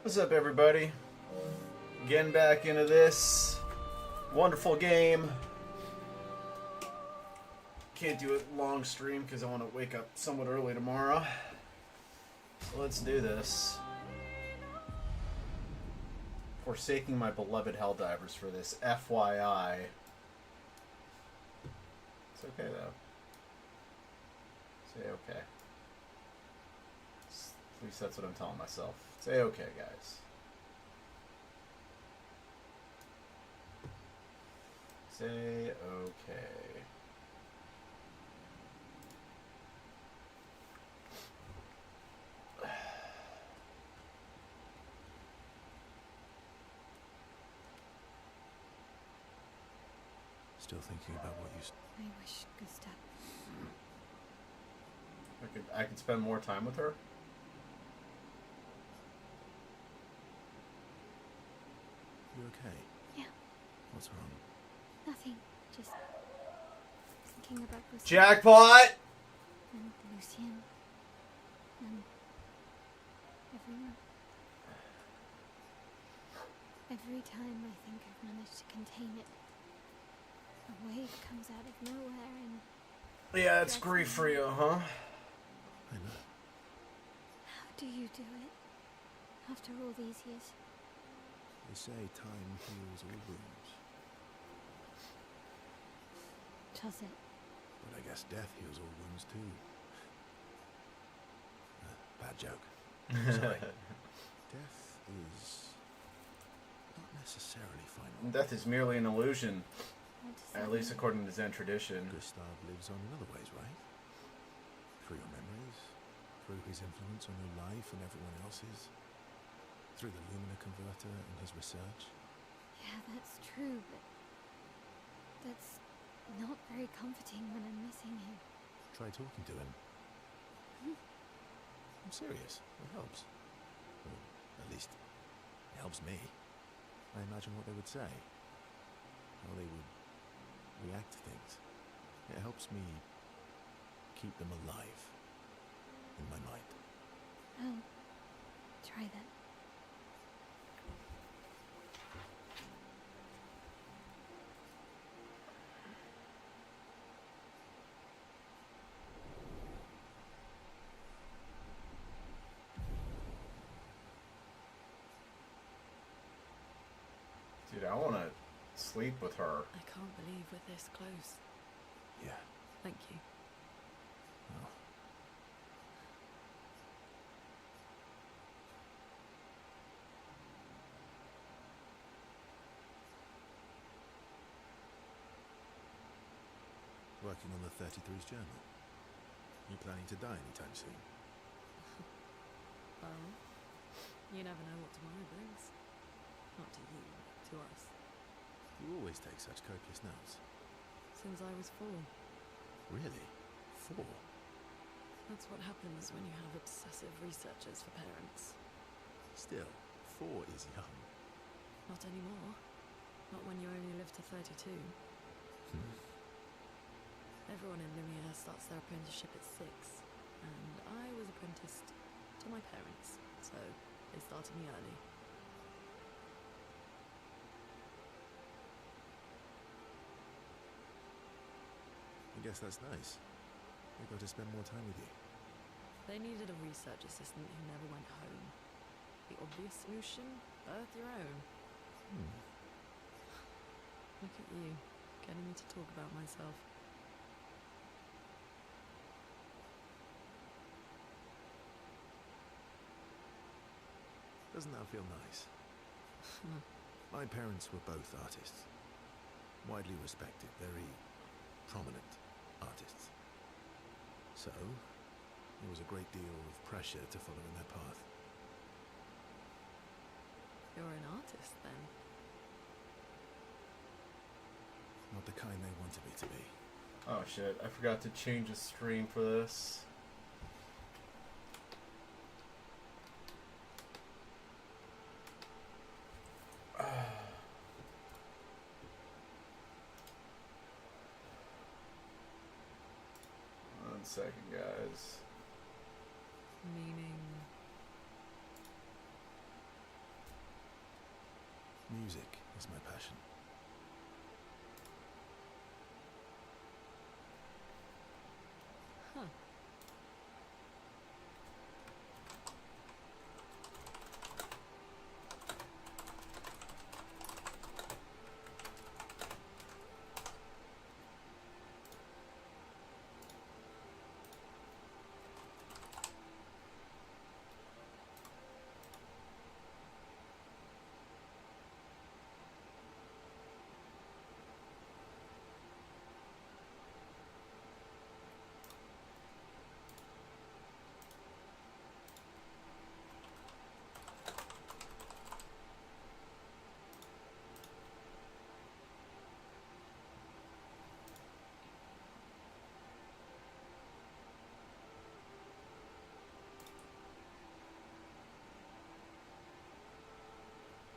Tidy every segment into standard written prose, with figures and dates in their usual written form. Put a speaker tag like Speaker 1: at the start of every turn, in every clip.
Speaker 1: What's up, everybody? Getting back into this wonderful game. Can't do it long stream because I want to wake up somewhat early tomorrow. So let's do this. Forsaking my beloved Helldivers for this, FYI. It's okay, though. Say okay. At least that's what I'm telling myself. Say okay, guys. Say okay.
Speaker 2: Still thinking about what you...
Speaker 3: I wish Gustav...
Speaker 1: I could spend more time with her?
Speaker 2: You okay?
Speaker 3: Yeah,
Speaker 2: What's wrong?
Speaker 3: nothing. Just thinking about Gustav
Speaker 1: Jackpot!
Speaker 3: and Lucien and everyone. Every time I think I've managed to contain it, a wave comes out of nowhere and...
Speaker 1: Yeah, it's grief for you, huh?
Speaker 2: I know.
Speaker 3: How do you do it? After all these years?
Speaker 2: They say time heals all wounds.
Speaker 3: Does it?
Speaker 2: But I guess death heals all wounds too. Bad joke. Sorry. Death is not necessarily final.
Speaker 1: Death is merely an illusion,
Speaker 3: What does
Speaker 1: at
Speaker 3: that
Speaker 1: least
Speaker 3: mean?
Speaker 1: according to Zen tradition.
Speaker 2: Gustav lives on in other ways, right? Through your memories, through his influence on your life and everyone else's, through the Lumina converter and his research.
Speaker 3: Yeah, that's true, but... that's not very comforting when I'm missing him.
Speaker 2: Try talking to him. I'm serious. It helps. Well, at least, it helps me. I imagine what they would say. How they would react to things. It helps me keep them alive in my mind.
Speaker 3: I'll try that.
Speaker 1: Dude, I want to sleep with her.
Speaker 4: I can't believe we're this close.
Speaker 2: Yeah.
Speaker 4: Thank you.
Speaker 2: Well, working on the 33's journal. You planning to die anytime soon?
Speaker 4: Well, you never know what tomorrow brings. Not to you, to us.
Speaker 2: You always take such copious notes.
Speaker 4: Since I was 4.
Speaker 2: Really? 4?
Speaker 4: That's what happens when you have obsessive researchers for parents.
Speaker 2: Still, 4 is young.
Speaker 4: Not anymore. Not when you only live to 32. Everyone in Lumiere starts their apprenticeship at 6. And I was apprenticed to my parents, so they started me early.
Speaker 2: I guess that's nice. They got to spend more time with you.
Speaker 4: They needed a research assistant who never went home. The obvious solution? Birth your own. Look at you, getting me to talk about myself.
Speaker 2: Doesn't that feel nice? My parents were both artists. Widely respected, very prominent artists. So, there was a great deal of pressure to follow in their path.
Speaker 4: You're an artist, then?
Speaker 2: Not the kind they wanted me to be.
Speaker 1: Oh shit, I forgot to change the stream for this. One second, guys.
Speaker 4: Meaning...
Speaker 2: Music is my passion.
Speaker 4: Huh.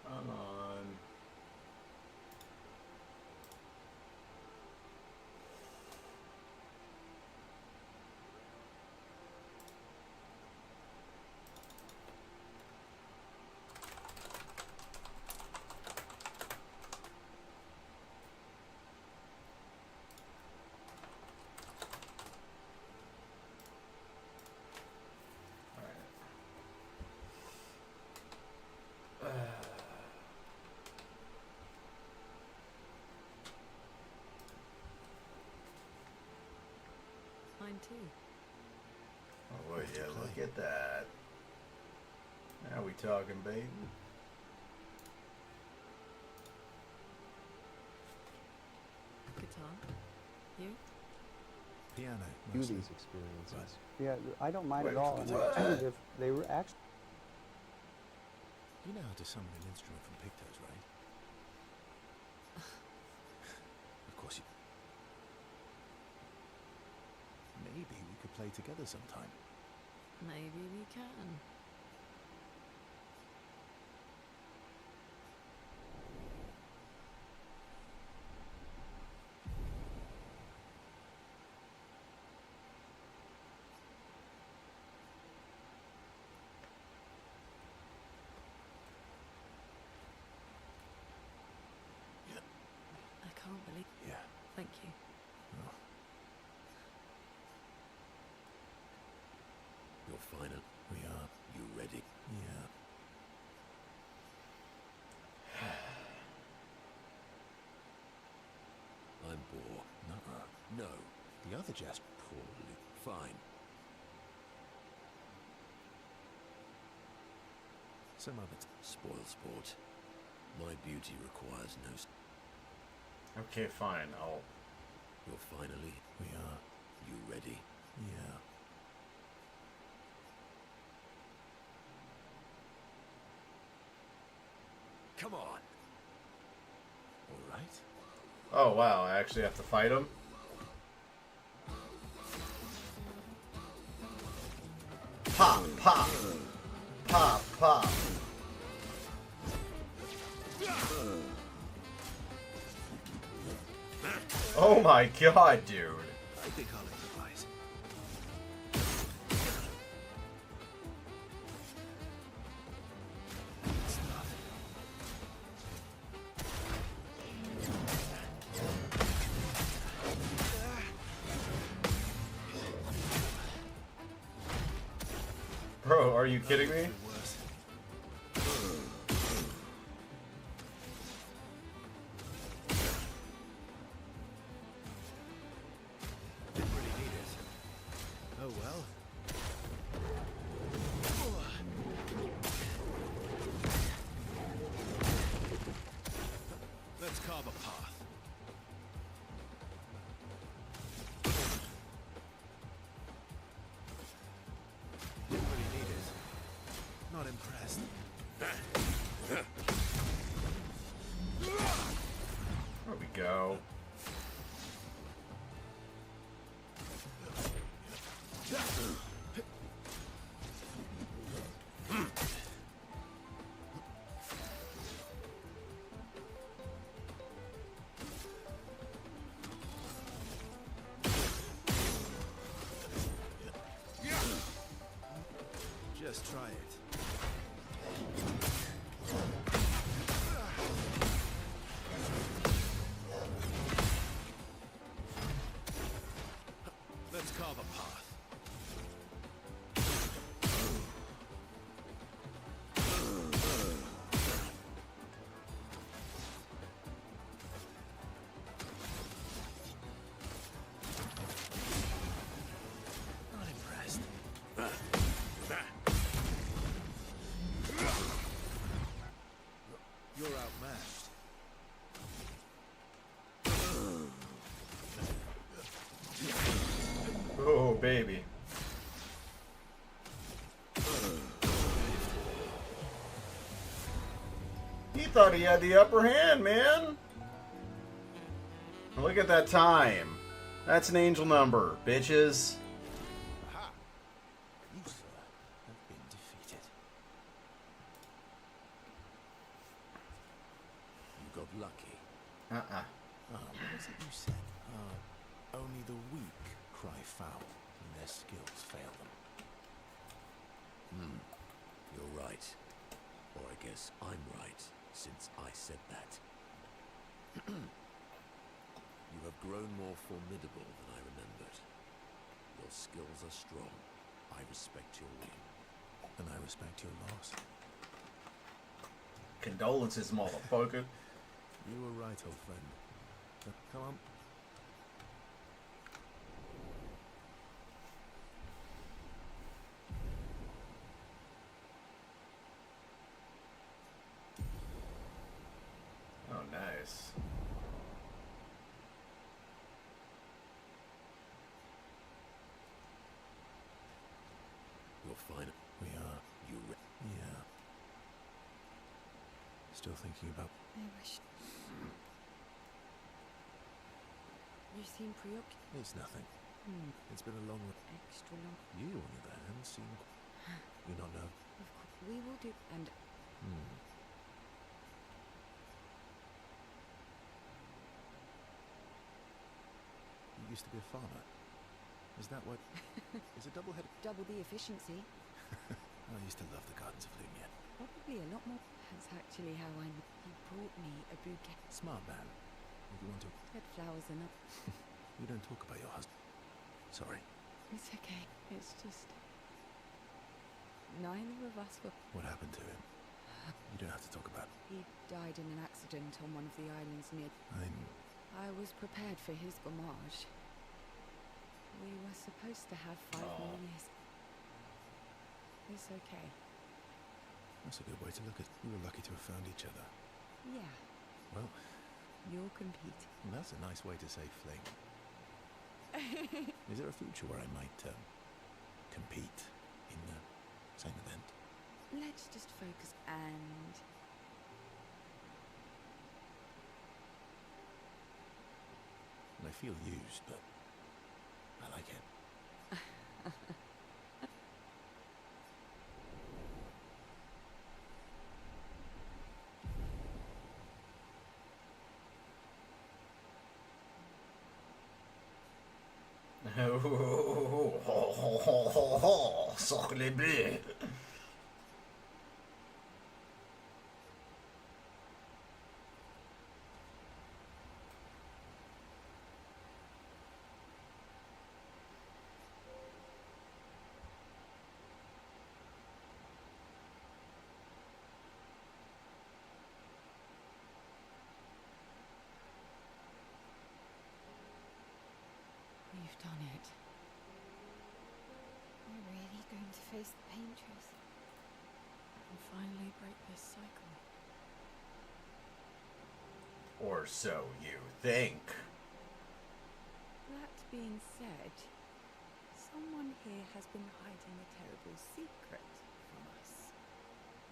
Speaker 1: Come on.
Speaker 4: Mine too.
Speaker 1: Oh yeah, look at that. Now we talking, baby.
Speaker 4: Guitar. You?
Speaker 2: Piano,
Speaker 5: Do
Speaker 2: mostly.
Speaker 5: these experiences.
Speaker 2: Right.
Speaker 5: Yeah, I don't mind
Speaker 1: Wait,
Speaker 5: at all. And
Speaker 1: what?
Speaker 5: if they were actually.
Speaker 2: You know how to summon an instrument from Pictos, right? Of course you... Maybe we could play together sometime.
Speaker 4: Maybe we can. I can't believe...
Speaker 2: Yeah.
Speaker 4: Thank you.
Speaker 2: Oh.
Speaker 6: You're fine.
Speaker 2: We are.
Speaker 6: You ready?
Speaker 2: Yeah.
Speaker 6: I'm poor.
Speaker 2: Nuh-uh.
Speaker 6: No.
Speaker 2: The other jazz...
Speaker 6: Poorly. Fine.
Speaker 2: Some of it.
Speaker 6: Spoil sport. My beauty requires no...
Speaker 1: Okay, fine. I'll.
Speaker 6: You're finally...
Speaker 2: We are.
Speaker 6: You ready?
Speaker 2: Yeah.
Speaker 6: Come on.
Speaker 2: All right.
Speaker 1: Oh wow! I actually have to fight him. Pop, pop, pop, pop. Oh my god, dude.
Speaker 2: I think I'll improvise. Stuff.
Speaker 1: Bro, are you kidding me?
Speaker 2: Worse. Didn't really need it. Oh well. Let's carve a path. Didn't really need it. Not impressed.
Speaker 1: There we go.
Speaker 2: Just try it.
Speaker 1: thought he had the upper hand, man. Look at that time. That's an angel number, bitches.
Speaker 2: Aha! You, sir, have been defeated.
Speaker 6: You got lucky.
Speaker 2: What was it you said? Only the weak cry foul when their skills fail them.
Speaker 6: You're right. Or I guess I'm right, since I said that. You have grown more formidable than I remembered. Your skills are strong. I respect your win.
Speaker 2: And I respect your loss.
Speaker 1: Condolences, motherfucker.
Speaker 2: You were right, old friend. Come on.
Speaker 1: Oh, nice.
Speaker 6: You're fine.
Speaker 2: We are. Yeah. Still thinking about...
Speaker 3: I wish.
Speaker 4: You seem preoccupied.
Speaker 2: It's nothing. It's been a long...
Speaker 4: Extra long.
Speaker 2: You, on the other hand, seem... You not know?
Speaker 4: Of course, we will do. And
Speaker 2: You used to be a farmer. Is that what... Is it double-headed?
Speaker 4: double the efficiency.
Speaker 2: I used to love the gardens of Lumiere.
Speaker 4: Probably a lot more. That's actually how I. He brought me a bouquet.
Speaker 2: Smart man. If you want to...
Speaker 4: Red flowers and
Speaker 2: You don't talk about your husband. Sorry.
Speaker 4: It's okay. It's just. Neither of us were.
Speaker 2: What happened to him? You don't have to talk about it.
Speaker 4: He died in an accident on one of the islands near. I was prepared for his homage. We were supposed to have 5 more years. It's okay.
Speaker 2: That's a good way to look at it. We were lucky to have found each other.
Speaker 4: Yeah,
Speaker 2: Well,
Speaker 4: you're competing.
Speaker 2: that's a nice way to say fling. Is there a future where I might compete in the same event?
Speaker 4: Let's just focus and.
Speaker 2: I feel used, but I like it.
Speaker 1: Sors les blés.
Speaker 4: You've done it.
Speaker 3: We're really going to face the painters.
Speaker 4: And finally break this cycle.
Speaker 1: Or so you think.
Speaker 4: That being said, someone here has been hiding a terrible secret from us.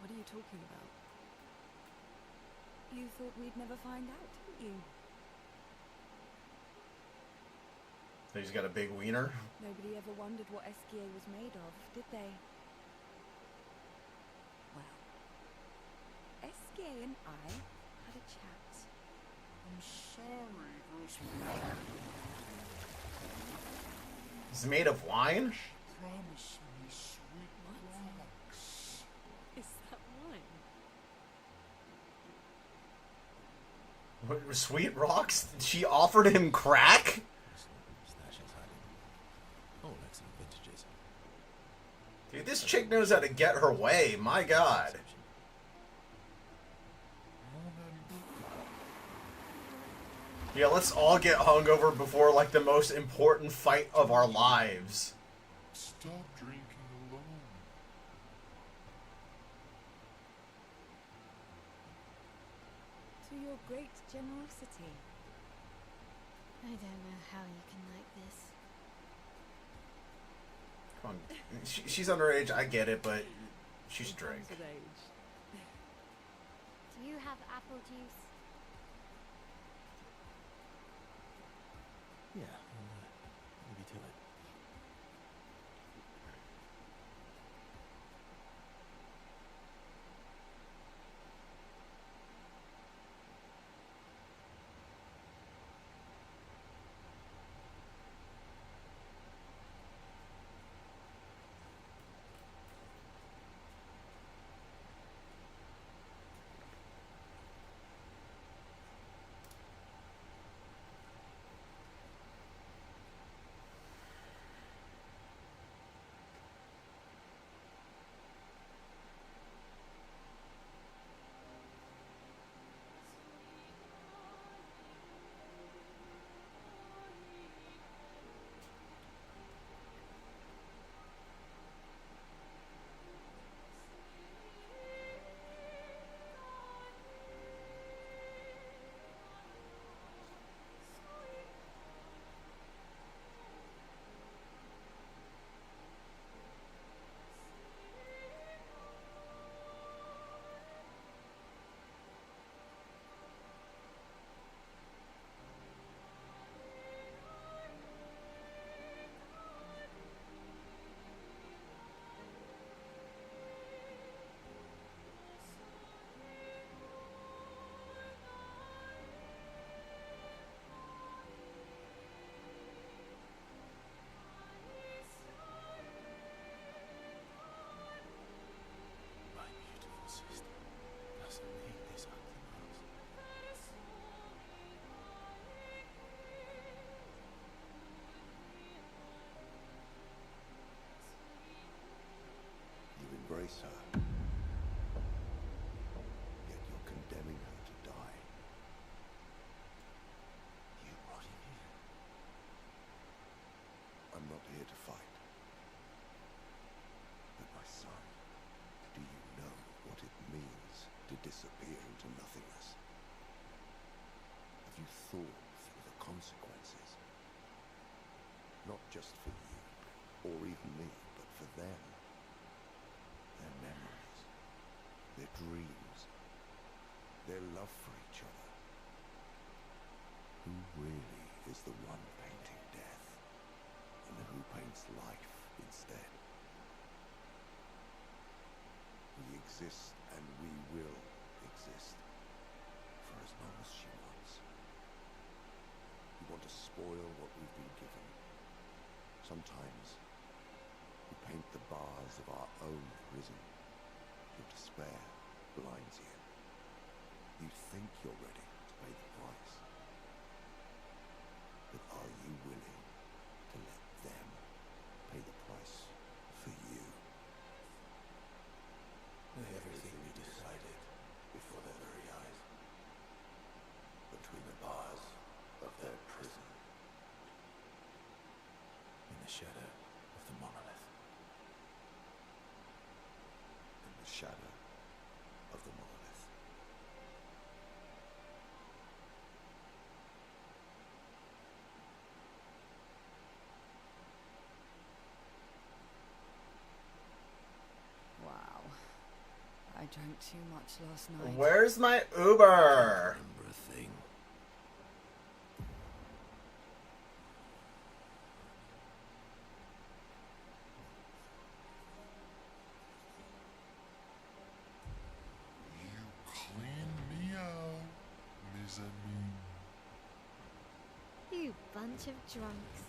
Speaker 4: What are you talking about? You thought we'd never find out, didn't you?
Speaker 1: He's got a big wiener.
Speaker 4: Nobody ever wondered what Esquier was made of, did they? Well, Esquier and I had a chat.
Speaker 7: I'm sorry, Grossman.
Speaker 1: He's made of wine?
Speaker 7: Promise me sweet rocks.
Speaker 4: Is that wine?
Speaker 1: What, sweet rocks? She offered him crack?
Speaker 2: Stashes hiding. Oh, excellent vintages.
Speaker 1: Dude, this chick knows how to get her way. My God. Yeah, let's all get hungover before, like, the most important fight of our lives.
Speaker 7: Stop drinking alone.
Speaker 4: To your great generosity.
Speaker 3: I don't know how you can like this.
Speaker 1: Come on. She's underage, I get it, but she should drink.
Speaker 4: Comes with age.
Speaker 3: Do you have apple juice?
Speaker 2: Yeah, maybe to it. My beautiful sister doesn't need this ugly mask.
Speaker 6: You embrace her, yet you're condemning her to die.
Speaker 2: You brought him here.
Speaker 6: I'm not here to fight. But my son, do you know what it means to disappear into nothingness? Have you thought through the consequences? Not just for you, or even me, but for them. Their memories, their dreams, their love for each other. Who really is the one painting death, and who paints life instead? We exist, and we will exist, for as long as she wants. We want to spoil what we've been given. Sometimes we paint the bars of our own prison. Your despair blinds you. You think you're ready to pay the price. But are you willing to let them pay the price for you?
Speaker 2: Everything we decided before their very eyes.
Speaker 6: Between the bars of their prison.
Speaker 2: In the shadow of the monolith.
Speaker 6: In the shadow of the monolith.
Speaker 4: Wow. I drank too much last night.
Speaker 1: Where's my Uber?
Speaker 6: Remember a thing.
Speaker 7: You clean me out, mezzanine.
Speaker 3: You bunch of drunks.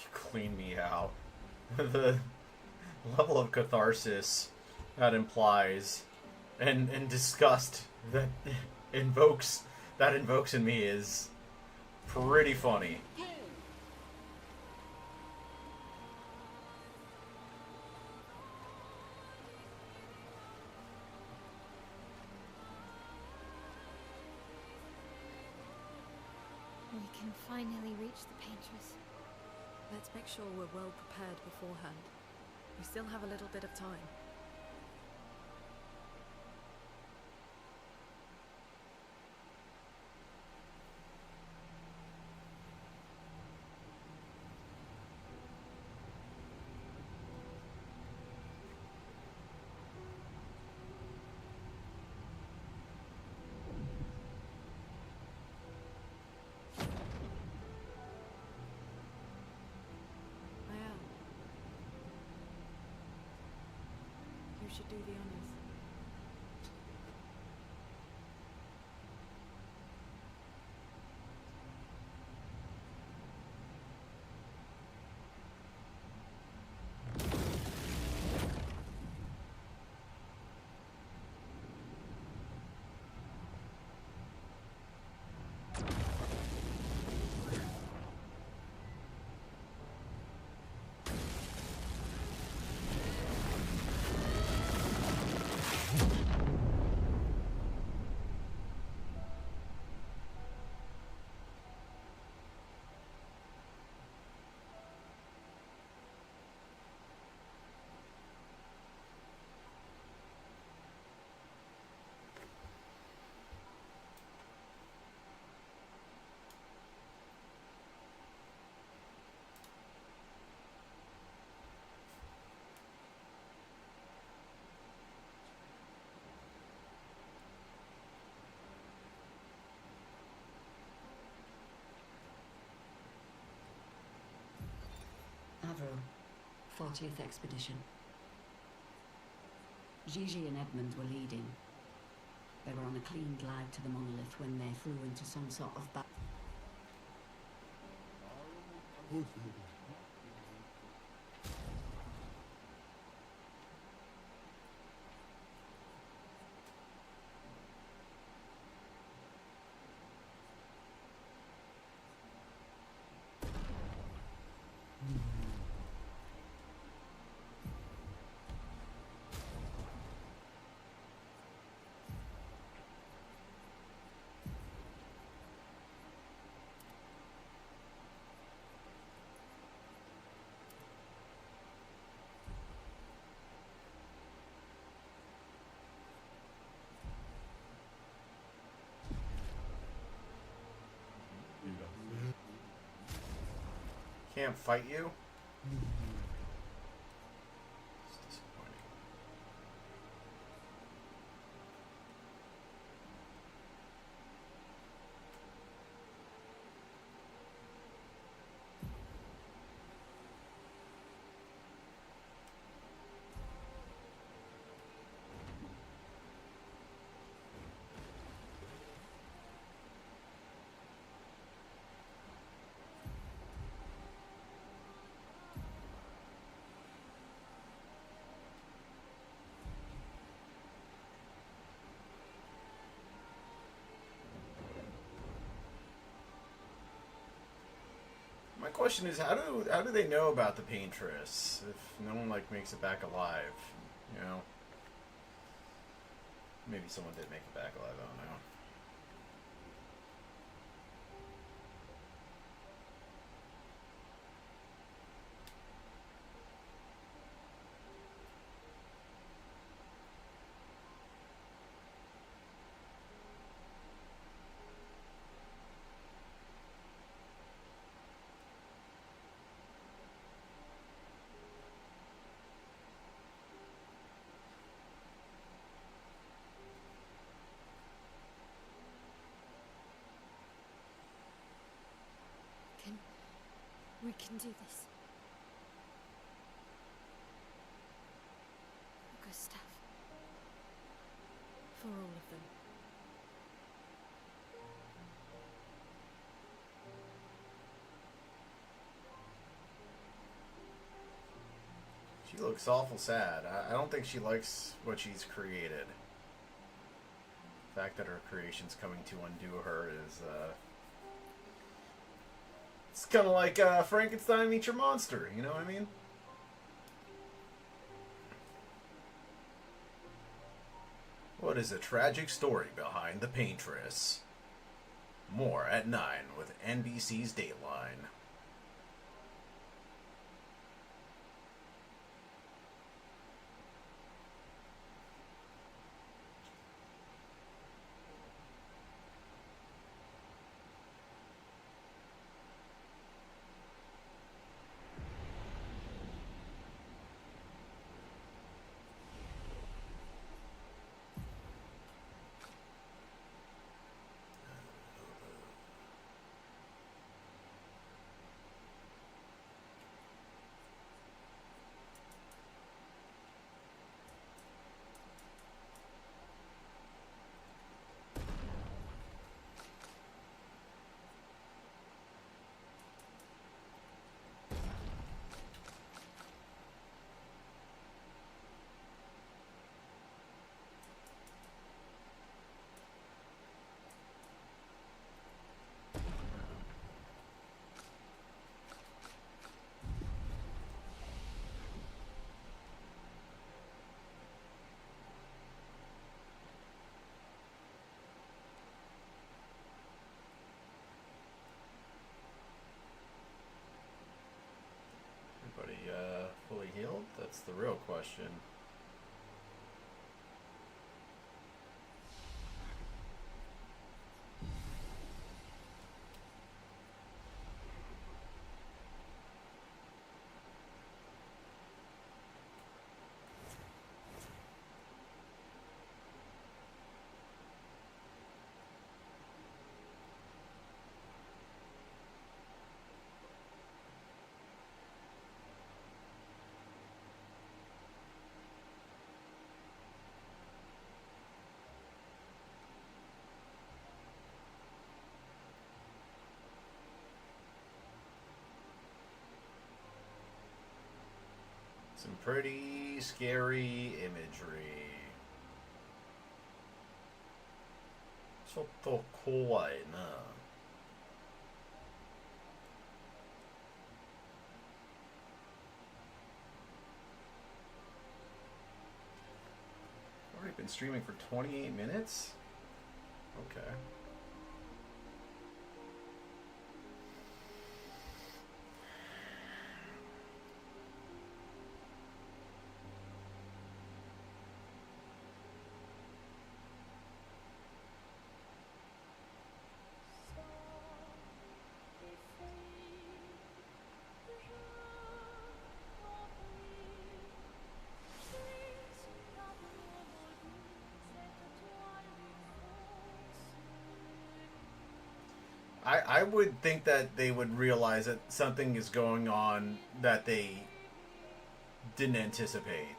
Speaker 1: You clean me out. The level of catharsis that implies and disgust that invokes in me is pretty funny.
Speaker 3: We can finally reach the painters.
Speaker 8: Let's make sure we're well prepared beforehand. We still have a little bit of time. who should do the honors.
Speaker 9: Avro, 40th Expedition. Gigi and Edmund were leading. They were on a clean glide to the monolith when they flew into some sort of
Speaker 1: Can't fight you? It's disappointing. My question is, how do they know about the paintress if no one like makes it back alive? You know, maybe someone did make it back alive. I don't know.
Speaker 3: We can do this. Gustav.
Speaker 8: For all of them.
Speaker 1: She looks awful sad. I don't think she likes what she's created. The fact that her creation's coming to undo her is, it's kind of like Frankenstein meets your monster, you know what I mean? What is the tragic story behind the paintress? More at 9 with NBC's Dateline. the real question. Some pretty scary imagery. ちょっと怖いな。Already been streaming for 28 minutes? Okay. I would think that they would realize that something is going on that they didn't anticipate.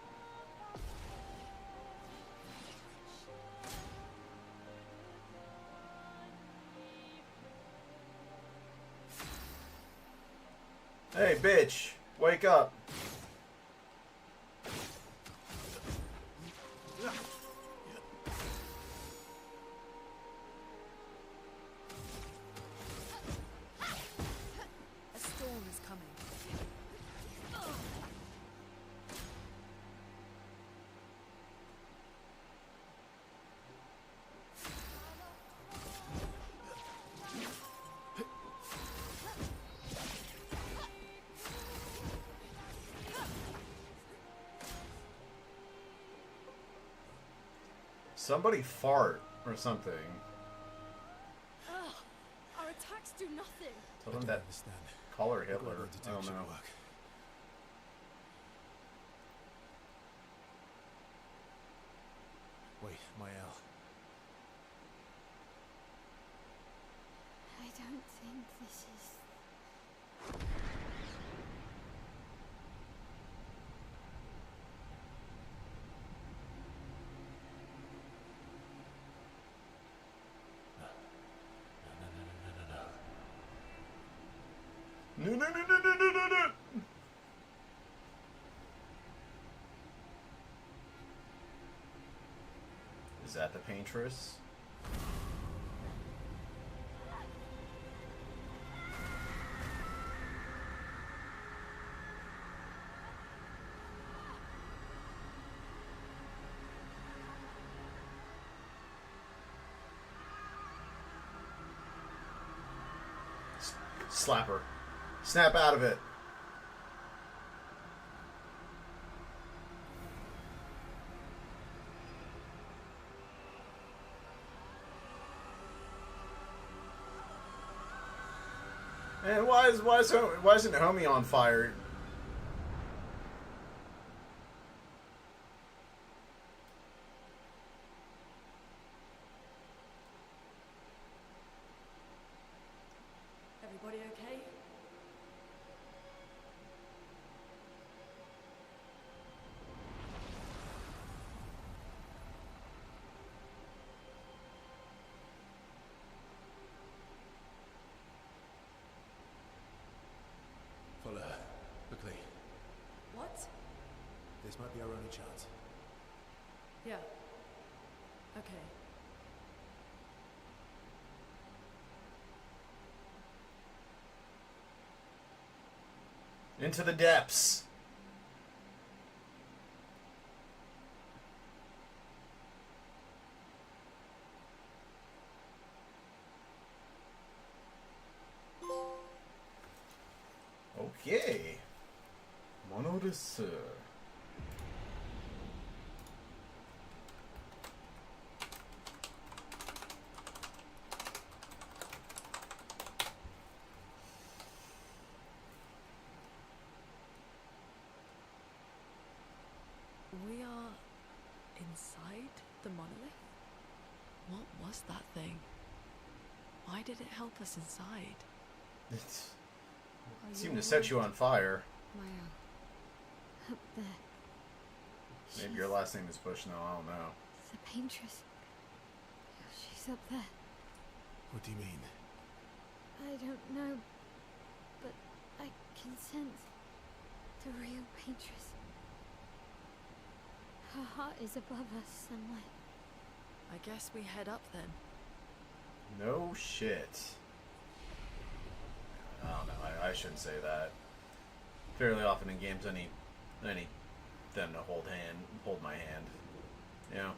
Speaker 1: Hey, bitch, wake up. Somebody fart or something.
Speaker 8: Ugh, our attacks do nothing.
Speaker 1: Tell them that. Call her Hitler. I don't know.
Speaker 2: Wait, Mael.
Speaker 3: I don't think this is...
Speaker 1: No, no, no, no, no, no, no, no. Is that the paintress? Slap her. Snap out of it. Man, why isn't Homie on fire?
Speaker 8: Everybody okay?
Speaker 2: Follow her. Quickly.
Speaker 8: What?
Speaker 2: This might be our only chance.
Speaker 8: Yeah. Okay.
Speaker 1: Into the depths. Okay. Mono desu.
Speaker 8: We are inside the monolith? What was that thing? Why did it help us inside?
Speaker 1: It
Speaker 4: Are
Speaker 1: seemed
Speaker 4: you
Speaker 1: to set you on fire.
Speaker 4: Maya,
Speaker 3: Up there.
Speaker 1: Maybe your last name is Bush. No, I don't know.
Speaker 3: The paintress. She's up there.
Speaker 2: What do you mean?
Speaker 3: I don't know, but I can sense the real paintress. Her heart is above us somewhere.
Speaker 8: I guess we head up then.
Speaker 1: No shit. I don't know. I shouldn't say that. Fairly often in games, I need them to hold my hand. You know.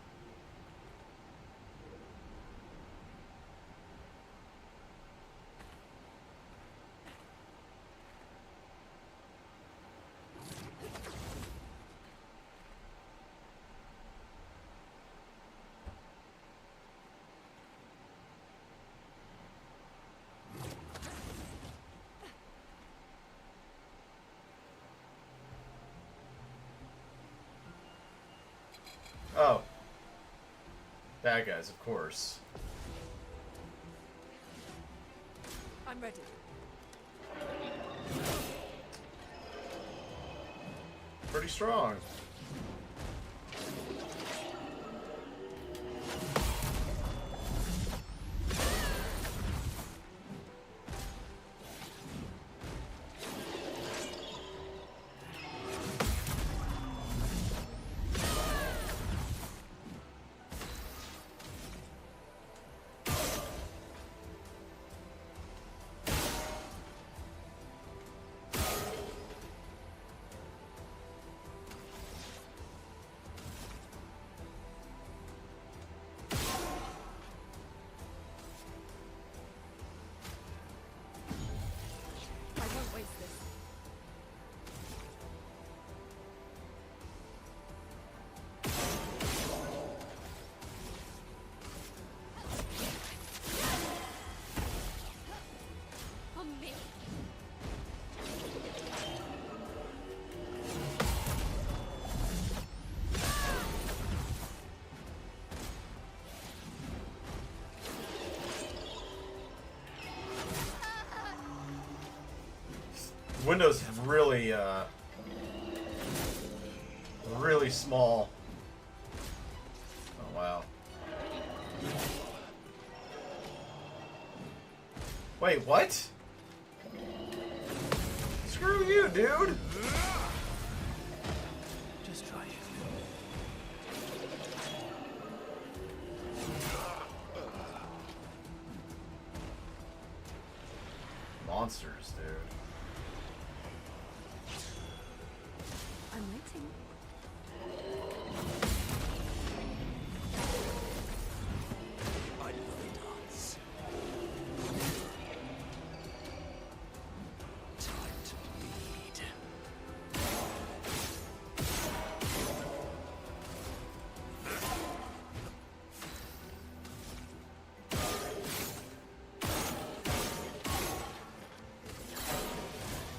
Speaker 1: Oh. Bad guys, of course.
Speaker 8: I'm ready.
Speaker 1: Pretty strong.
Speaker 8: I won't waste this.
Speaker 3: On me.
Speaker 1: Windows have really, really small. Oh, wow. Wait, what? Screw you, dude!
Speaker 2: Just try it.
Speaker 1: Monsters, dude.
Speaker 4: I'm waiting.
Speaker 2: I love dance. Time to bleed.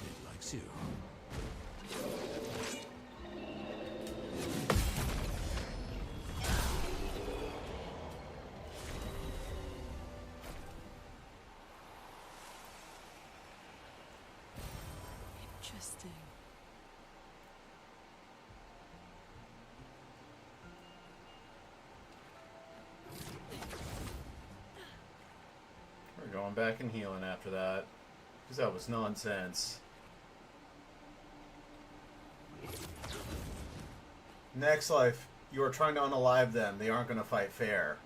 Speaker 2: It likes you.
Speaker 8: Interesting.
Speaker 1: We're going back and healing after that. Because that was nonsense. Next life, you are trying to unalive them. They aren't going to fight fair.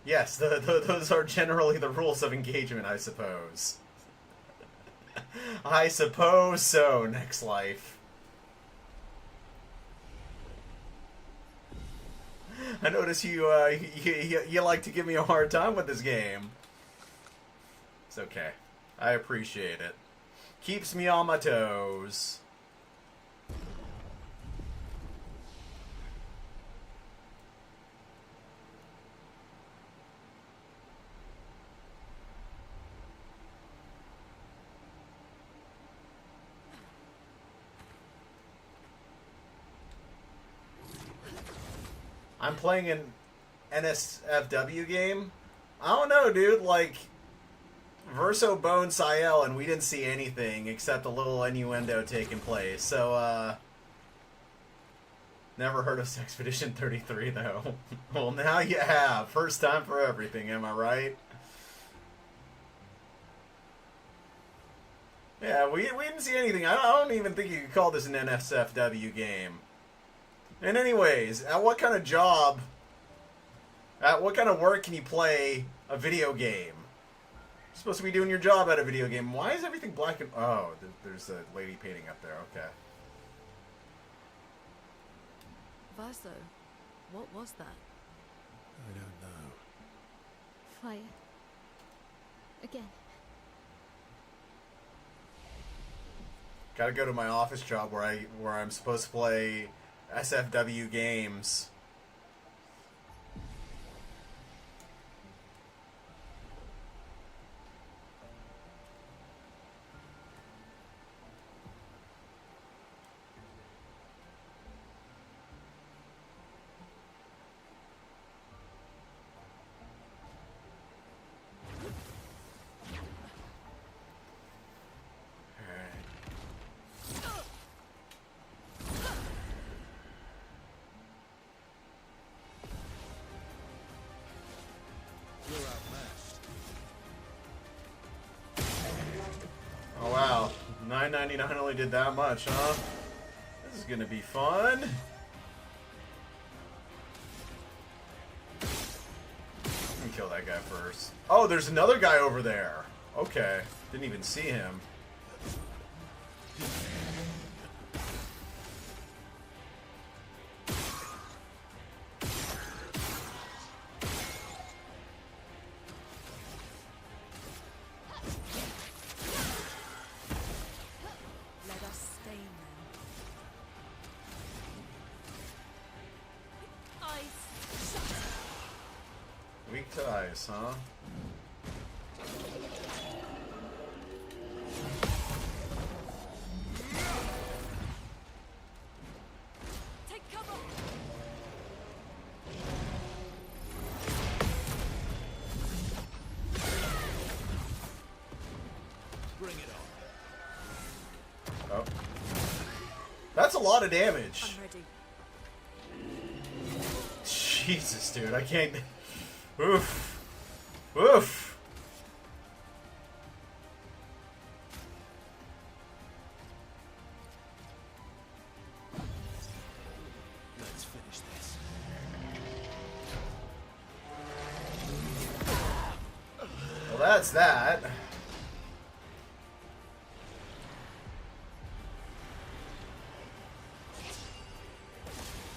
Speaker 1: Yes, those are generally the rules of engagement, I suppose. I suppose so, next life. I notice you like to give me a hard time with this game. It's okay. I appreciate it. Keeps me on my toes. I'm playing an NSFW game. I don't know, dude. Like, Verso boned Sael, and we didn't see anything except a little innuendo taking place. So, never heard of Sexpedition 33, though. Well, now you have. First time for everything, am I right? Yeah, we didn't see anything. I don't even think you could call this an NSFW game. And anyways, at what kind of job, at what kind of work can you play a video game? You're supposed to be doing your job at a video game. Why is everything black and... Oh, there's a lady painting up there. Okay.
Speaker 8: Verso, what was that?
Speaker 2: I don't know.
Speaker 3: Fire. Again.
Speaker 1: Gotta go to my office job where I'm supposed to play SFW games. Oh wow, $9.99 only did that much, huh? This is gonna be fun. Let me kill that guy first. Oh, there's another guy over there. Okay, didn't even see him.
Speaker 8: Let us stain them. Ice.
Speaker 1: Weak to ice, huh?
Speaker 8: Take cover.
Speaker 2: Bring it on.
Speaker 1: Oh. That's a lot of damage.
Speaker 8: I'm ready.
Speaker 1: Jesus, dude, I can't... Oof. Oof.
Speaker 2: Let's finish this.
Speaker 1: Well, that's that.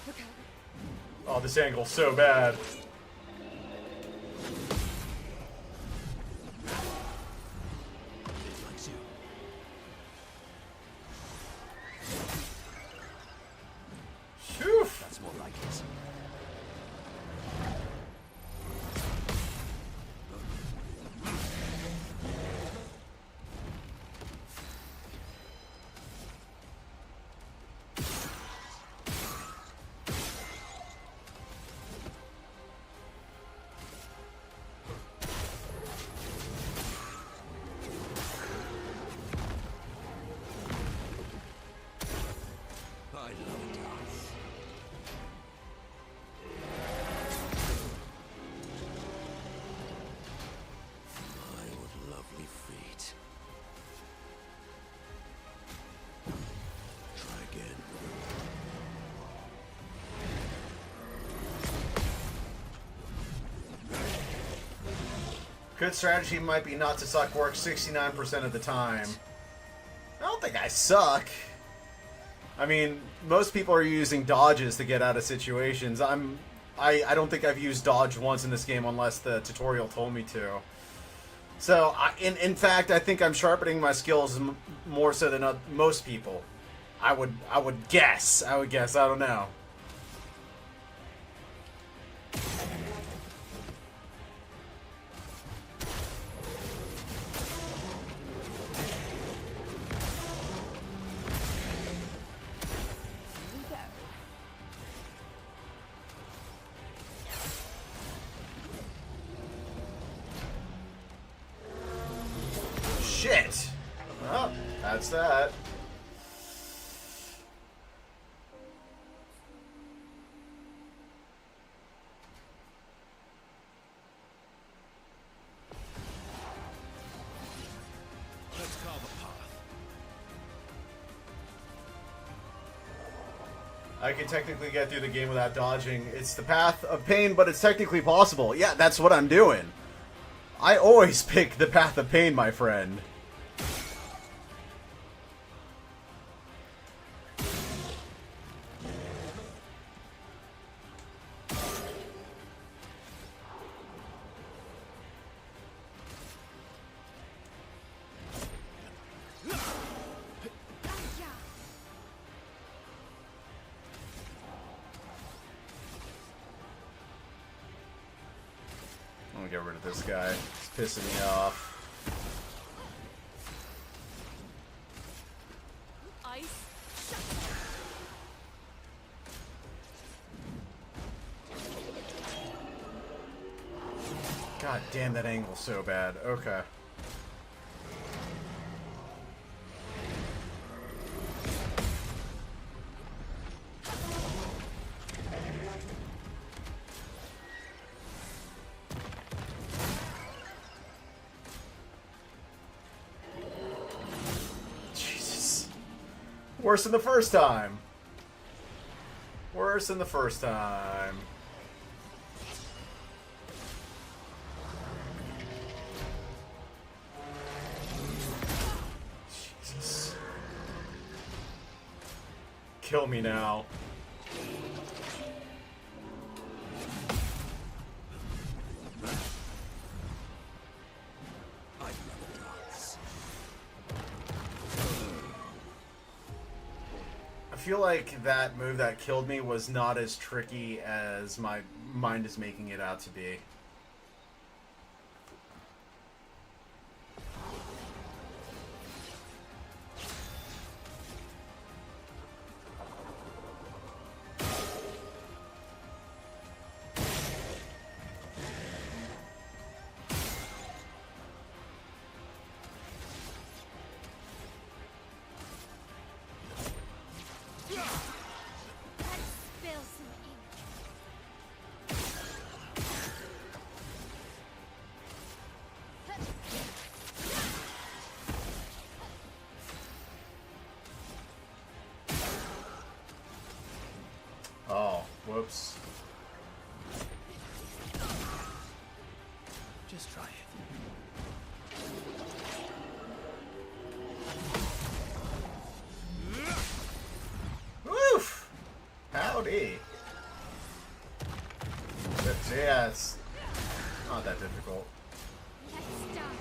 Speaker 8: Okay.
Speaker 1: Oh, this angle's so bad.
Speaker 2: It likes you.
Speaker 1: Phew.
Speaker 2: That's more like it. I love death. My, what lovely feet. Try again.
Speaker 1: Good strategy might be not to suck work 69% of the time. I don't think I suck. I mean, most people are using dodges to get out of situations. I don't think I've used dodge once in this game unless the tutorial told me to. So, in fact, I think I'm sharpening my skills more so than most people. I would guess. I don't know. I can technically get through the game without dodging. It's the path of pain, but it's technically possible. Yeah, that's what I'm doing. I always pick the path of pain, my friend. I'm gonna get rid of this guy. It's pissing me off.
Speaker 8: Ice.
Speaker 1: God damn, that angle's so bad. Okay. Jesus. Worse than the first time. Worse than the first time. Jesus. Kill me now. I feel like that move that killed me was not as tricky as my mind is making it out to be.
Speaker 3: Spill some ink.
Speaker 1: Oh, whoops.
Speaker 2: Just try it.
Speaker 1: Woof! Howdy. Yeah, it's not that difficult.
Speaker 3: Let's dance.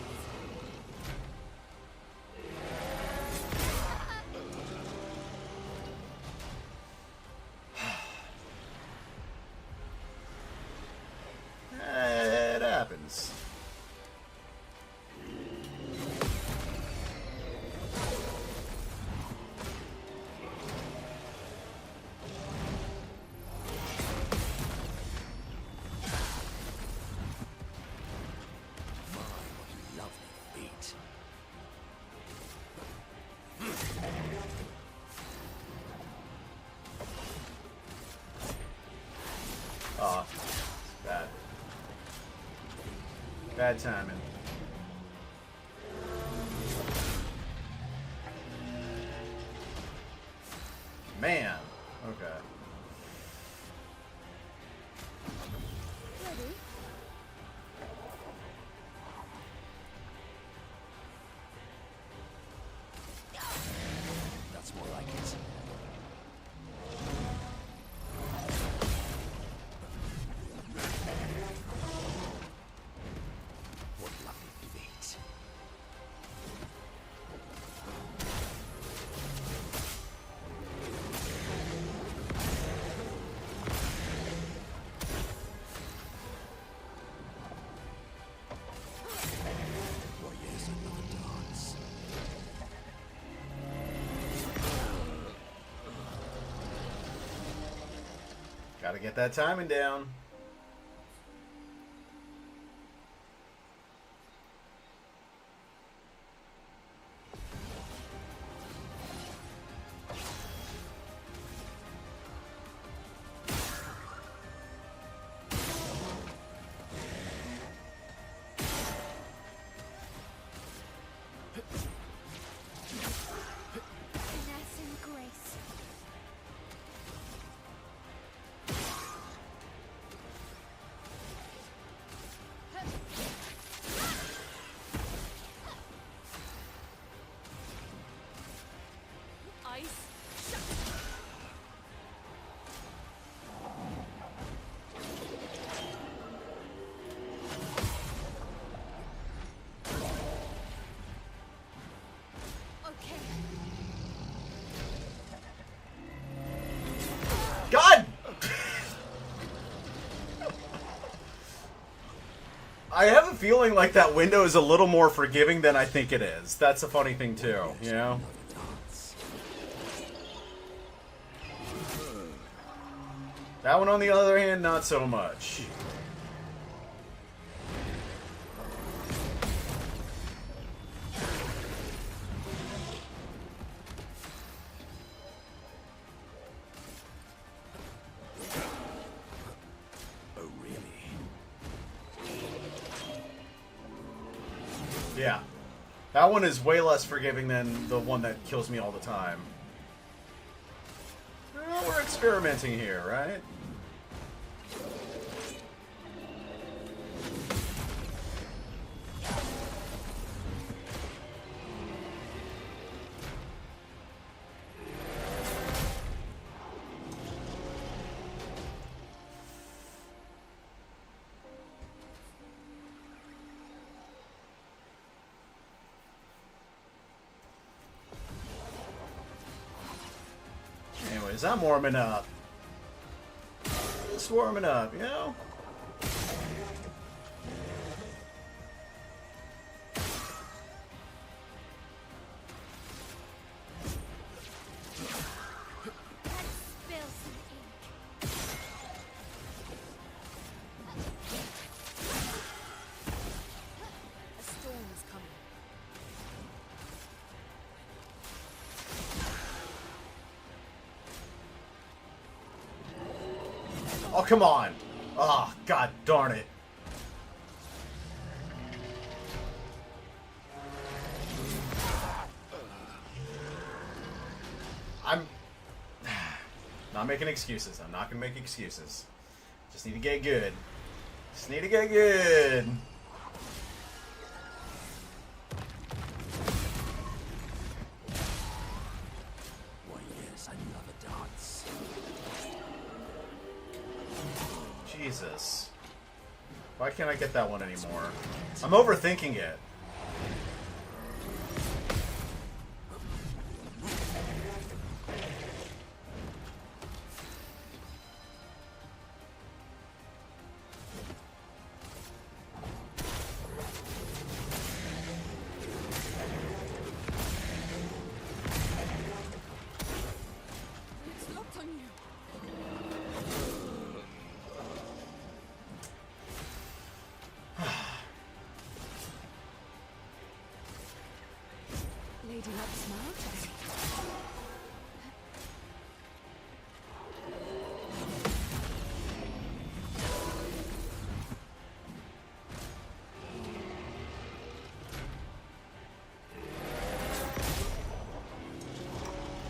Speaker 1: It happens. Oh, bad. Bad timing. Man. Okay.
Speaker 3: Ready?
Speaker 2: That's more like it. What lovely feet. Warriors another dance.
Speaker 1: Gotta get that timing down.
Speaker 3: Finesse and grace.
Speaker 1: I have a feeling like that window is a little more forgiving than I think it is. That's a funny thing too, you know? That one, on the other hand, not so much.
Speaker 2: Oh, really?
Speaker 1: Yeah. That one is way less forgiving than the one that kills me all the time. Well, we're experimenting here, right? Anyways, I'm warming up. Just warming up, you know?
Speaker 3: Spill some ink.
Speaker 8: A storm is coming.
Speaker 1: Oh, come on. Oh, god darn it. I'm not making excuses. I'm not gonna make excuses. Just need to get good. Just need to get good.
Speaker 2: Why, yes, I love a dance.
Speaker 1: Jesus. Why can't I get that one anymore? I'm overthinking it.
Speaker 8: It's locked on you. Lady Luck smile today.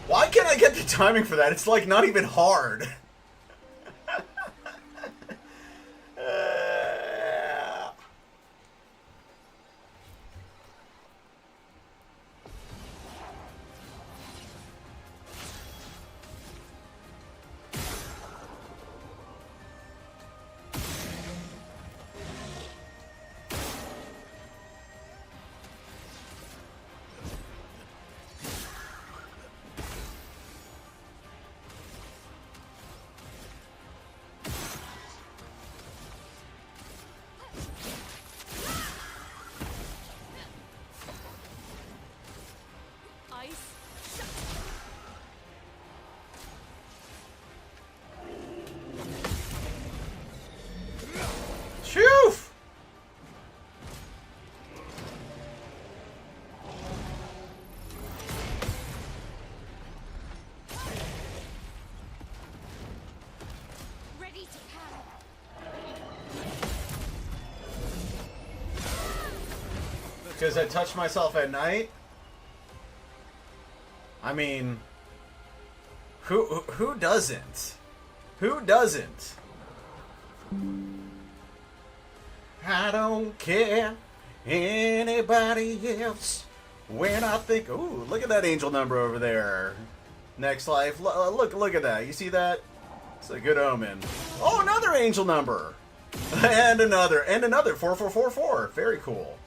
Speaker 1: Why can't I get the timing for that? It's like not even hard.
Speaker 8: Ice.
Speaker 1: Phew!
Speaker 3: Ready to pound.
Speaker 1: Because I touch myself at night? I mean, who doesn't? Who doesn't? I don't care anybody else when I think. Ooh, look at that angel number over there. Next life. Look at that. You see that? It's a good omen. Oh, another angel number. And another. 4444. Very cool.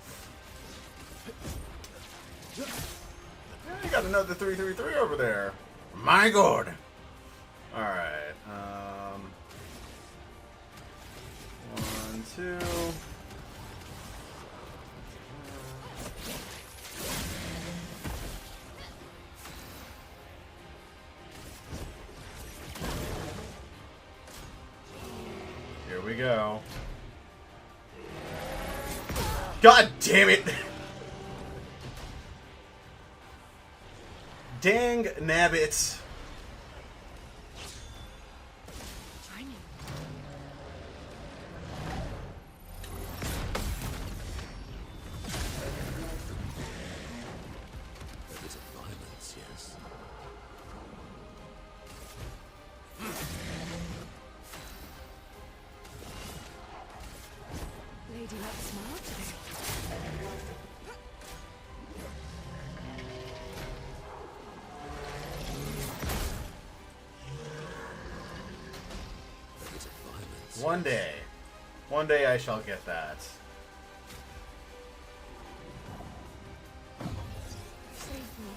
Speaker 1: You got another 333 over there. My god. Alright. 1, 2. Here we go. God damn it! Dang nabbit.
Speaker 2: There is a violence, yes.
Speaker 4: Lady looks smart today.
Speaker 2: There is a violence.
Speaker 1: One day I shall get that.
Speaker 3: Save me.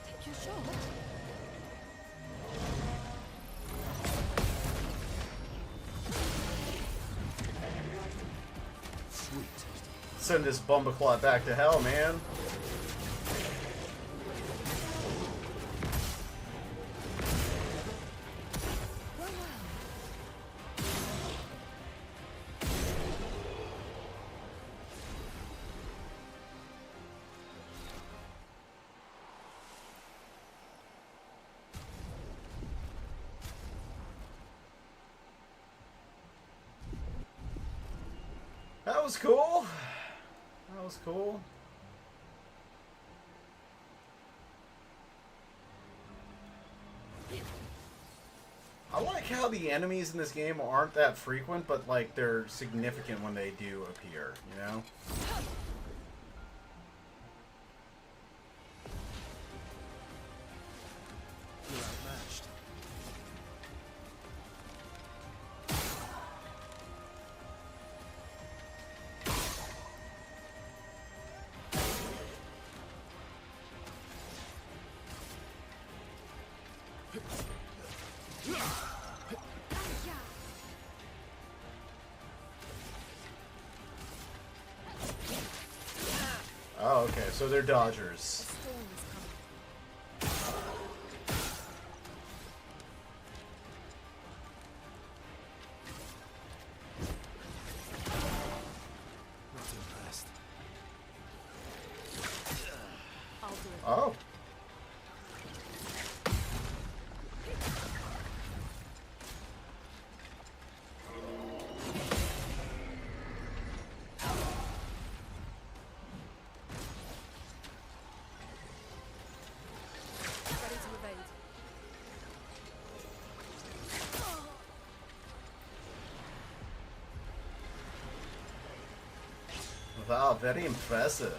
Speaker 4: Take your shot.
Speaker 2: Sweet.
Speaker 1: Send this bumbleclot back to hell, man. That was cool. That was cool. I like how the enemies in this game aren't that frequent, but like they're significant when they do appear, you know?
Speaker 2: You're outmatched.
Speaker 1: Oh, okay, so they're dodgers.
Speaker 3: Storm is coming.
Speaker 2: Not impressed.
Speaker 3: I'll do it.
Speaker 1: Oh.
Speaker 3: Ready to evade.
Speaker 1: Wow, very impressive.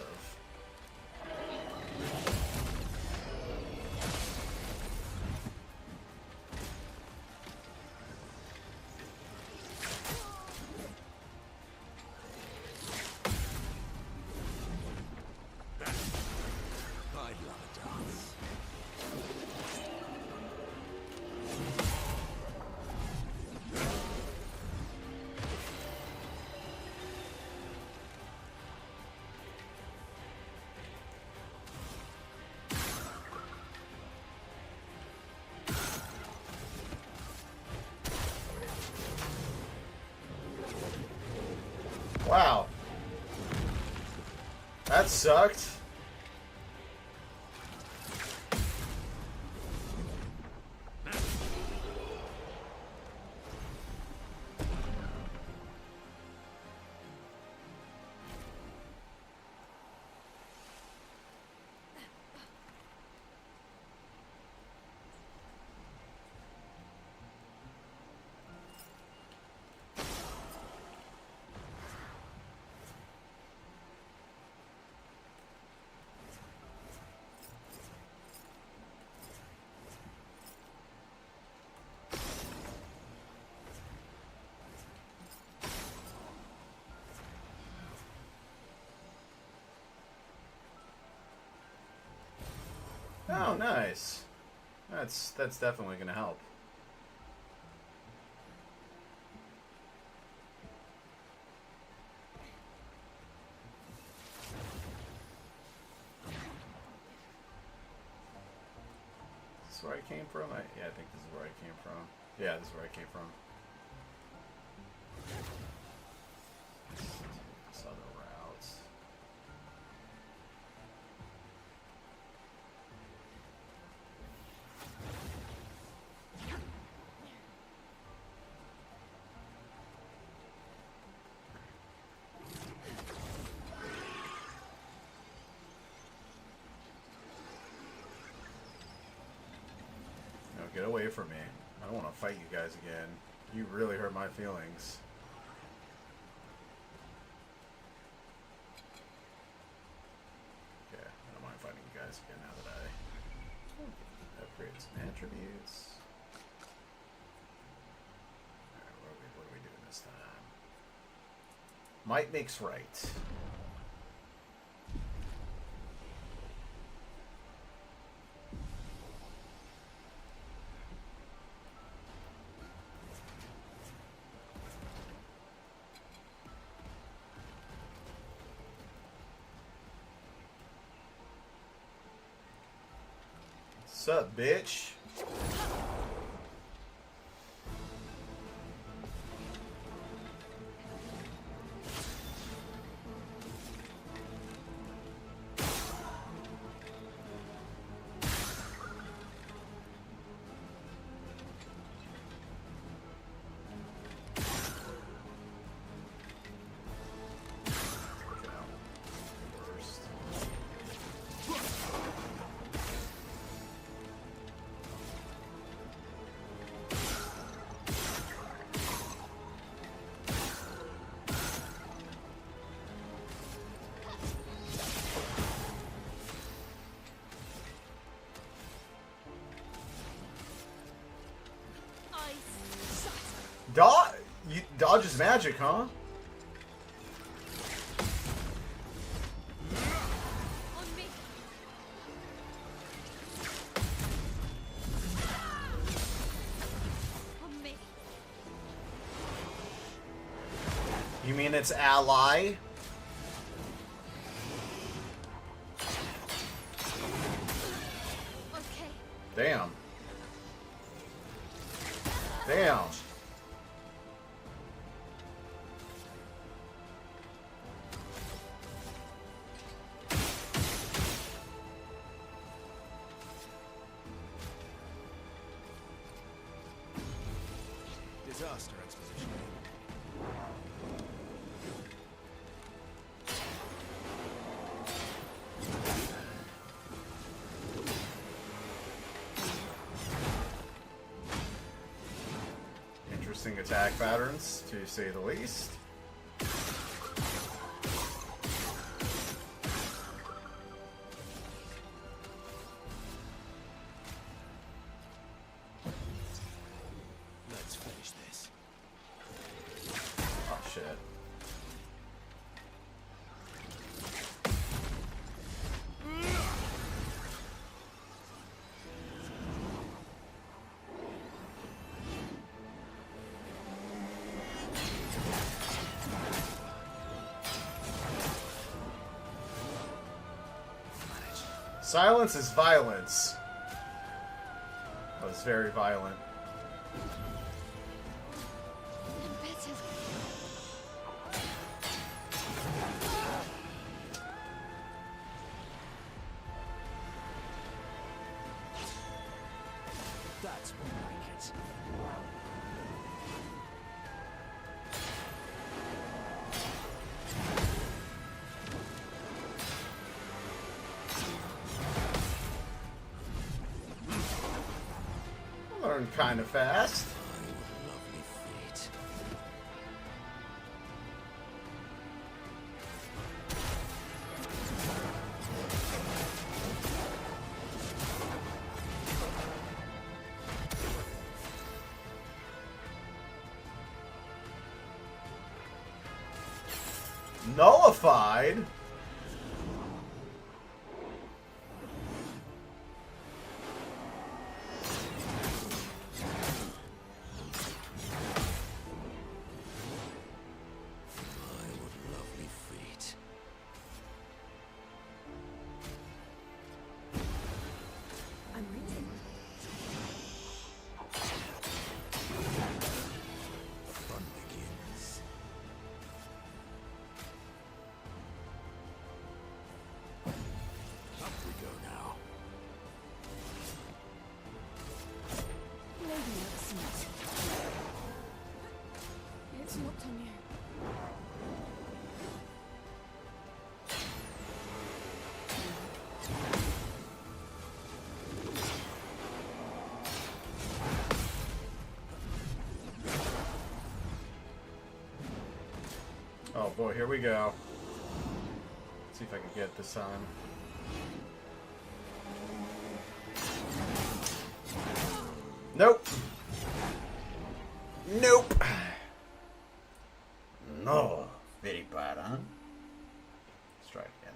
Speaker 2: I'd love a dance.
Speaker 1: Wow. That sucked. Oh, nice. That's definitely gonna help. This is where I came from? Yeah, I think this is where I came from. Yeah, this is where I came from. This other route. No, get away from me. I don't want to fight you guys again. You really hurt my feelings. Okay, I don't mind fighting you guys again now that I upgrade some attributes. Alright, what are we doing this time? Might makes right. What's up, bitch? Dodge is magic, huh? You mean it's ally?
Speaker 3: Okay.
Speaker 1: Damn. Damn.
Speaker 2: Disaster exposition.
Speaker 1: Interesting attack patterns, to say the least.
Speaker 2: Let's finish this.
Speaker 1: Oh shit. Silence is violence. That was very violent.
Speaker 2: That's more like it.
Speaker 1: Learned kind of fast.
Speaker 2: Lovely feet.
Speaker 1: Nullified?
Speaker 2: Lovely feet.
Speaker 8: I'm reading.
Speaker 1: Oh boy, here we go. Let's see if I can get it this time. Nope. Nope. No. Very bad, huh? Let's try it again.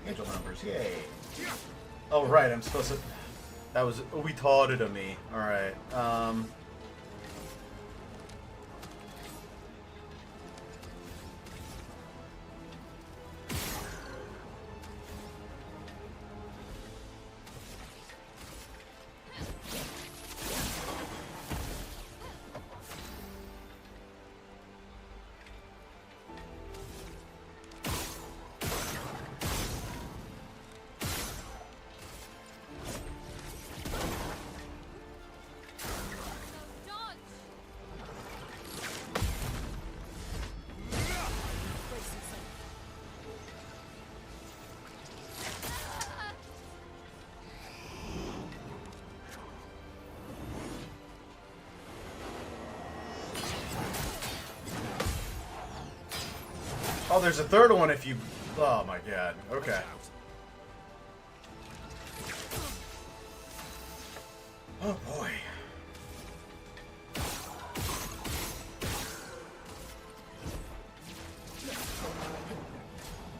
Speaker 1: Angel numbers, yay. Oh, right, I'm supposed to... That was retarded of me. Alright, oh, there's a third one if you... Oh my god. Okay. Oh boy.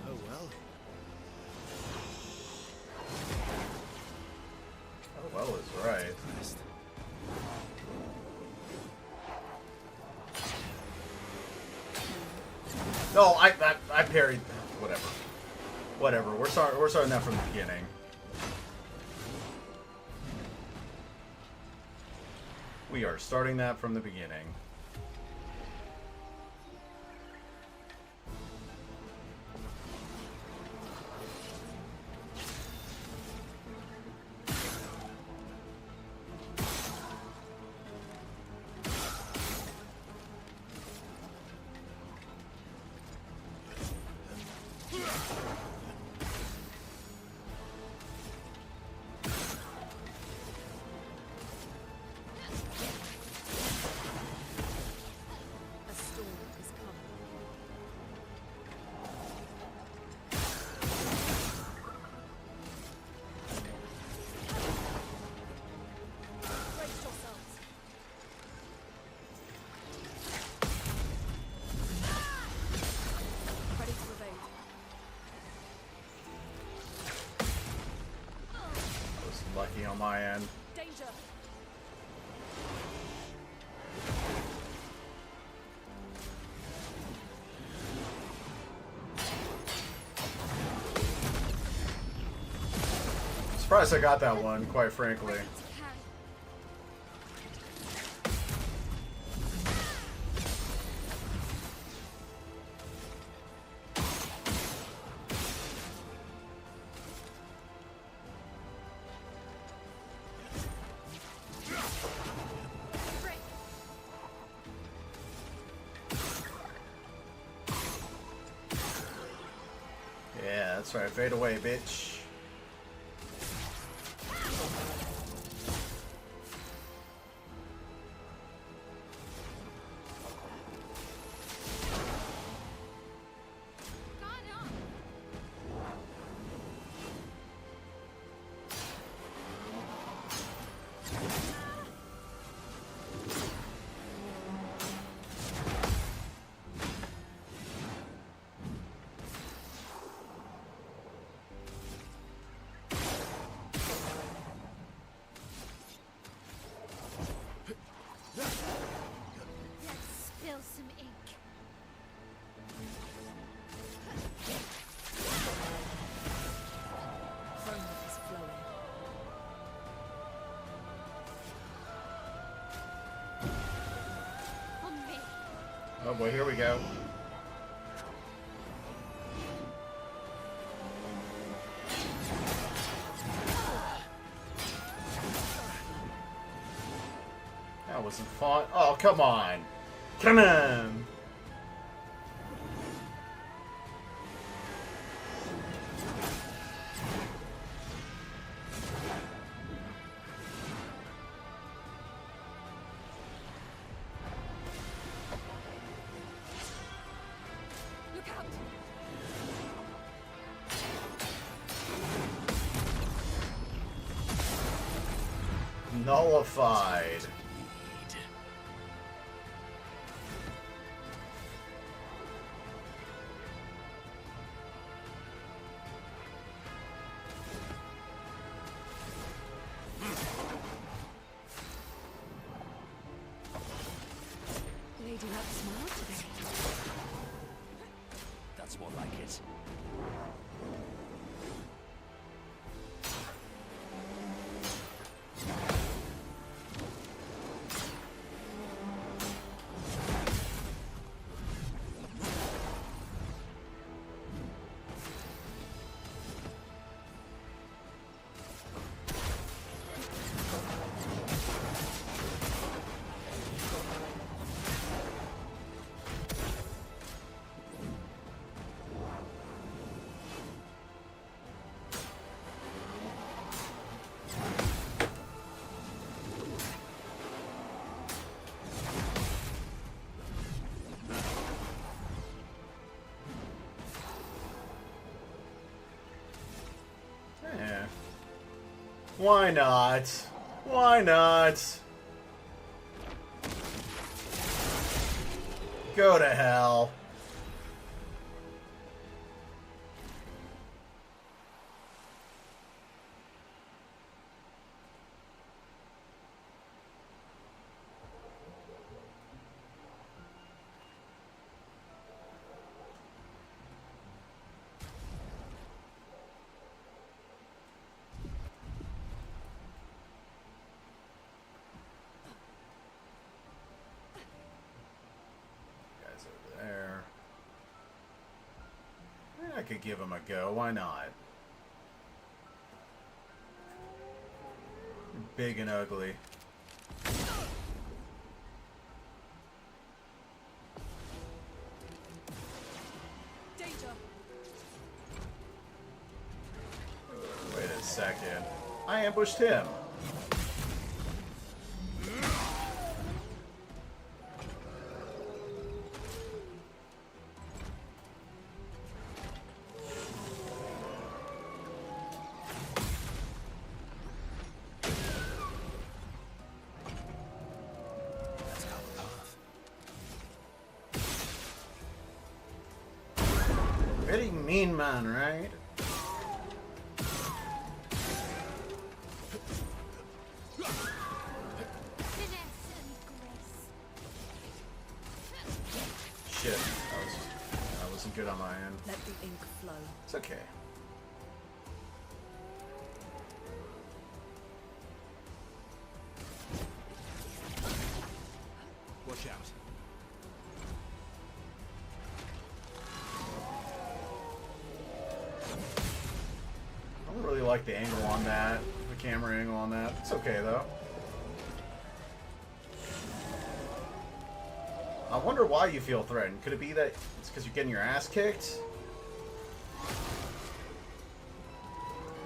Speaker 2: Oh well.
Speaker 1: Oh well is right. No, I parried. Whatever. Whatever. We're starting that from the beginning. We are starting that from the beginning. Lucky on my end.
Speaker 8: Danger.
Speaker 1: Surprised I got that one, quite frankly. Yeah, that's right. Fade away, bitch.
Speaker 3: Spill some ink.
Speaker 8: Foam is flowing.
Speaker 3: On me.
Speaker 1: Oh boy, here we go. font. Oh, come on. Come on.
Speaker 4: Look out!
Speaker 1: Nullified.
Speaker 4: Lady Luck smiled today.
Speaker 2: That's more like it.
Speaker 1: Yeah. Why not? Why not? Go to hell. Guys over there. I could give him a go. Why not? Big and ugly.
Speaker 4: Danger!
Speaker 1: Wait a second. I ambushed him. Pretty mean man, right? Shit, that wasn't good on my end.
Speaker 4: Let the ink flow.
Speaker 1: It's okay.
Speaker 2: Watch out.
Speaker 1: I don't really like the angle on that, the camera angle on that. It's okay though. I wonder why you feel threatened. Could it be that it's because you're getting your ass kicked?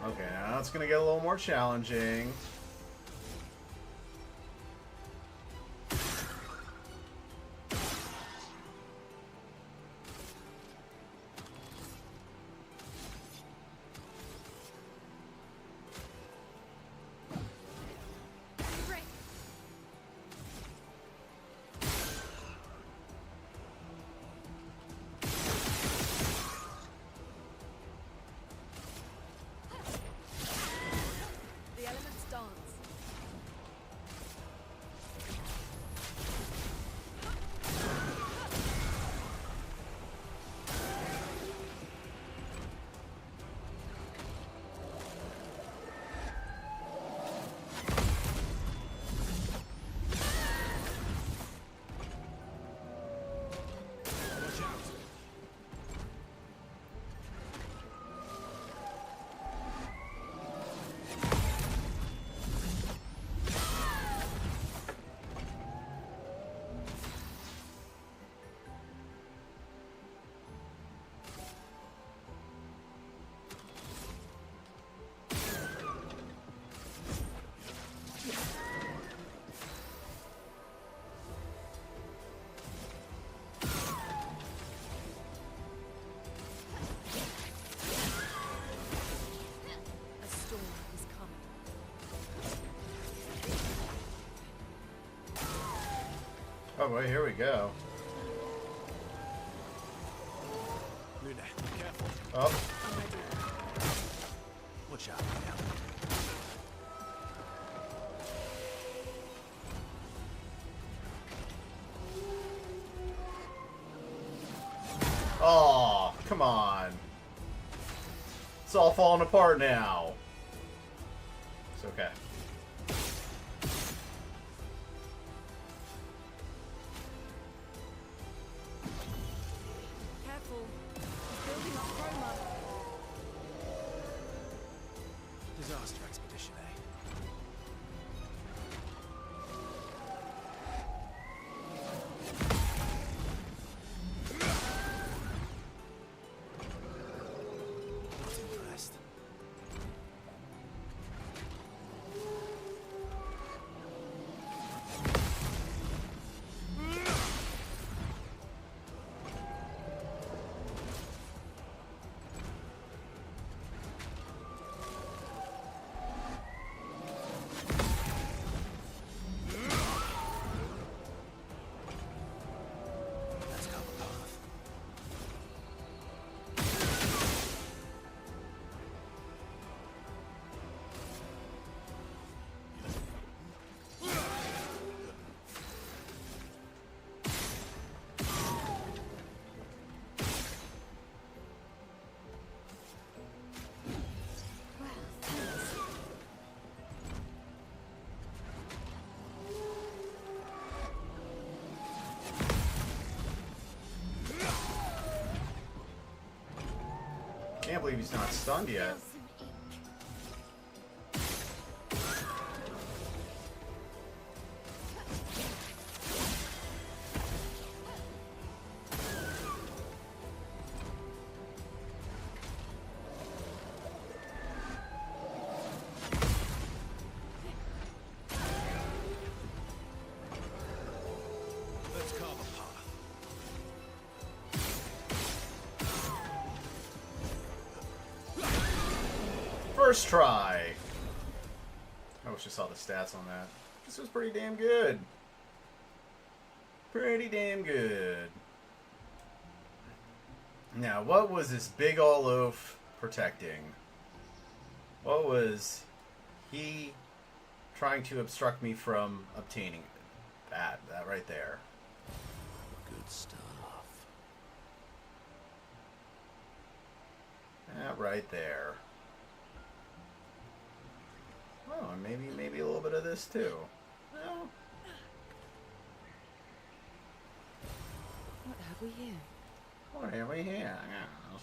Speaker 1: Okay, now it's gonna get a little more challenging.
Speaker 4: The elements dance.
Speaker 1: well, here we go.
Speaker 2: Luna, careful.
Speaker 1: Oh,
Speaker 8: I'm ready.
Speaker 2: Watch out. Now.
Speaker 1: oh, come on. It's all falling apart now. It's okay.
Speaker 8: Careful. He's building up chroma.
Speaker 2: Disaster expedition, eh? Not impressed. Let's carve a path.
Speaker 3: Well, thanks.
Speaker 1: Can't believe he's not stunned yet.
Speaker 3: Feel some ink.
Speaker 2: Let's carve a path.
Speaker 1: First try. I wish I saw the stats on that. This was pretty damn good. Pretty damn good. Now, what was this big ol' oaf protecting? What was he trying to obstruct me from obtaining? That right there.
Speaker 2: Good stuff.
Speaker 1: That right there. Oh, and maybe a little bit of this too. Well,
Speaker 4: What have we here?
Speaker 1: what have we here? Yes.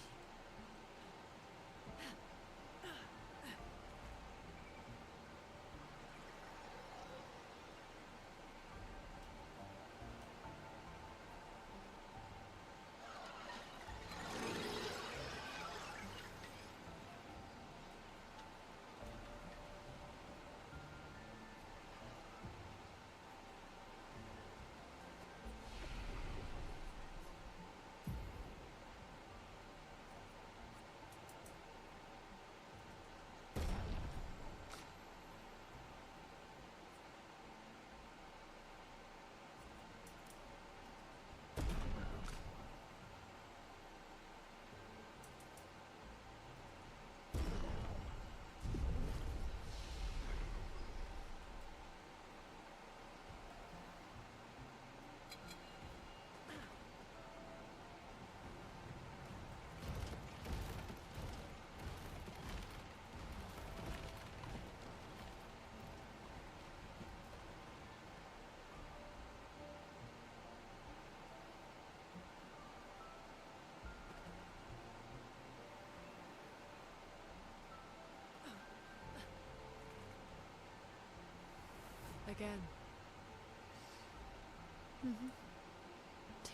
Speaker 8: Again.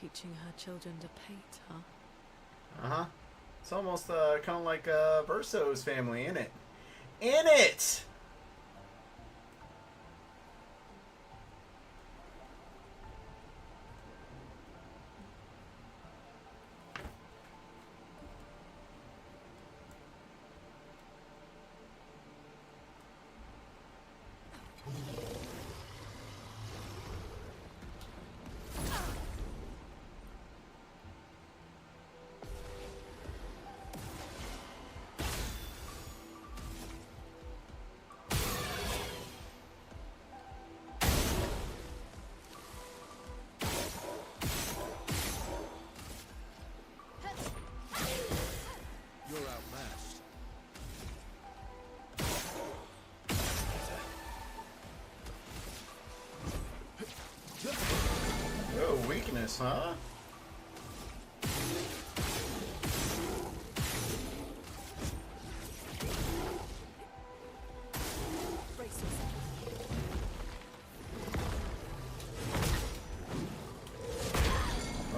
Speaker 8: Teaching her children to paint, huh?
Speaker 1: Uh-huh. It's almost kind of like Verso's family, in it. In it! weakness, huh?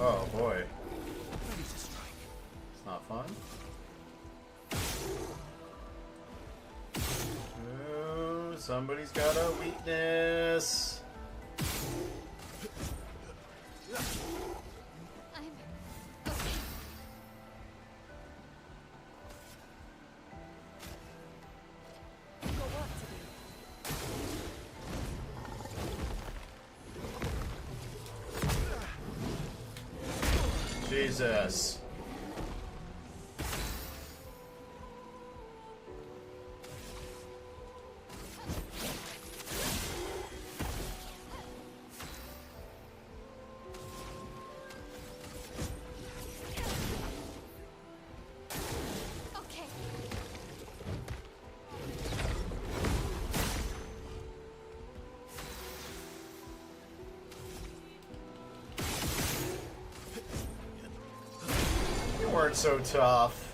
Speaker 1: Oh boy. It's not fun. Ooh, somebody's got a weakness.
Speaker 3: I'm okay.
Speaker 8: You've got work to do.
Speaker 1: Jesus.
Speaker 3: Okay.
Speaker 1: You weren't so tough.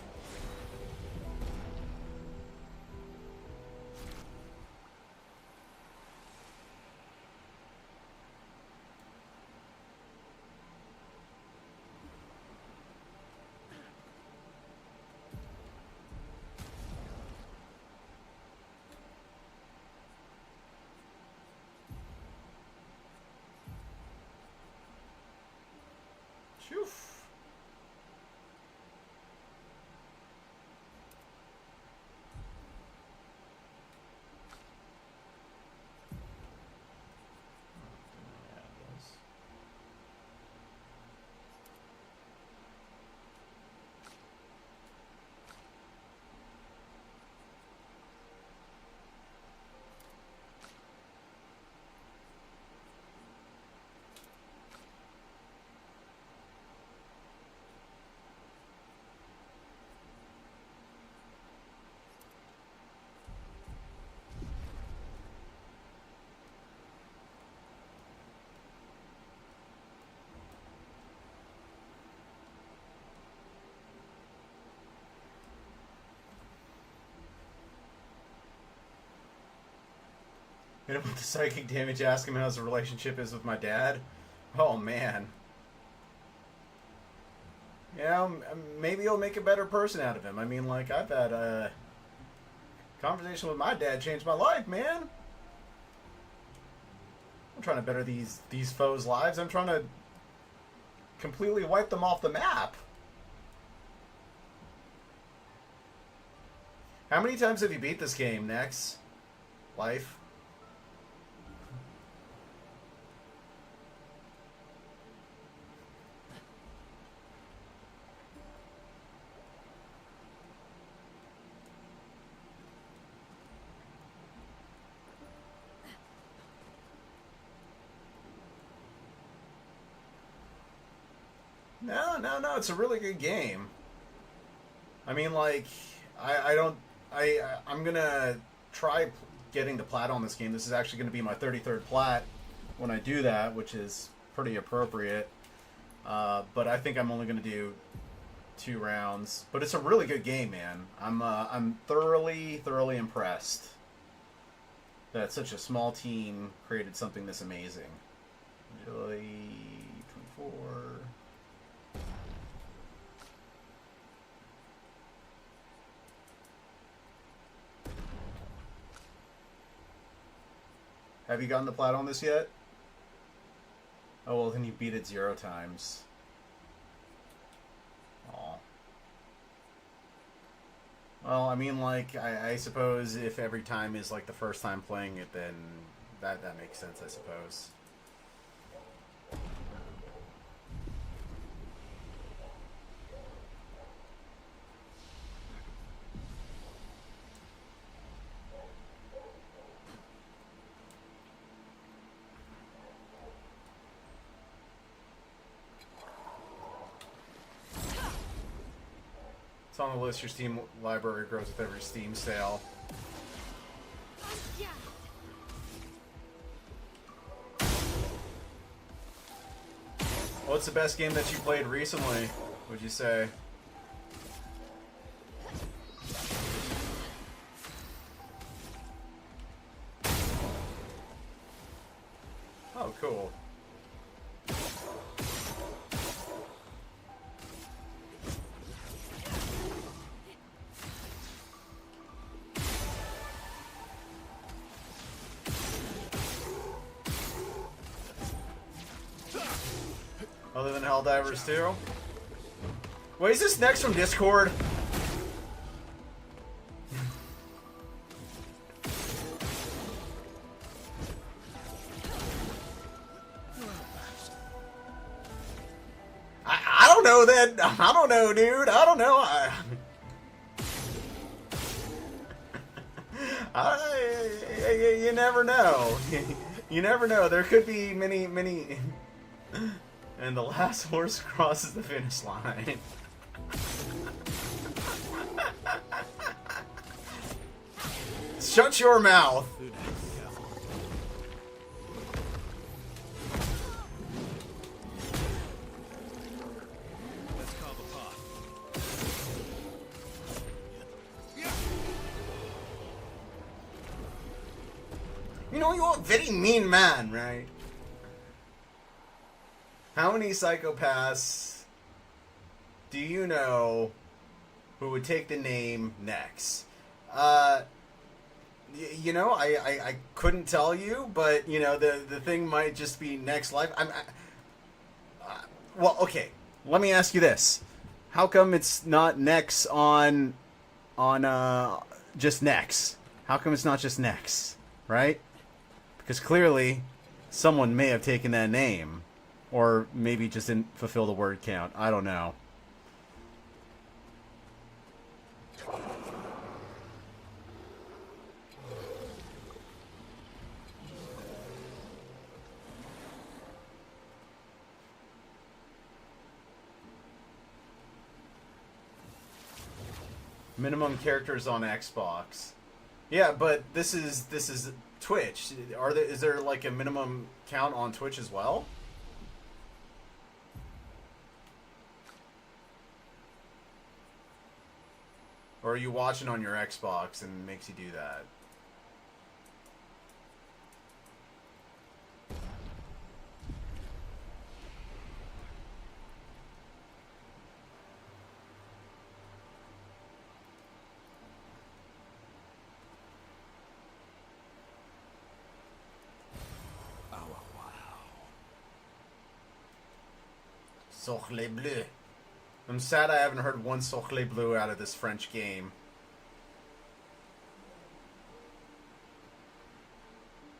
Speaker 1: Phew. Hit him with the psychic damage, ask him how his relationship is with my dad. Oh, man. Yeah, maybe he'll make a better person out of him. I mean, like, I've had a conversation with my dad changed my life, man. I'm trying to better these foes' lives. I'm trying to completely wipe them off the map. How many times have you beat this game, Nex? Life? No, it's a really good game. I mean, like, I'm gonna try getting the plat on this game. This is actually gonna be my 33rd plat when I do that, which is pretty appropriate. But I think I'm only gonna do 2 rounds. But it's a really good game, man. I'm thoroughly impressed that such a small team created something this amazing. Agility 24. Have you gotten the plat on this yet? Oh, well, then you beat it 0 times. Aw. Well, I mean, like, I suppose if every time is, like, the first time playing it, then that makes sense, I suppose. It's on the list. Your Steam library grows with every Steam sale.
Speaker 3: Yeah.
Speaker 1: Well, What's the best game that you played recently, would you say? Oh, cool. Other than Helldivers 2? Wait, is this next from Discord? I don't know that. I don't know, dude. I don't know. You never know. You never know. There could be many. And the last horse crosses the finish line. Shut your mouth. You know, you're a very mean man, right? How many psychopaths do you know who would take the name Nex? You know, I couldn't tell you, but, you know, the thing might just be Next Life. Well, okay, let me ask you this. How come it's not Nex on just Nex? How come it's not just Nex, right? Because clearly someone may have taken that name. Or maybe just didn't fulfill the word count. I don't know. Minimum characters on Xbox. Yeah, but this is Twitch. Is there like a minimum count on Twitch as well? Or are you watching on your Xbox and it makes you do that?
Speaker 2: Oh, wow.
Speaker 1: Socle bleu. I'm sad I haven't heard one Socle bleu out of this French game.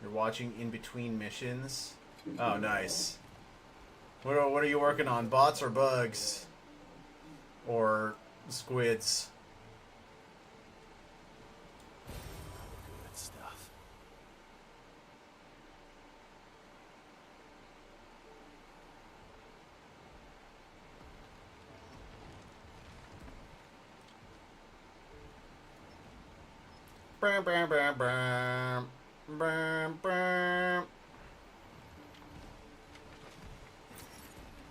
Speaker 1: You're watching in between missions? Oh, nice. What are you working on? Bots or bugs? Or squids?
Speaker 2: Good stuff.
Speaker 1: Bam, bam, bam, bam. Bam, bam.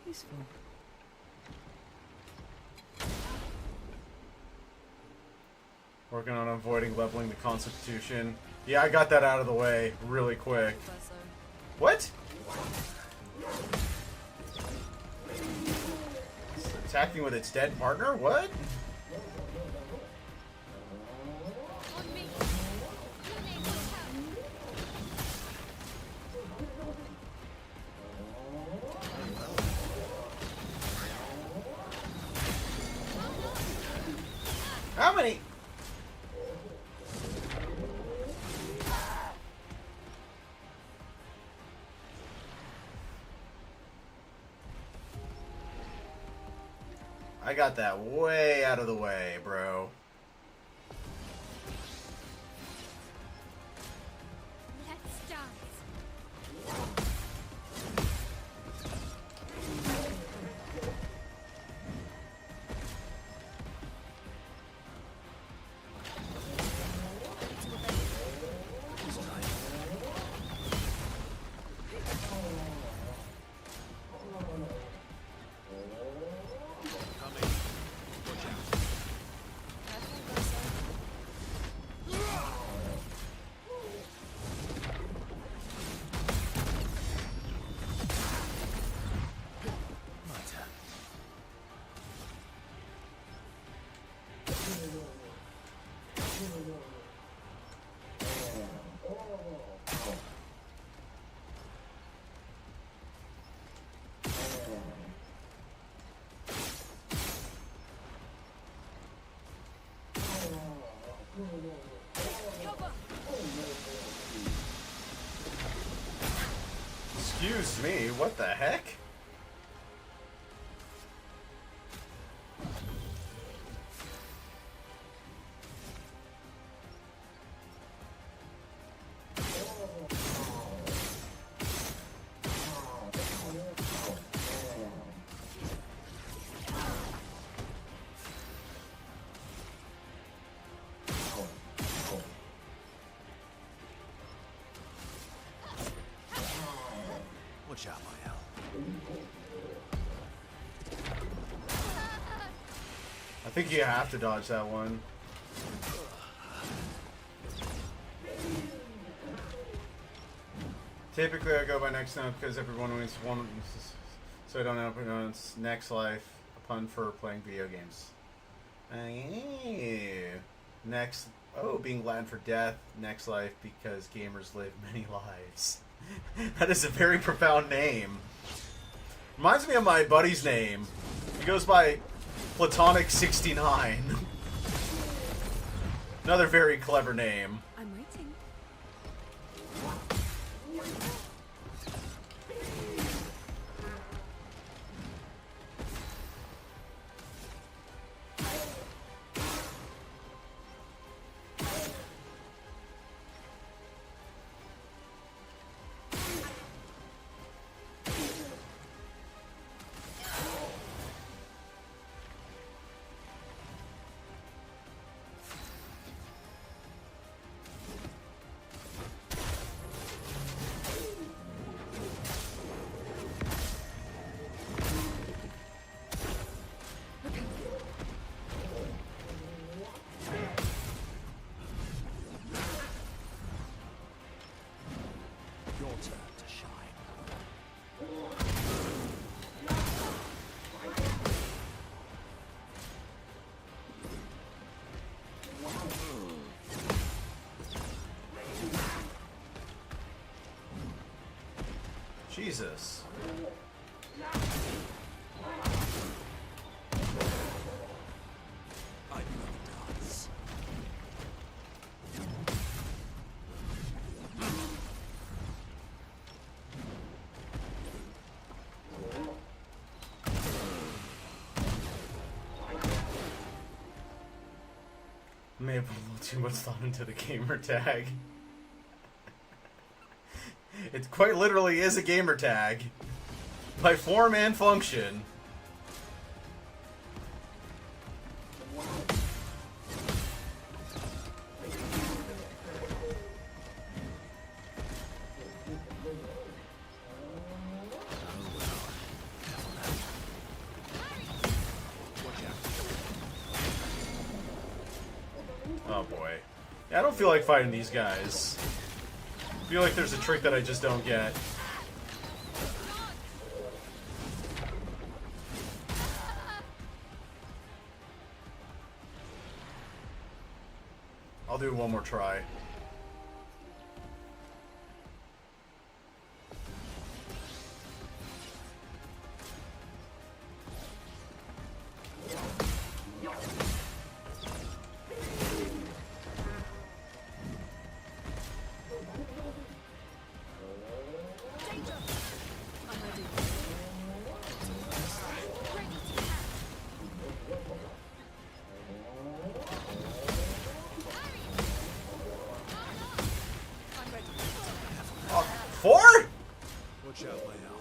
Speaker 4: Useful.
Speaker 1: Working on avoiding leveling the Constitution. Yeah, I got that out of the way really quick. What? It's attacking with its dead partner? What? How many? I got that way out of the way, bro.
Speaker 3: Let's dance.
Speaker 1: Excuse me, what the heck?
Speaker 2: Watch out, my hell.
Speaker 1: I think you have to dodge that one. Typically, I go by next note because everyone wins one, so I don't know pronounce next life, a pun for playing video games. Next, being Latin for death, next life because gamers live many lives. That is a very profound name. Reminds me of my buddy's name. He goes by Platonic69. Another very clever name.
Speaker 4: I'm waiting.
Speaker 2: Your turn to shine.
Speaker 1: Jesus.
Speaker 2: I know dance.
Speaker 1: May have put a little too much thought into the gamer tag. It quite literally is a gamer tag. By form and function. Oh boy. Yeah, I don't feel like fighting these guys. I feel like there's a trick that I just don't get. I'll do one more try. Four?
Speaker 2: Watch out, my hell.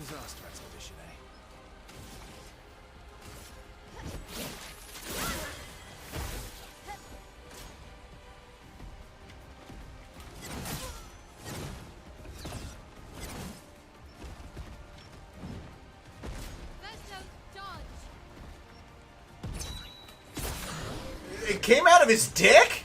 Speaker 2: Disaster expedition, eh?
Speaker 1: It came out of his dick?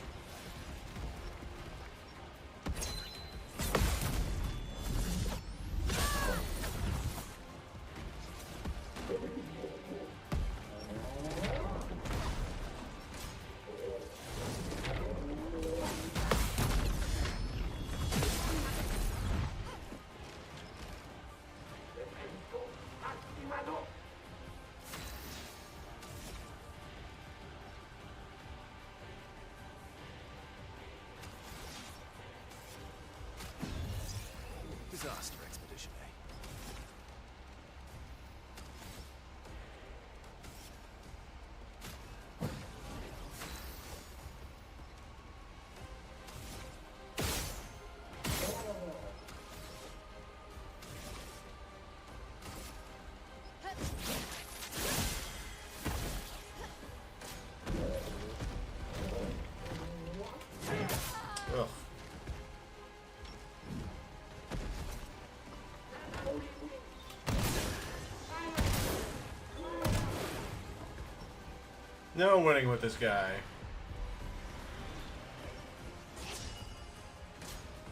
Speaker 1: No winning with this guy.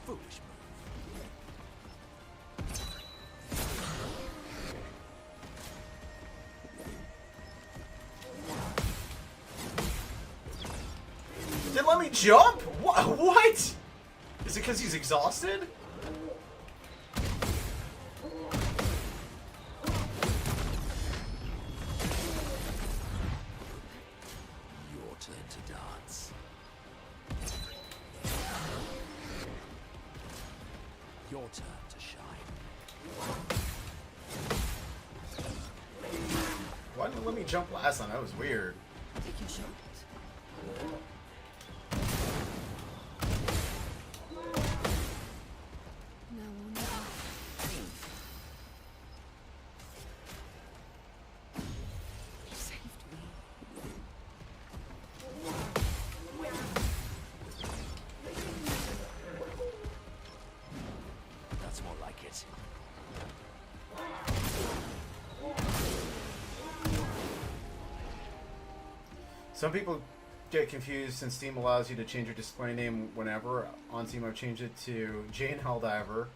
Speaker 2: Foolish
Speaker 1: Didn't let me jump? What? Is it because he's exhausted?
Speaker 2: Your turn to dance. Your turn to shine.
Speaker 1: Why didn't it let me jump last time? That was weird.
Speaker 4: Take your shot. Now on the back. You saved me.
Speaker 2: That's more like it.
Speaker 1: Some people get confused since Steam allows you to change your display name whenever. On Steam, I've changed it to Jane Helldiver,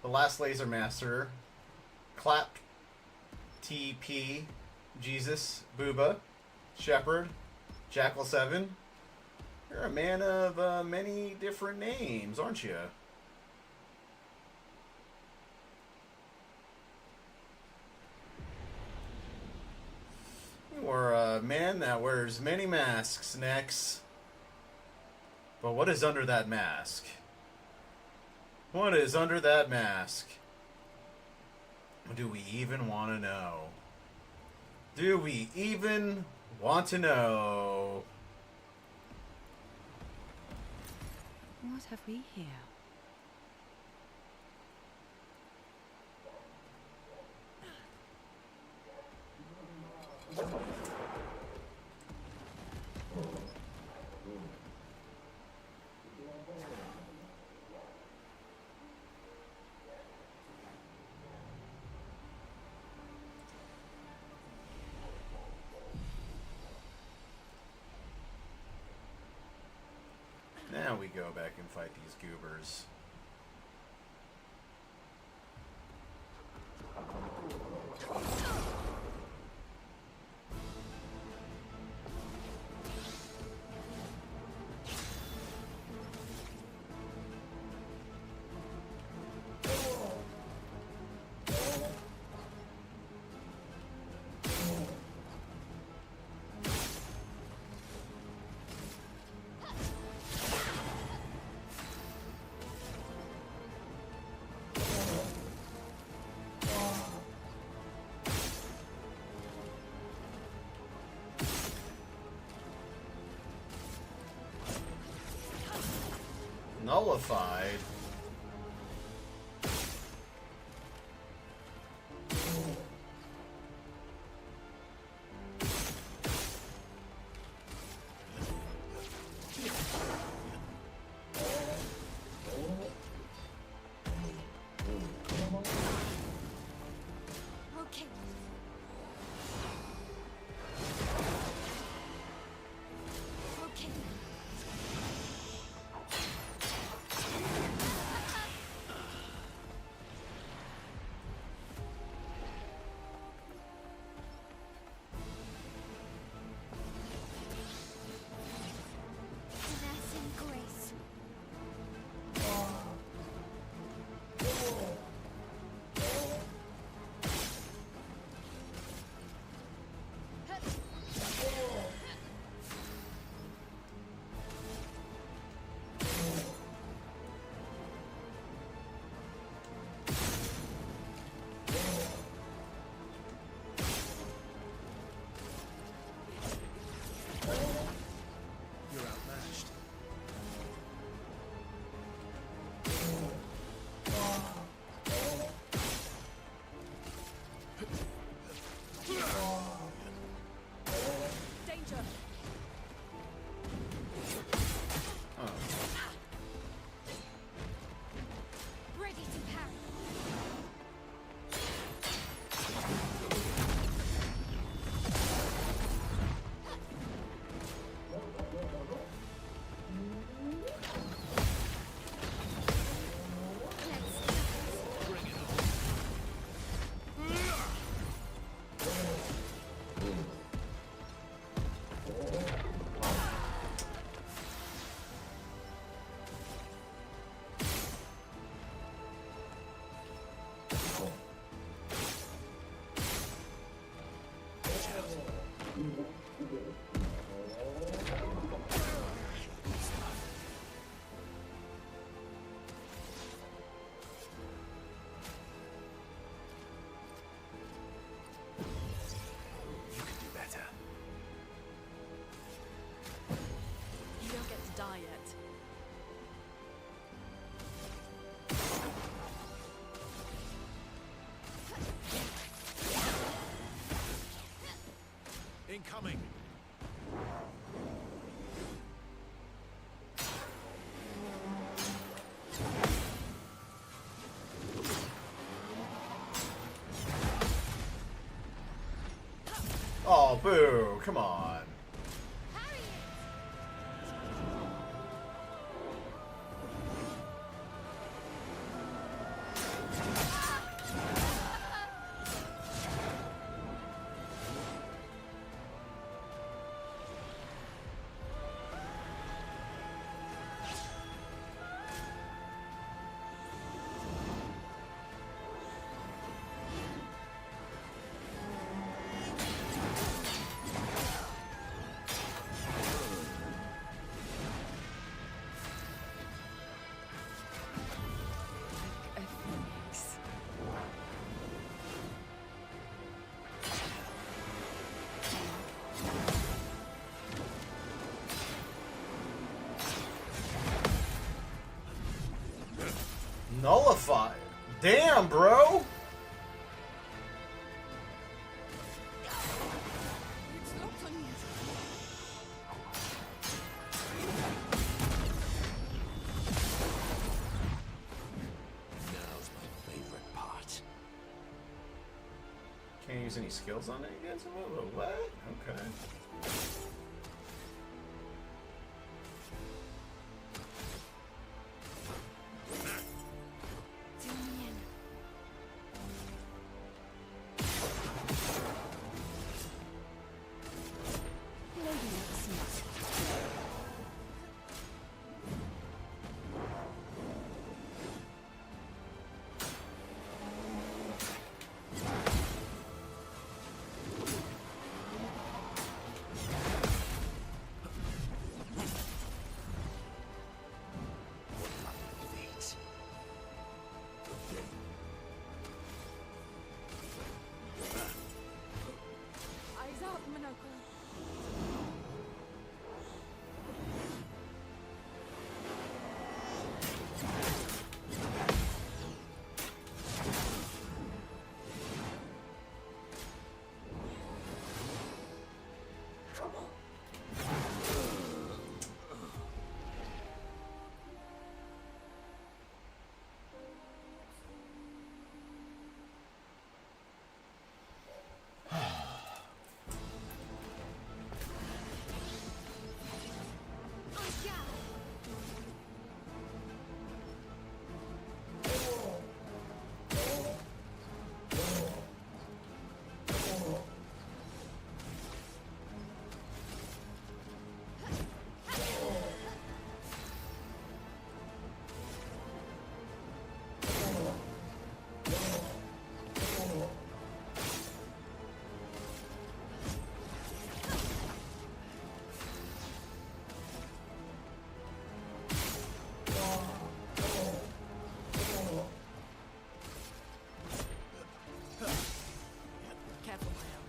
Speaker 1: The Last Laser Master, Clap TP, Jesus, Booba, Shepherd, Jackal 7. You're a man of many different names, aren't you? Or a man that wears many masks, Nex. But what is under that mask? What is under that mask? Do we even want to know? Do we even want to know?
Speaker 4: What have we here?
Speaker 1: Now we go back and fight these goobers. Nullified.
Speaker 3: Okay. Okay.
Speaker 2: coming.
Speaker 1: Oh, boo! Come on.
Speaker 4: A phoenix.
Speaker 1: Nullify. Damn, bro.
Speaker 4: It's locked on you.
Speaker 2: Now's my favorite part.
Speaker 1: Can't use any skills on it against him? What? Okay.
Speaker 4: Eyes up, Monocle. Careful, my own.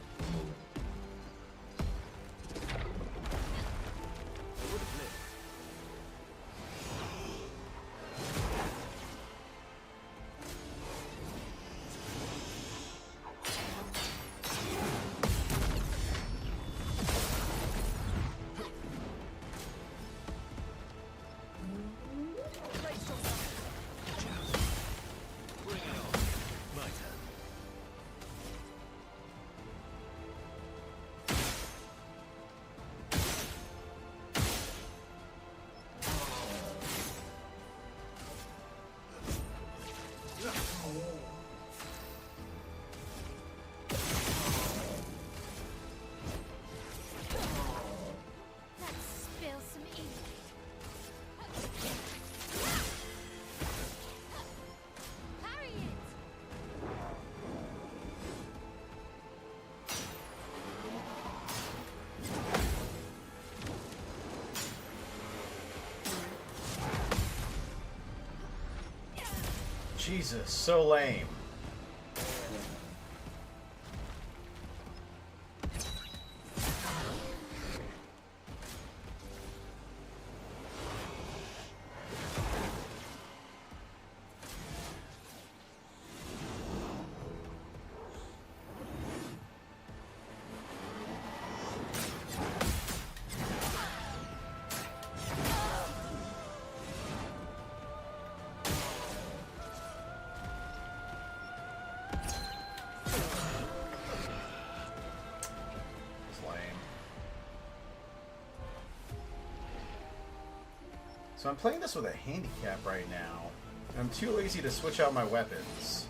Speaker 2: Bring it on. My turn.
Speaker 3: Let's spill some ink. Harry it!
Speaker 1: Jesus, so lame. So I'm playing this with a handicap right now. I'm too lazy to switch out my weapons.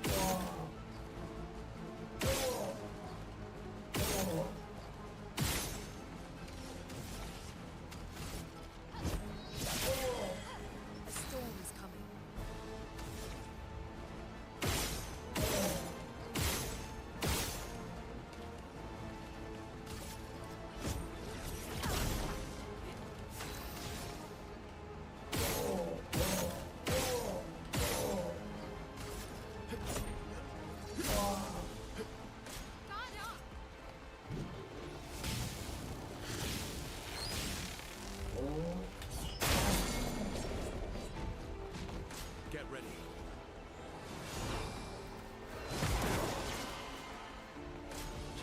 Speaker 8: A storm is coming.
Speaker 2: Get ready.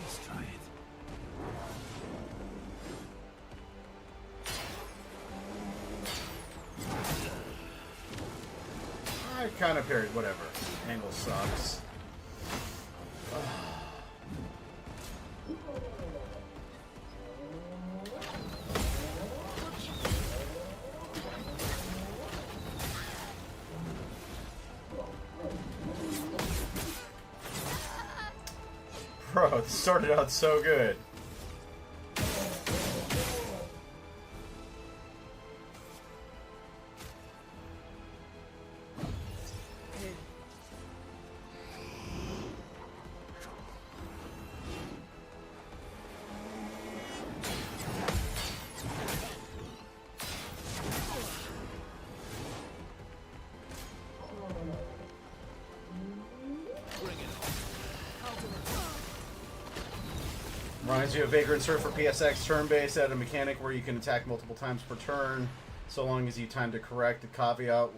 Speaker 2: Just try it.
Speaker 1: I kind of parried, whatever. Angle sucks. Bro, this started out so good. Reminds you of Vagrant Surf for PSX turn-based, had a mechanic where you can attack multiple times per turn, so long as you timed it correct. The caveat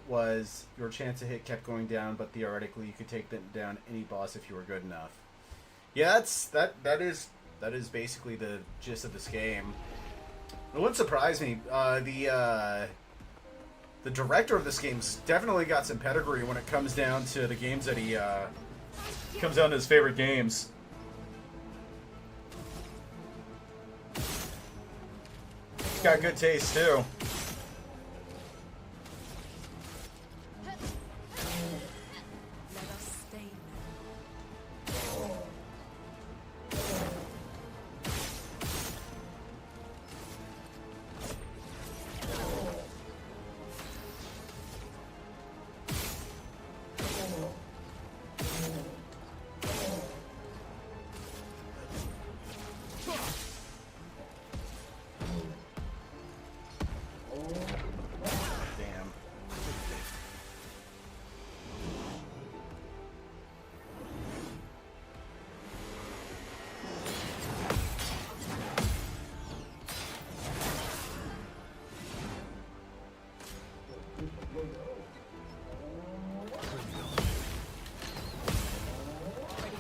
Speaker 1: was your chance to hit kept going down, but theoretically you could take down any boss if you were good enough. Yeah, that is basically the gist of this game. It wouldn't surprise me. The director of this game's definitely got some pedigree when it comes down to the games that he comes down to his favorite games. He's got good taste too.
Speaker 8: Let us stay men.
Speaker 1: Damn.
Speaker 8: Ready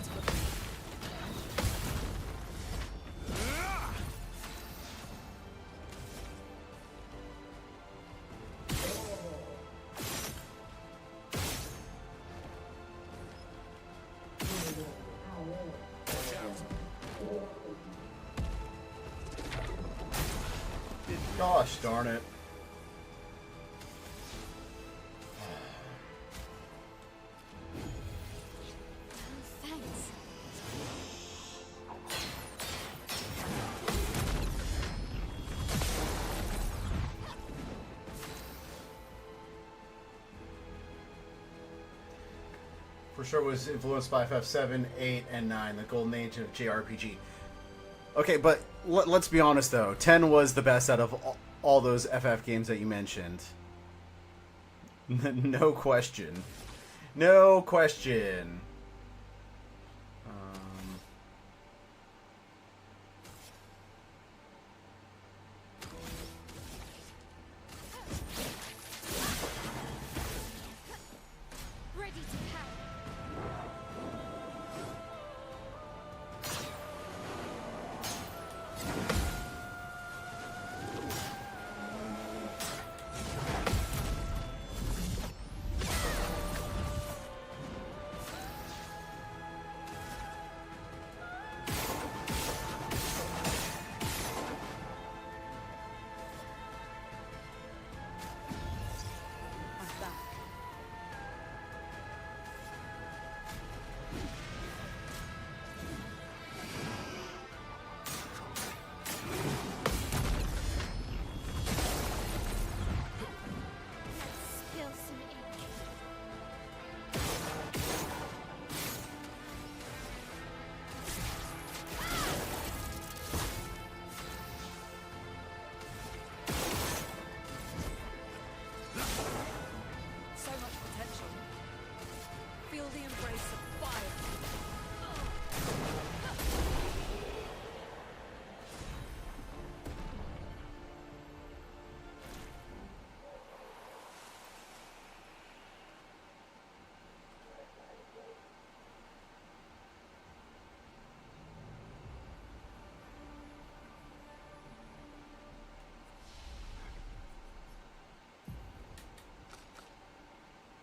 Speaker 8: to go.
Speaker 1: Gosh darn it.
Speaker 3: Thanks.
Speaker 1: For sure was influenced by FF7, 8, and 9, the golden age of JRPG. Okay, but let's be honest though. 10 was the best out of all those FF games that you mentioned. No question. No question.
Speaker 3: Ready to power.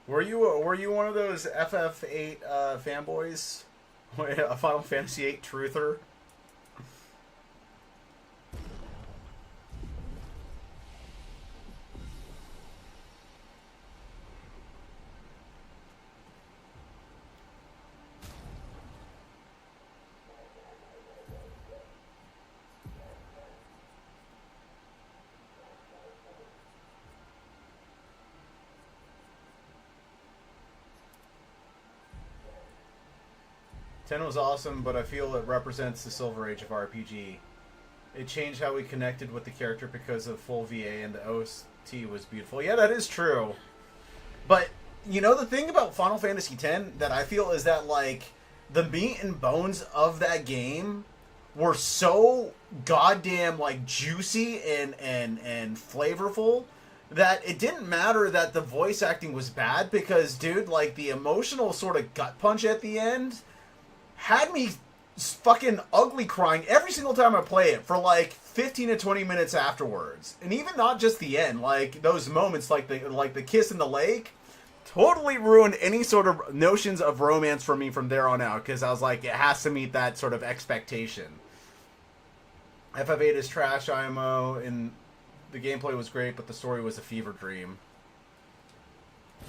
Speaker 1: Were you one of those FF8 fanboys? A Final Fantasy VIII truther? Ten was awesome, but I feel it represents the Silver Age of RPG. It changed how we connected with the character because of full VA, and the OST was beautiful. Yeah, that is true. But, you know, the thing about Final Fantasy X that I feel is that, like, the meat and bones of that game were so goddamn, like, juicy and flavorful that it didn't matter that the voice acting was bad because, dude, like, the emotional sort of gut punch at the end had me fucking ugly crying every single time I play it for like 15 to 20 minutes afterwards. And even not just the end, like those moments like the kiss in the lake totally ruined any sort of notions of romance for me from there on out, because I was like, it has to meet that sort of expectation. FF8 is trash IMO, and the gameplay was great, but the story was a fever dream.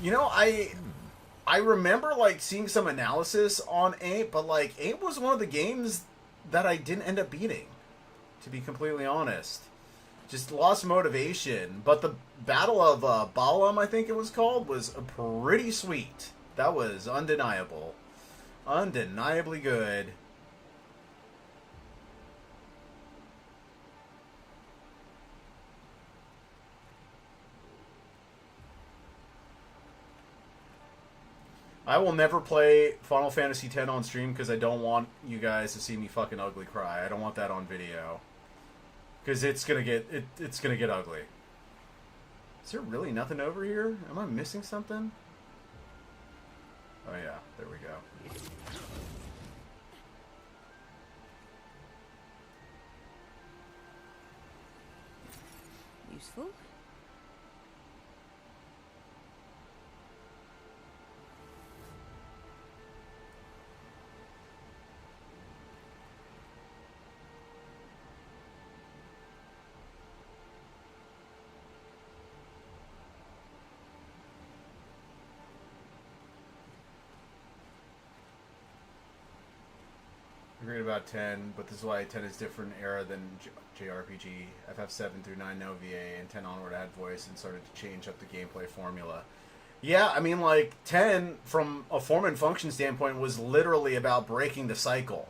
Speaker 1: You know, I remember, like, seeing some analysis on 8, but, like, 8 was one of the games that I didn't end up beating, to be completely honest. Just lost motivation. But the Battle of Balam, I think it was called, was pretty sweet. That was undeniable. Undeniably good. I will never play Final Fantasy X on stream because I don't want you guys to see me fucking ugly cry. I don't want that on video. Because it's gonna get ugly. Is there really nothing over here? Am I missing something? Oh yeah, there we go.
Speaker 4: Useful.
Speaker 1: Agreed about 10, but this is why 10 is different era than JRPG. FF7 through 9 no VA, and 10 onward had voice and started to change up the gameplay formula. Yeah, I mean, like, 10, from a form and function standpoint, was literally about breaking the cycle,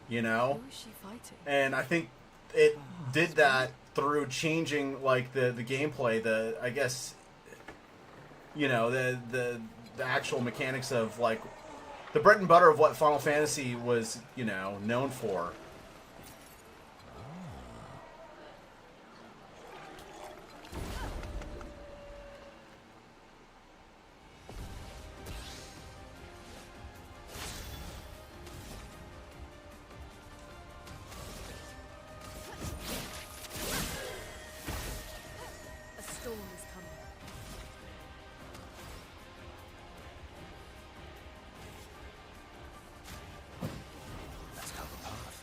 Speaker 1: you know?
Speaker 8: Who is she fighting?
Speaker 1: And I think it did that through changing, like, the gameplay, I guess, you know, the actual mechanics of, like, the bread and butter of what Final Fantasy was, you know, known for.
Speaker 8: A storm is coming.
Speaker 2: Let's go the path.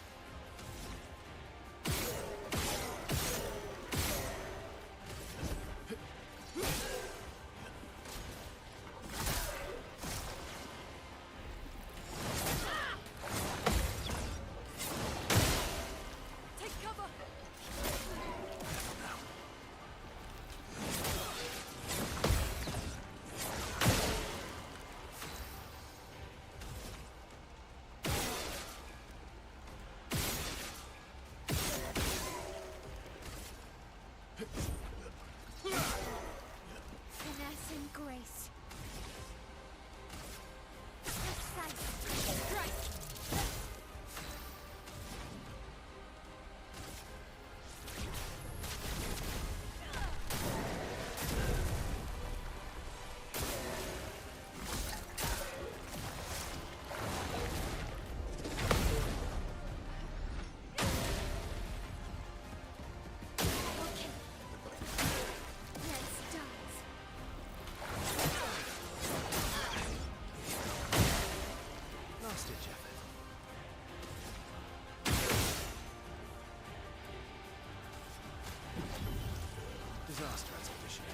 Speaker 2: disaster expedition, eh?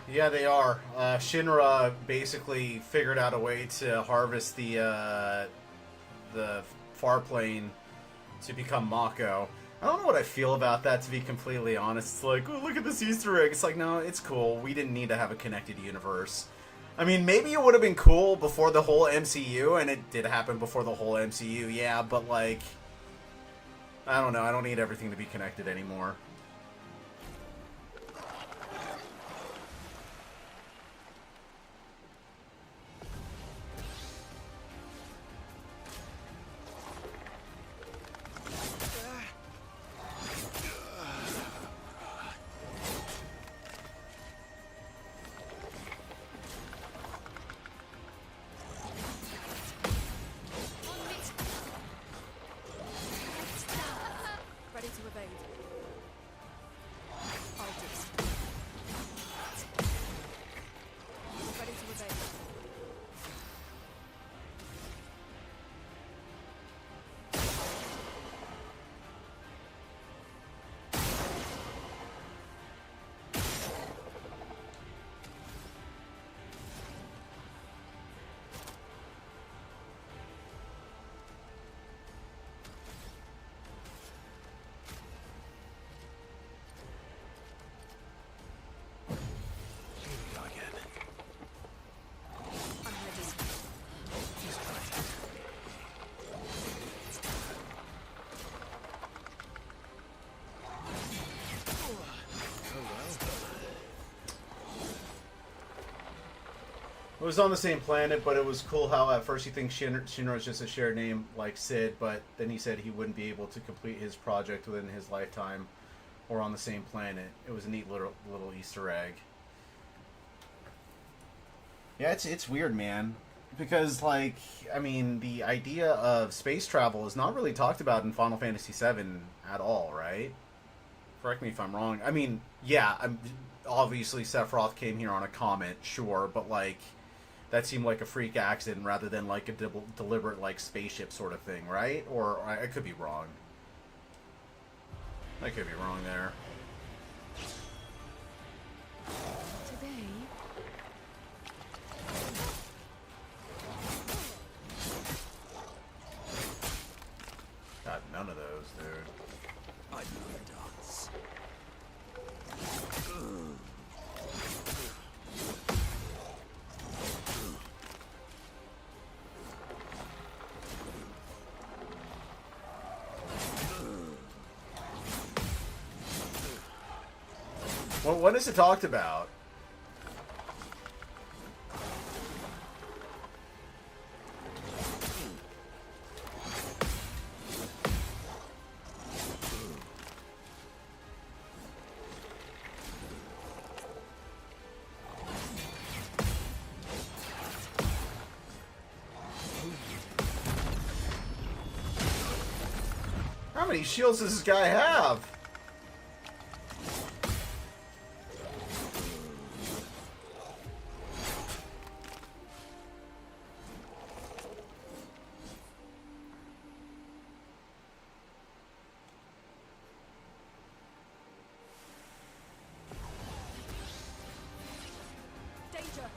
Speaker 1: Yeah, they are. Shinra basically figured out a way to harvest the far plane to become Mako. I don't know what I feel about that, to be completely honest. It's like, oh, look at this Easter egg. It's like, no, it's cool. We didn't need to have a connected universe. I mean, maybe it would have been cool before the whole MCU, and it did happen before the whole MCU, yeah, but like, I don't know. I don't need everything to be connected anymore.
Speaker 8: Ready to evade. Ready to evade.
Speaker 2: Here we go again.
Speaker 8: I'm ready.
Speaker 2: He's right. Oh well.
Speaker 1: It was on the same planet, but it was cool how at first you think Shinra is just a shared name like Sid, but then he said he wouldn't be able to complete his project within his lifetime or on the same planet. It was a neat little Easter egg. Yeah, it's weird, man. Because, like, I mean, the idea of space travel is not really talked about in Final Fantasy VII at all, right? Correct me if I'm wrong. I mean, yeah, obviously Sephiroth came here on a comet, sure, but, like, that seemed like a freak accident rather than, like, a deliberate, like, spaceship sort of thing, right? Or I could be wrong. I could be wrong there.
Speaker 4: Today,
Speaker 1: Got none of those, dude.
Speaker 2: I know the dance.
Speaker 1: Well, what is it talked about? How many shields does this guy have?
Speaker 8: Danger.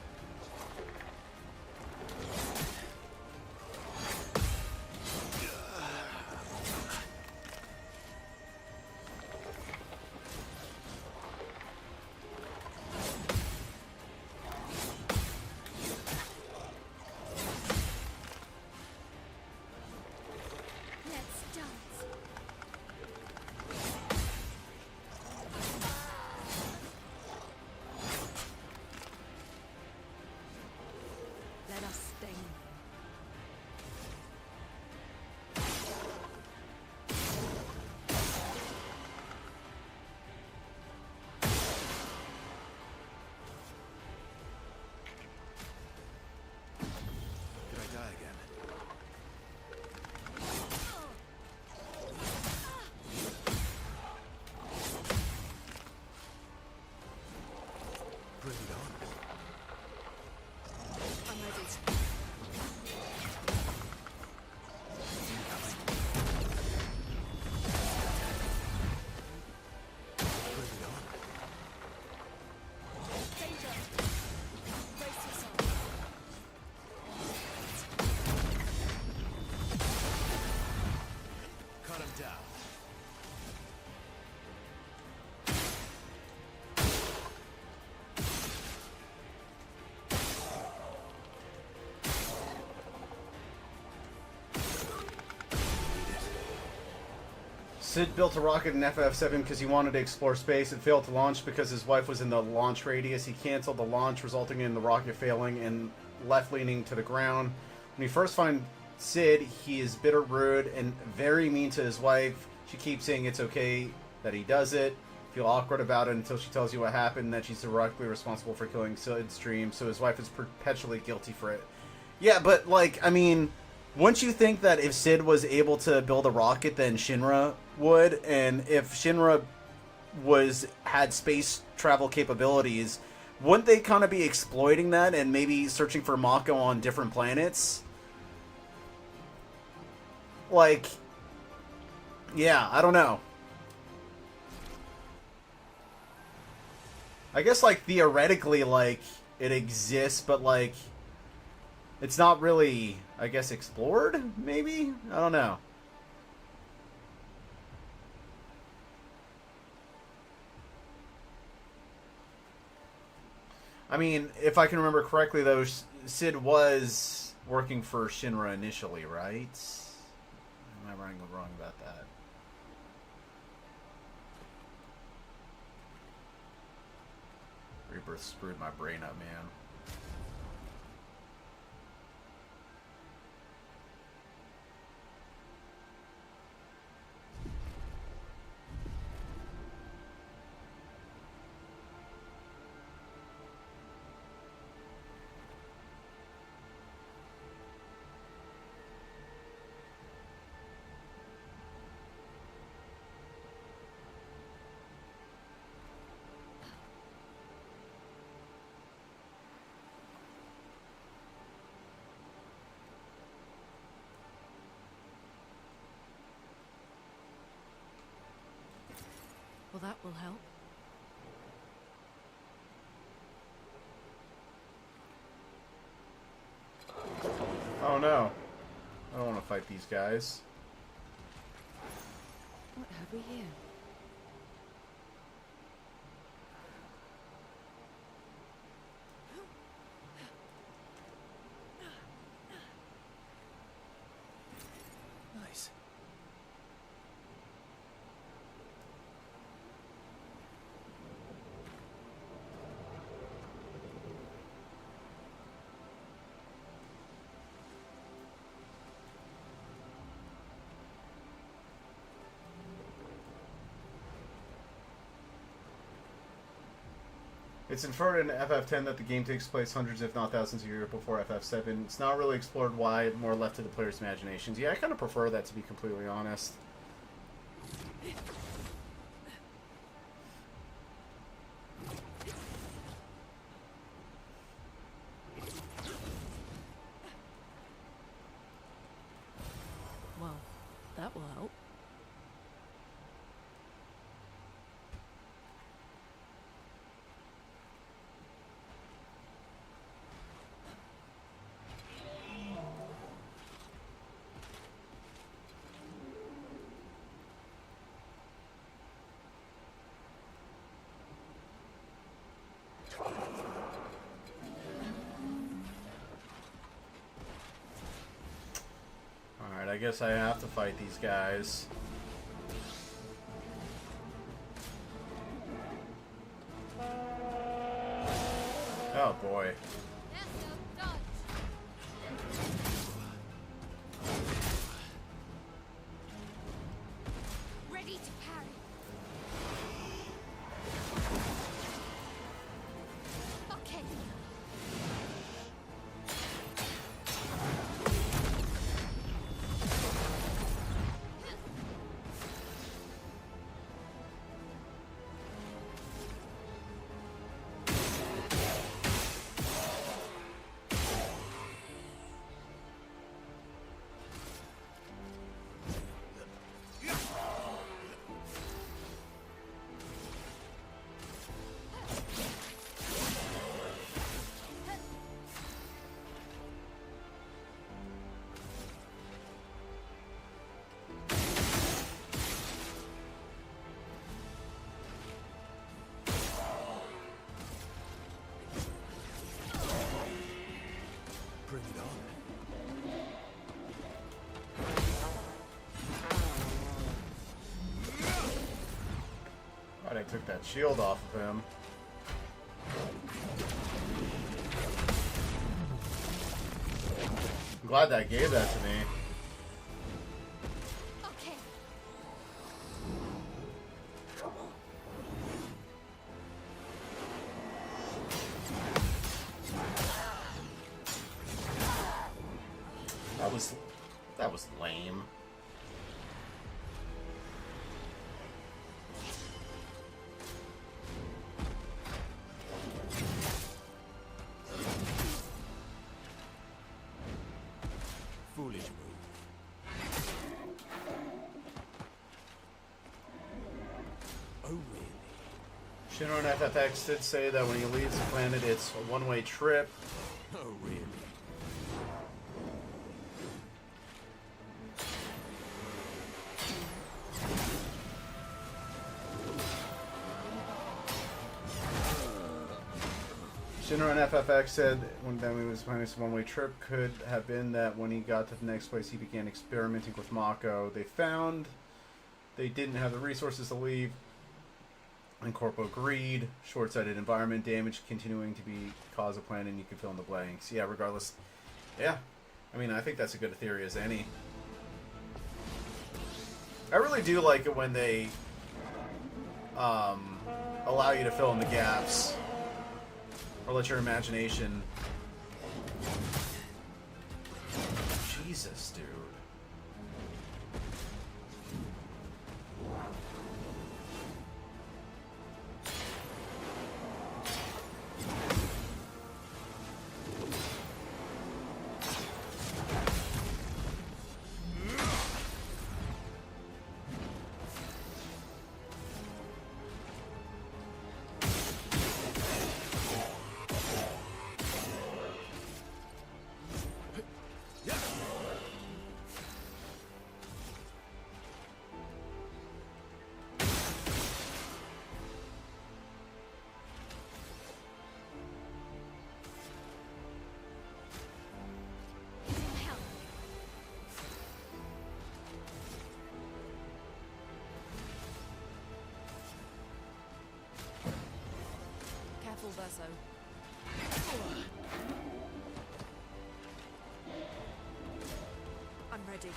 Speaker 3: Let's dance.
Speaker 8: Let us stain them.
Speaker 2: Did I die again?
Speaker 1: Sid built a rocket in FF7 because he wanted to explore space. It failed to launch because his wife was in the launch radius. He canceled the launch, resulting in the rocket failing and left leaning to the ground. When you first find Sid, he is bitter, rude, and very mean to his wife. She keeps saying it's okay that he does it. Feel awkward about it until she tells you what happened, that she's directly responsible for killing Sid's dream, so his wife is perpetually guilty for it. Yeah, but, like, I mean, wouldn't you think that if Sid was able to build a rocket, then Shinra would? And if Shinra had space travel capabilities, wouldn't they kind of be exploiting that and maybe searching for Mako on different planets? Like, yeah, I don't know. I guess, like, theoretically, like, it exists, but, like, it's not really, I guess, explored, maybe? I don't know. I mean, if I can remember correctly, though, Sid was working for Shinra initially, right? Am I wrong about that? Rebirth screwed my brain up, man.
Speaker 8: Well, that will help.
Speaker 1: Oh no. I don't want to fight these guys.
Speaker 4: What have we here?
Speaker 2: Nice.
Speaker 1: It's inferred in FF10 that the game takes place hundreds if not thousands of years before FF7. It's not really explored why, more left to the player's imaginations. Yeah, I kind of prefer that, to be completely honest.
Speaker 8: Well, that will help.
Speaker 1: Alright, I guess I have to fight these guys. Oh boy.
Speaker 3: Ready to parry. Okay.
Speaker 1: took that shield off of him. I'm glad that gave that to me.
Speaker 3: Okay.
Speaker 1: That was lame.
Speaker 2: Foolish move. Oh, really?
Speaker 1: Shinra and FFX did say that when he leaves the planet, it's a one-way trip.
Speaker 2: Oh, really?
Speaker 1: Shinra and FFX said when he was planning this one-way trip could have been that when he got to the next place, he began experimenting with Mako. They found they didn't have the resources to leave, and Corpo agreed. Short-sighted environment damage continuing to be cause of plan, and you can fill in the blanks. Yeah, regardless. Yeah, I mean, I think that's a good theory as any. I really do like it when they allow you to fill in the gaps. Or let your imagination... Jesus, dude.
Speaker 4: Careful, Verso. I'm ready.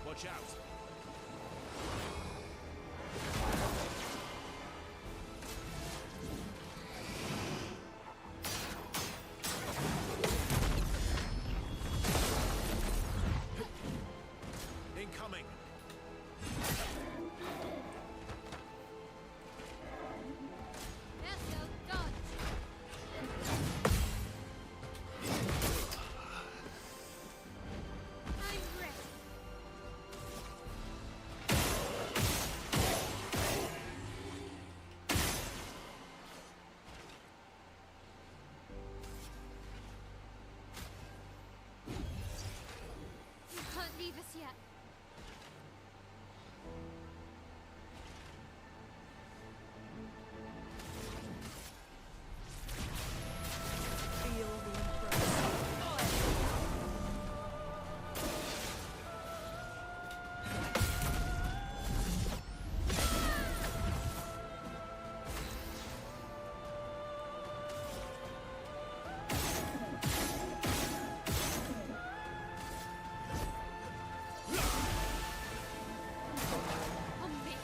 Speaker 2: Watch out. Incoming.
Speaker 3: Verso, dodge. I'm ready. You can't leave us yet.
Speaker 4: Feel the embrace.
Speaker 3: On me.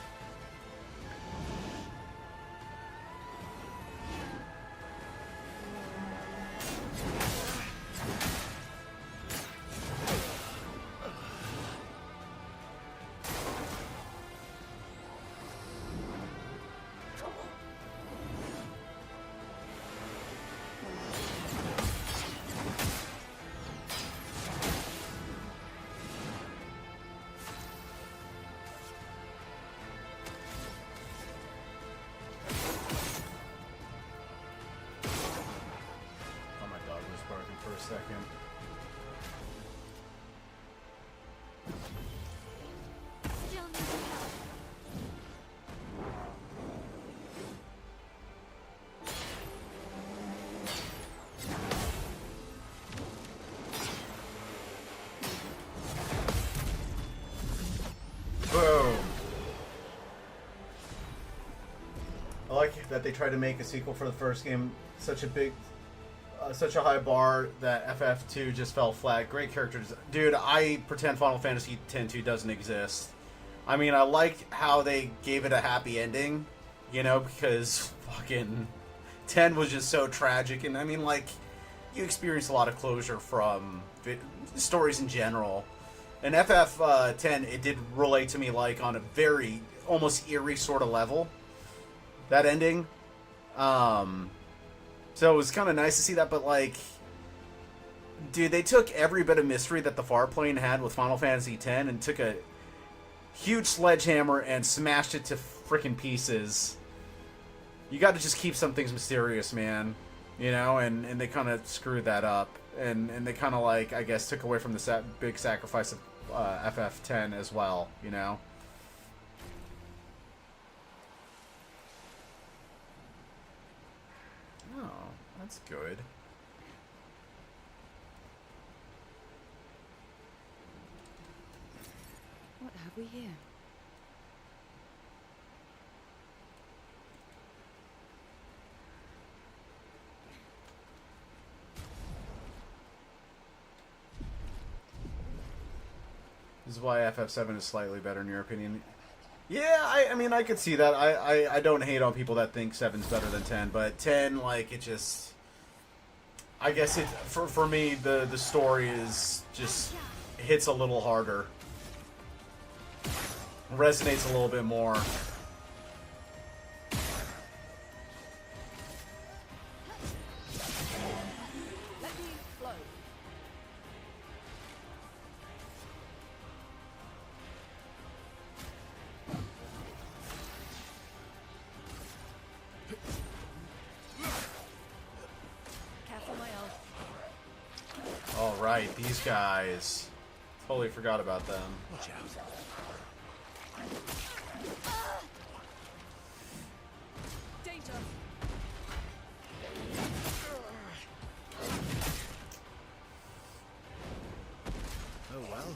Speaker 1: Oh, my dog was barking for a second.
Speaker 3: Still need help.
Speaker 1: like that they tried to make a sequel for the first game such a high bar that FF2 just fell flat. Great characters. Dude, I pretend Final Fantasy X-2 doesn't exist. I mean, I like how they gave it a happy ending, you know, because fucking 10 was just so tragic. And I mean, like, you experience a lot of closure from stories in general. And FF10, it did relate to me, like, on a very, almost eerie sort of level. That ending. So it was kind of nice to see that, but, like, dude, they took every bit of mystery that the Farplane had with Final Fantasy X and took a huge sledgehammer and smashed it to freaking pieces. You got to just keep some things mysterious, man. You know, and they kind of screwed that up. And they kind of, like, I guess, took away from the big sacrifice of FF10 as well, you know? Oh, that's good.
Speaker 4: What have we here?
Speaker 1: This is why FF7 is slightly better in your opinion. Yeah, I mean, I could see that. I don't hate on people that think 7's better than 10, but 10, like, it just... I guess it, for me, the story is just hits a little harder. Resonates a little bit more.
Speaker 4: Let me flow. Careful, my elf.
Speaker 1: All right, these guys. Totally forgot about them.
Speaker 2: Watch out.
Speaker 4: Danger.
Speaker 2: Oh well.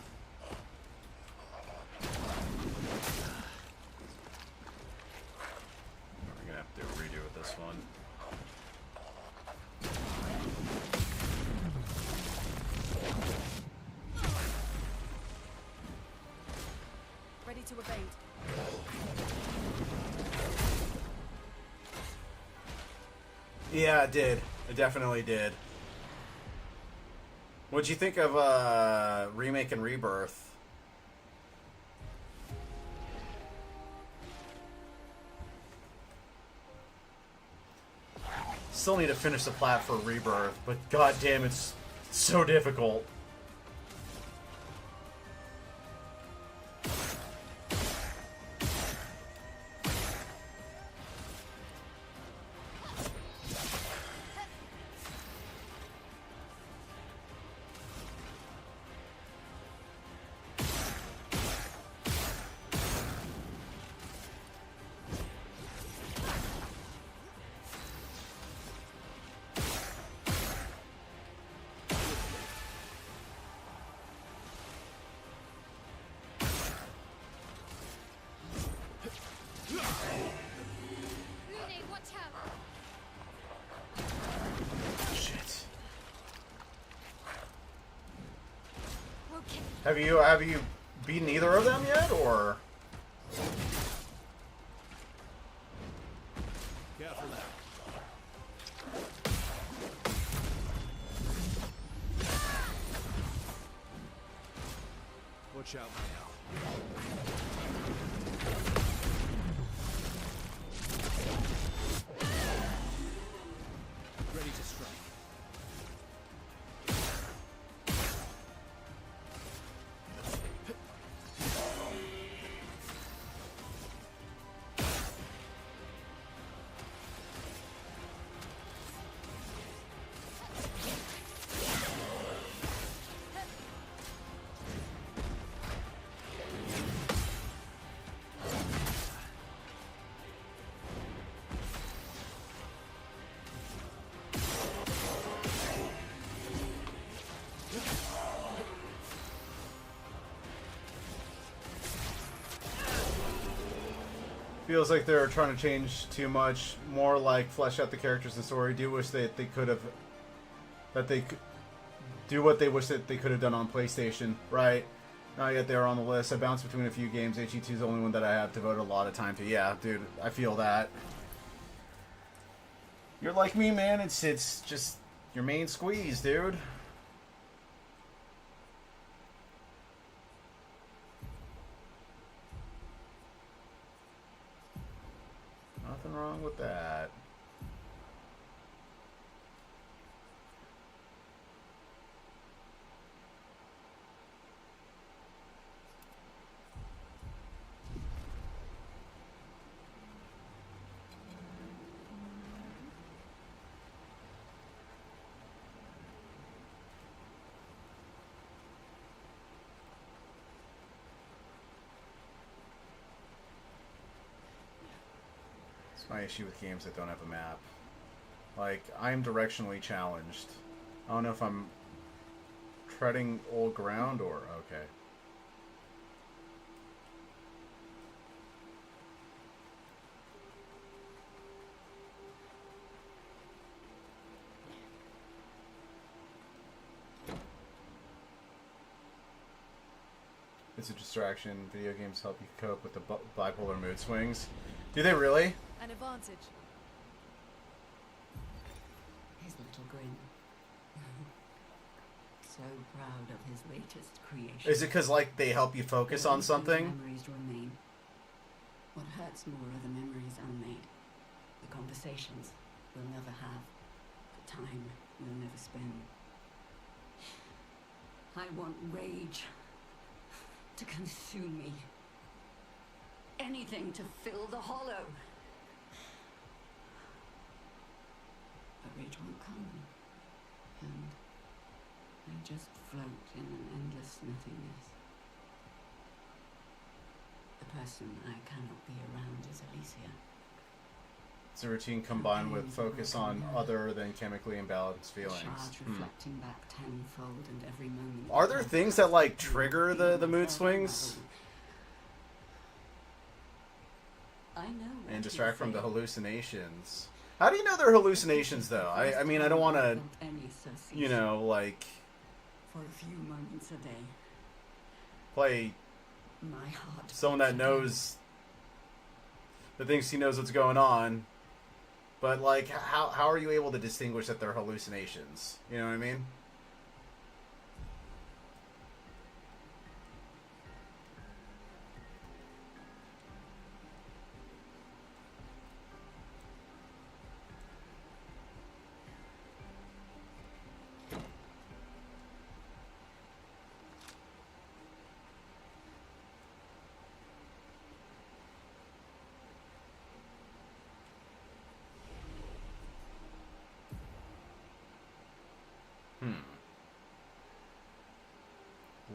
Speaker 1: We're gonna have to do a redo with this one.
Speaker 4: Ready to evade.
Speaker 1: Yeah, it did. It definitely did. What'd you think of Remake and Rebirth? Still need to finish the plat for Rebirth, but goddamn, it's so difficult.
Speaker 3: Rune, watch out!
Speaker 1: Shit.
Speaker 3: Okay.
Speaker 1: Have you beaten either of them yet, or?
Speaker 2: Careful now. Watch out now. Ready to strike.
Speaker 1: Feels like they're trying to change too much. More like flesh out the characters and story. Do wish they could have... That they could do what they wish that they could have done on PlayStation. Right. Not yet they're on the list. I bounce between a few games. HE2 is the only one that I have devoted a lot of time to. Yeah, dude. I feel that. You're like me, man. It's just your main squeeze, dude. Nothing wrong with that. My issue with games that don't have a map. Like, I'm directionally challenged. I don't know if I'm treading old ground or... Okay. It's a distraction. Video games help you cope with the bipolar mood swings. Do they really?
Speaker 8: An advantage.
Speaker 9: His little grin. So proud of his latest creation.
Speaker 1: Is it because, like, they help you focus on something?
Speaker 9: Memories remain. What hurts more are the memories unmade. The conversations we'll never have. The time we'll never spend. I want rage to consume me. Anything to fill the hollow. But rage won't come. And I just float in an endless nothingness. The person I cannot be around is Alicia.
Speaker 1: It's a routine combined with focus on other than chemically imbalanced feelings.
Speaker 9: Shards reflecting back tenfold, and every moment.
Speaker 1: Are there things that, like, trigger the mood swings?
Speaker 9: I know.
Speaker 1: And distract from the hallucinations. How do you know they're hallucinations, though? I mean, I don't want to, you know, like...
Speaker 9: For a few moments a day.
Speaker 1: Play
Speaker 9: My heart
Speaker 1: someone that knows... that thinks he knows what's going on. But, like, how are you able to distinguish that they're hallucinations? You know what I mean?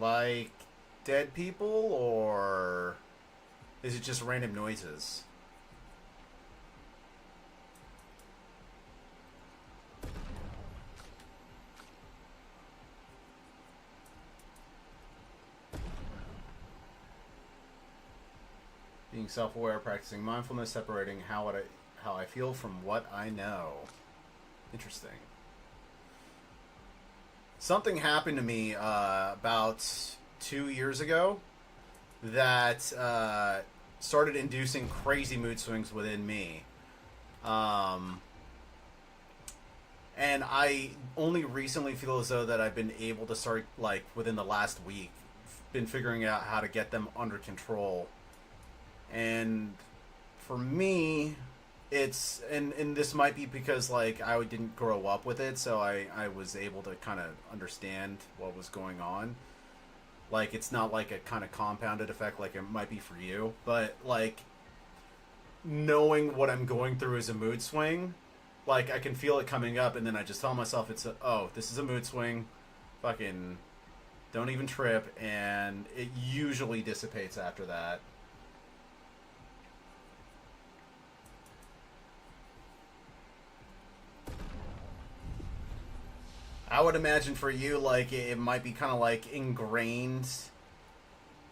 Speaker 1: Like dead people, or is it just random noises? Being self-aware, practicing mindfulness, separating how I feel from what I know. Interesting. Something happened to me about 2 years ago that started inducing crazy mood swings within me. And I only recently feel as though that I've been able to start, like, within the last week, been figuring out how to get them under control. And for me... It's and this might be because, like, I didn't grow up with it, so I was able to kind of understand what was going on. Like, it's not like a kind of compounded effect like it might be for you, but, like, knowing what I'm going through is a mood swing, like, I can feel it coming up, and then I just tell myself oh, this is a mood swing, fucking don't even trip, and it usually dissipates after that. I would imagine for you, like, it might be kind of, like, ingrained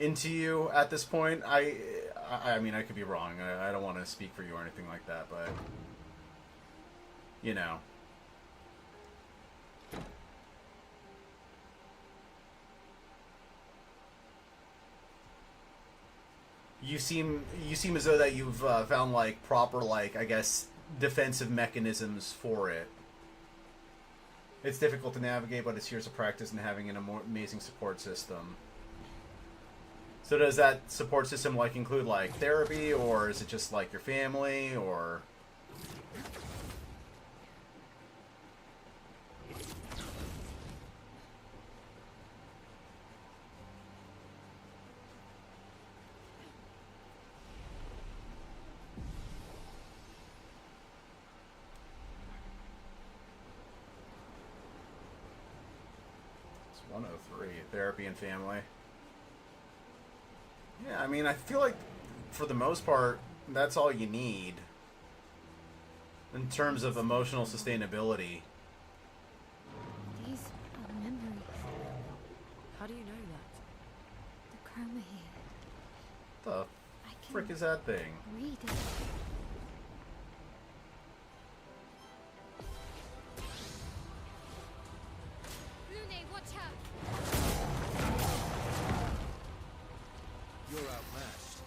Speaker 1: into you at this point. I I mean, I could be wrong. I don't want to speak for you or anything like that, but you know. You seem as though that you've found like proper, like, I guess, defensive mechanisms for it. It's difficult to navigate, but it's years of practice and having an amazing support system. So does that support system like include like therapy, or is it just like your family, or? It's 103, therapy and family. Yeah, I mean, I feel like for the most part, that's all you need in terms of emotional sustainability.
Speaker 3: These are memories.
Speaker 8: How do you know that?
Speaker 3: The chroma here.
Speaker 1: The
Speaker 3: I can
Speaker 1: frick is that thing?
Speaker 3: read it. Lune, watch out!
Speaker 2: You're outmatched.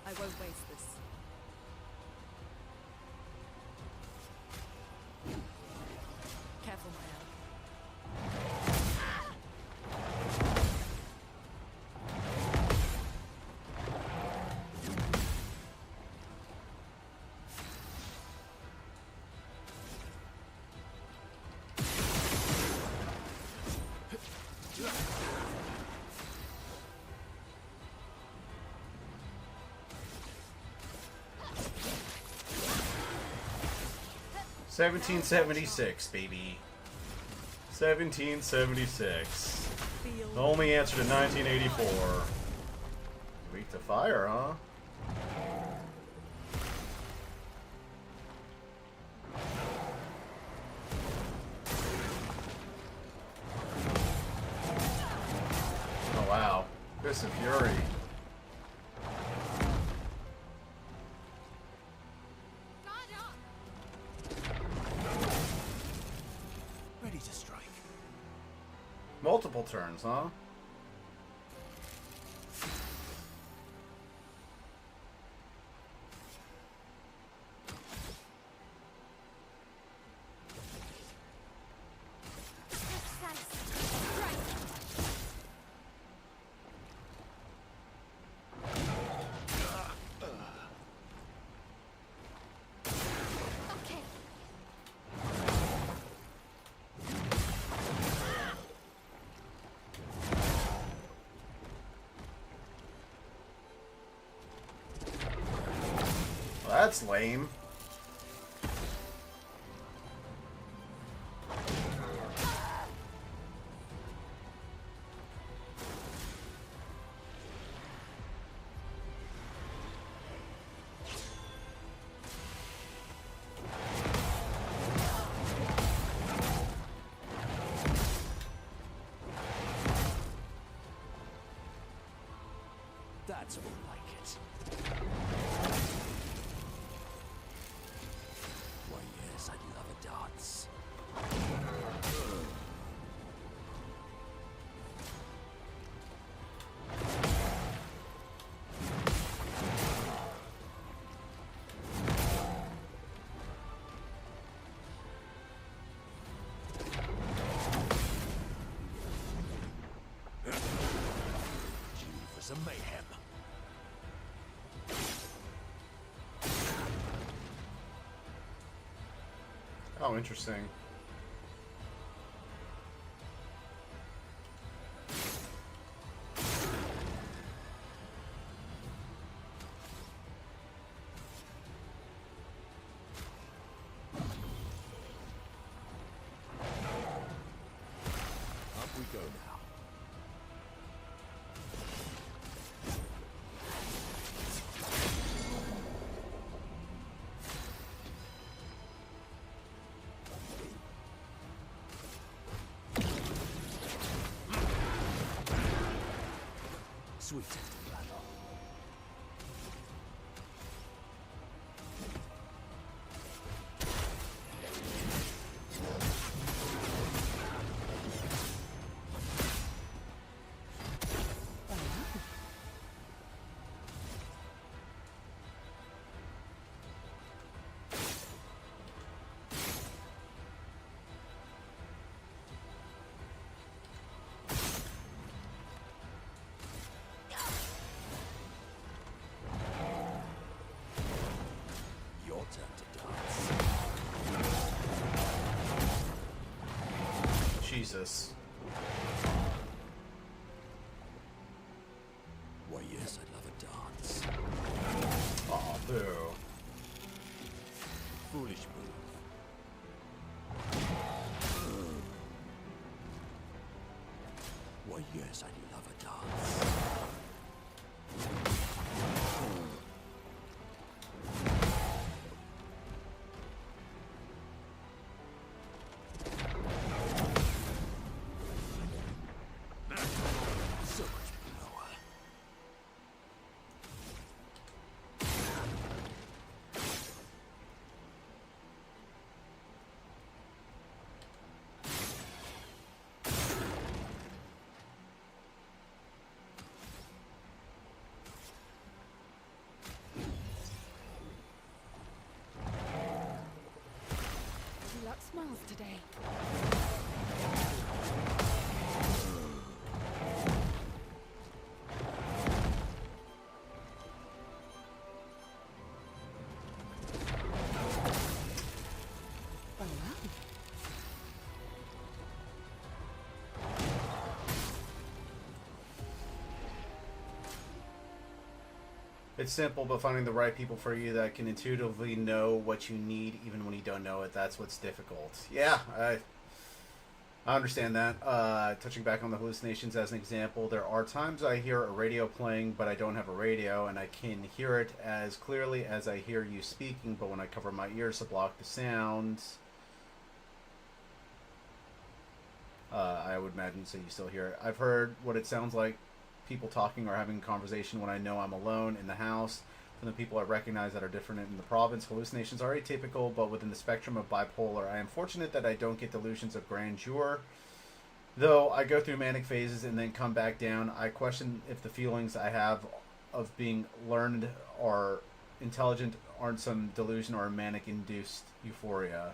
Speaker 8: I won't waste this. Careful, Maya.
Speaker 1: $17.76, baby. 1776.
Speaker 8: Feel
Speaker 1: The only answer to 1984. Weak to fire, huh? Oh wow. Fist of Fury.
Speaker 2: Ready to strike.
Speaker 1: Multiple turns, huh?
Speaker 3: Okay.
Speaker 1: Well, that's lame.
Speaker 2: That's more like it. Why, yes, I'd love a dance. Due for some mayhem.
Speaker 1: Oh, interesting.
Speaker 2: Up we go now. Sweet rattle. Your turn to dance.
Speaker 1: Jesus.
Speaker 2: Why, yes, I'd love a dance.
Speaker 1: Aw, boo.
Speaker 2: Foolish move. Why, yes, I'd love a dance. So much power.
Speaker 4: Luck smiles today. Well, well.
Speaker 1: It's simple, but finding the right people for you that can intuitively know what you need even when you don't know it, that's what's difficult. Yeah, I understand that. Touching back on the hallucinations as an example, there are times I hear a radio playing, but I don't have a radio, and I can hear it as clearly as I hear you speaking, but when I cover my ears to block the sound, I would imagine so you still hear it. I've heard what it sounds like, people talking or having a conversation when I know I'm alone in the house, from the people I recognize that are different in the province. Hallucinations are atypical, but within the spectrum of bipolar. I am fortunate that I don't get delusions of grandeur, though I go through manic phases and then come back down. I question if the feelings I have of being learned or intelligent aren't some delusion or a manic-induced euphoria.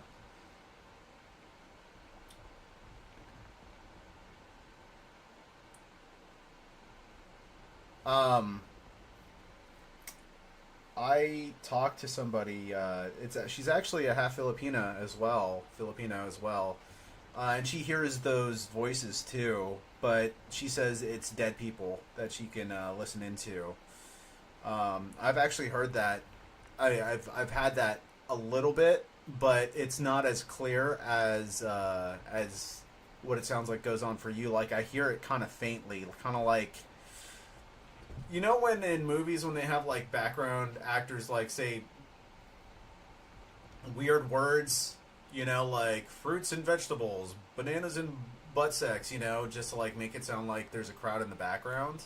Speaker 1: I talked to somebody. She's actually a half Filipino as well, and she hears those voices too. But she says it's dead people that she can listen into. I've actually heard that. I've had that a little bit, but it's not as clear as what it sounds like goes on for you. Like I hear it kind of faintly, kind of like. You know when in movies when they have like background actors like say weird words, you know, like fruits and vegetables, bananas and butt sex, you know, just to like make it sound like there's a crowd in the background.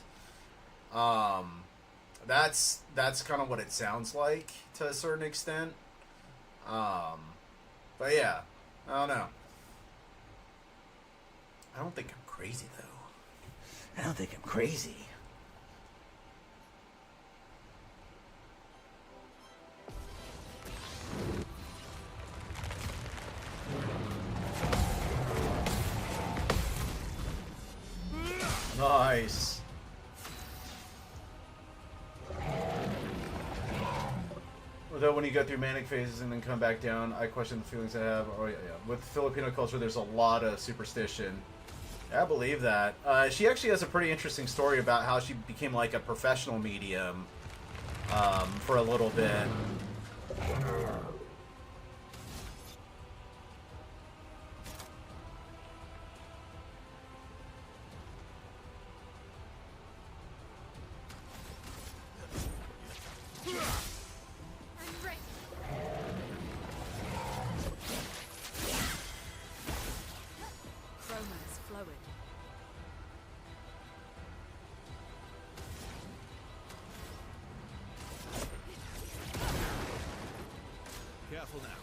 Speaker 1: That's kind of what it sounds like to a certain extent. But yeah, I don't know. I don't think I'm crazy though. I don't think I'm crazy. Nice. Although when you go through manic phases and then come back down, I question the feelings I have. Oh yeah. With Filipino culture, there's a lot of superstition. I believe that. She actually has a pretty interesting story about how she became like a professional medium for a little bit.
Speaker 2: careful now.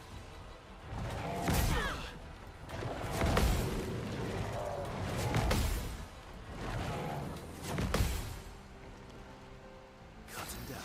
Speaker 2: Cut him down.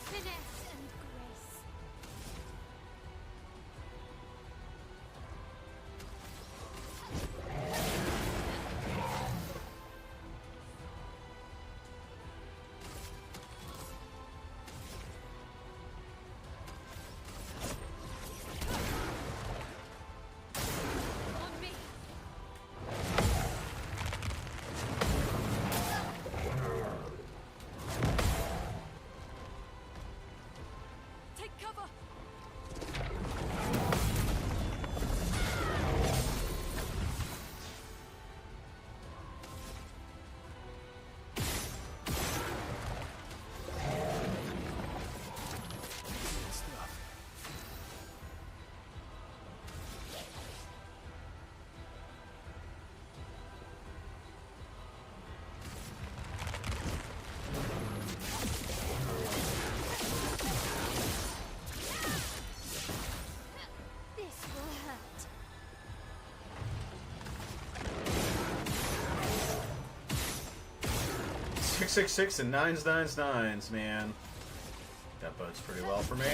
Speaker 3: Finesse and grace. On me.
Speaker 8: Take cover!
Speaker 2: Good stuff.
Speaker 3: This will hurt.
Speaker 1: Six, 666 and 999s, man. That bodes pretty well for me.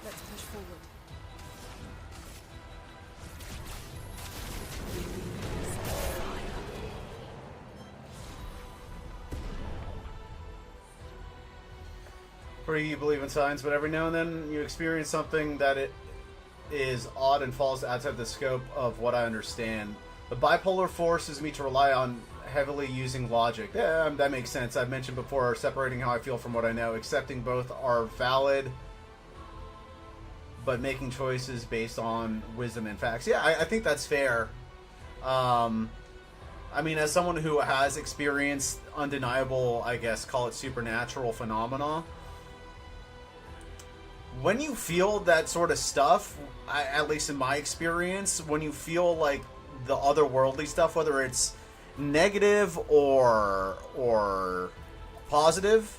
Speaker 8: Let's push forward.
Speaker 1: Or you believe in science, but every now and then you experience something that it is odd and falls outside the scope of what I understand. The bipolar forces me to rely on heavily using logic. Yeah, that makes sense. I've mentioned before, separating how I feel from what I know, accepting both are valid, but making choices based on wisdom and facts. Yeah, I think that's fair. I mean, as someone who has experienced undeniable, I guess, call it supernatural phenomena, when you feel that sort of stuff, at least in my experience, when you feel like the otherworldly stuff, whether it's negative or positive,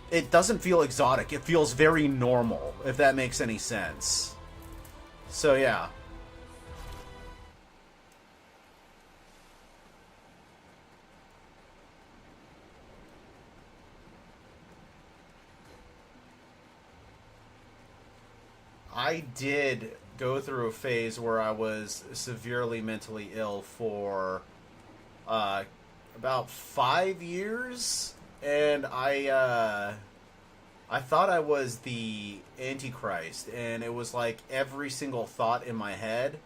Speaker 1: it doesn't feel exotic. It feels very normal, if that makes any sense. So yeah. I did go through a phase where I was severely mentally ill for about 5 years, and I thought I was the Antichrist, and it was like every single thought in my head,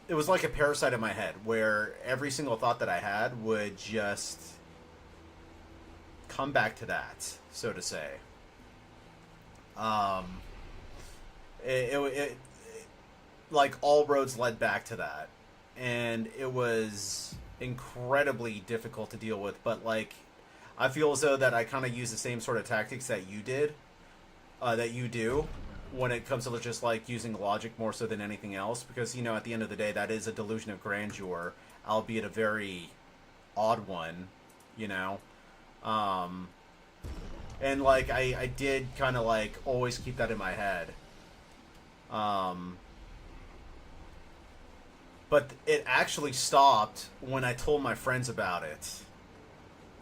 Speaker 1: it was like a parasite in my head, where every single thought that I had would just come back to that, so to say. Um, it like all roads led back to that, and it was incredibly difficult to deal with. But like, I feel as though that I kind of use the same sort of tactics that you did, that you do, when it comes to just like using logic more so than anything else. Because, you know, at the end of the day, that is a delusion of grandeur, albeit a very odd one, you know. And like I did kind of like always keep that in my head. But it actually stopped when I told my friends about it.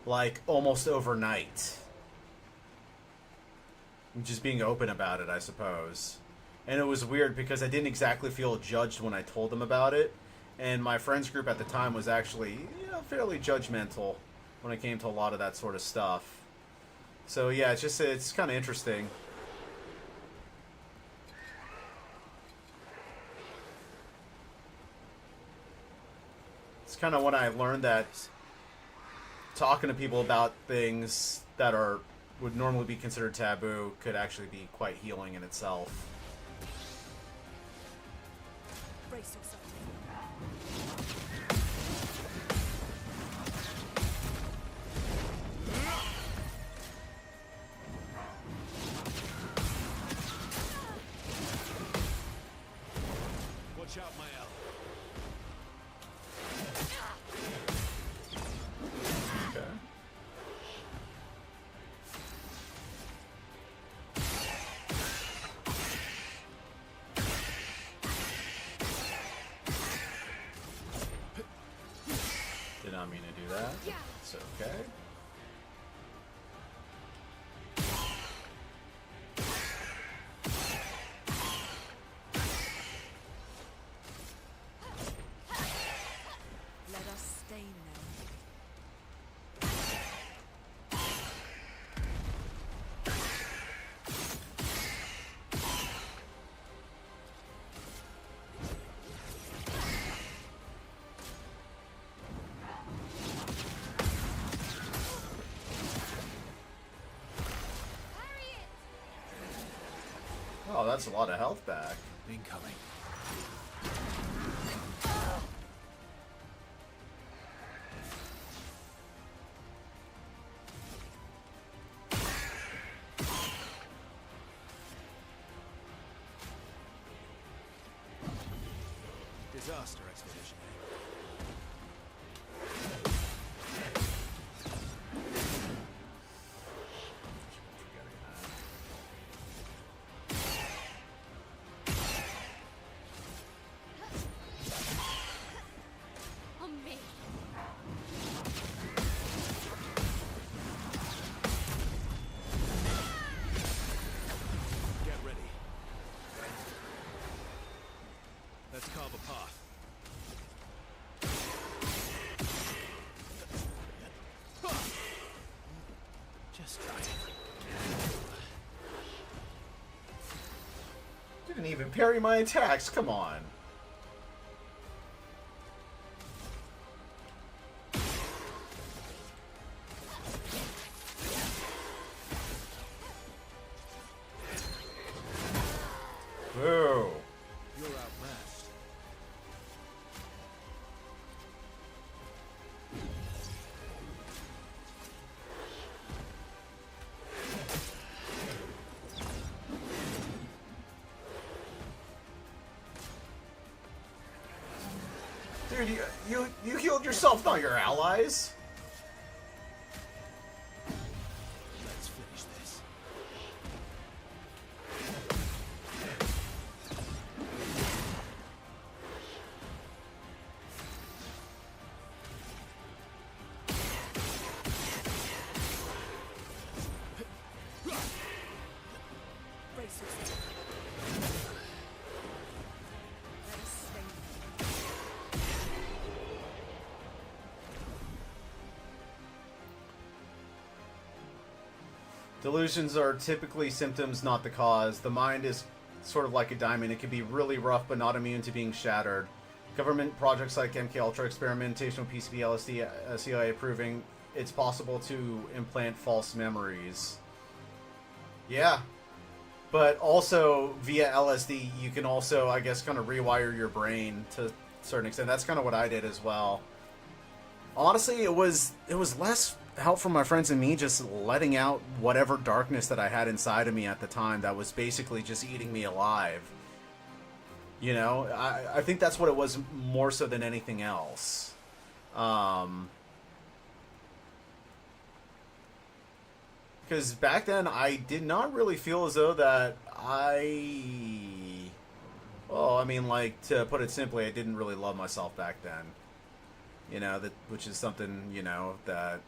Speaker 1: Like, almost overnight. Just being open about it, I suppose. And it was weird because I didn't exactly feel judged when I told them about it. And my friends group at the time was actually, you know, fairly judgmental when it came to a lot of that sort of stuff. So yeah, it's kind of interesting. It's kind of when I learned that talking to people about things that would normally be considered taboo could actually be quite healing in itself.
Speaker 8: Brace yourself.
Speaker 2: Watch out, my ally.
Speaker 1: Okay. Did not mean to do that. It's okay.
Speaker 8: Let us stain them.
Speaker 1: Oh, that's a lot of health back.
Speaker 2: Incoming. Disaster expedition.
Speaker 3: On me.
Speaker 2: Get ready. Let's carve a path. Just try it.
Speaker 1: Didn't even parry my attacks. Come on. Boo.
Speaker 2: You're outmatched.
Speaker 1: Dude, you healed yourself, not your allies.
Speaker 2: Let's finish this.
Speaker 8: Brace yourself. Let us stain them.
Speaker 1: Delusions are typically symptoms, not the cause. The mind is sort of like a diamond. It can be really rough, but not immune to being shattered. Government projects like MK Ultra, experimentation with PCB, LSD, CIA proving it's possible to implant false memories. Yeah. But also, via LSD, you can also, I guess, kind of rewire your brain to a certain extent. That's kind of what I did as well. Honestly, it was less help from my friends and me just letting out whatever darkness that I had inside of me at the time that was basically just eating me alive. You know, I think that's what it was more so than anything else. Because back then, I did not really feel as though that well, I mean, like, to put it simply, I didn't really love myself back then. You know, which is something, you know, that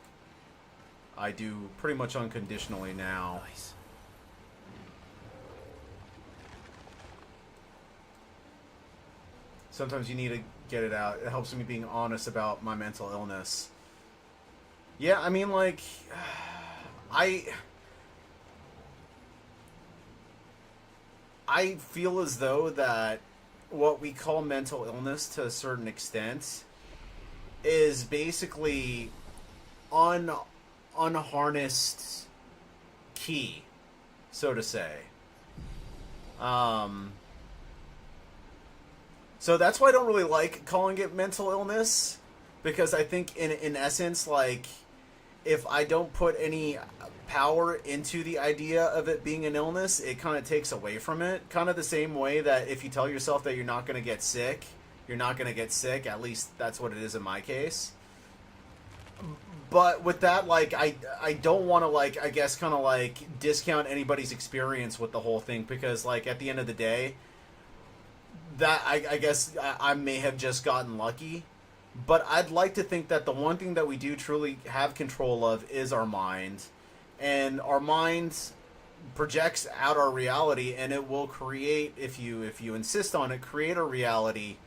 Speaker 1: I do pretty much unconditionally now.
Speaker 2: Nice.
Speaker 1: Sometimes you need to get it out. It helps me being honest about my mental illness. Yeah, I mean, like, I feel as though that what we call mental illness to a certain extent is basically unharnessed ki, so to say. So that's why I don't really like calling it mental illness, because I think in essence, like, if I don't put any power into the idea of it being an illness, it kind of takes away from it. Kind of the same way that if you tell yourself that you're not going to get sick, you're not going to get sick. At least that's what it is in my case. But with that, like, I don't want to, like, I guess kind of like discount anybody's experience with the whole thing, because, like, at the end of the day, that I guess I may have just gotten lucky. But I'd like to think that the one thing that we do truly have control of is our mind. And our mind projects out our reality, and it will create, if you insist on it, create a reality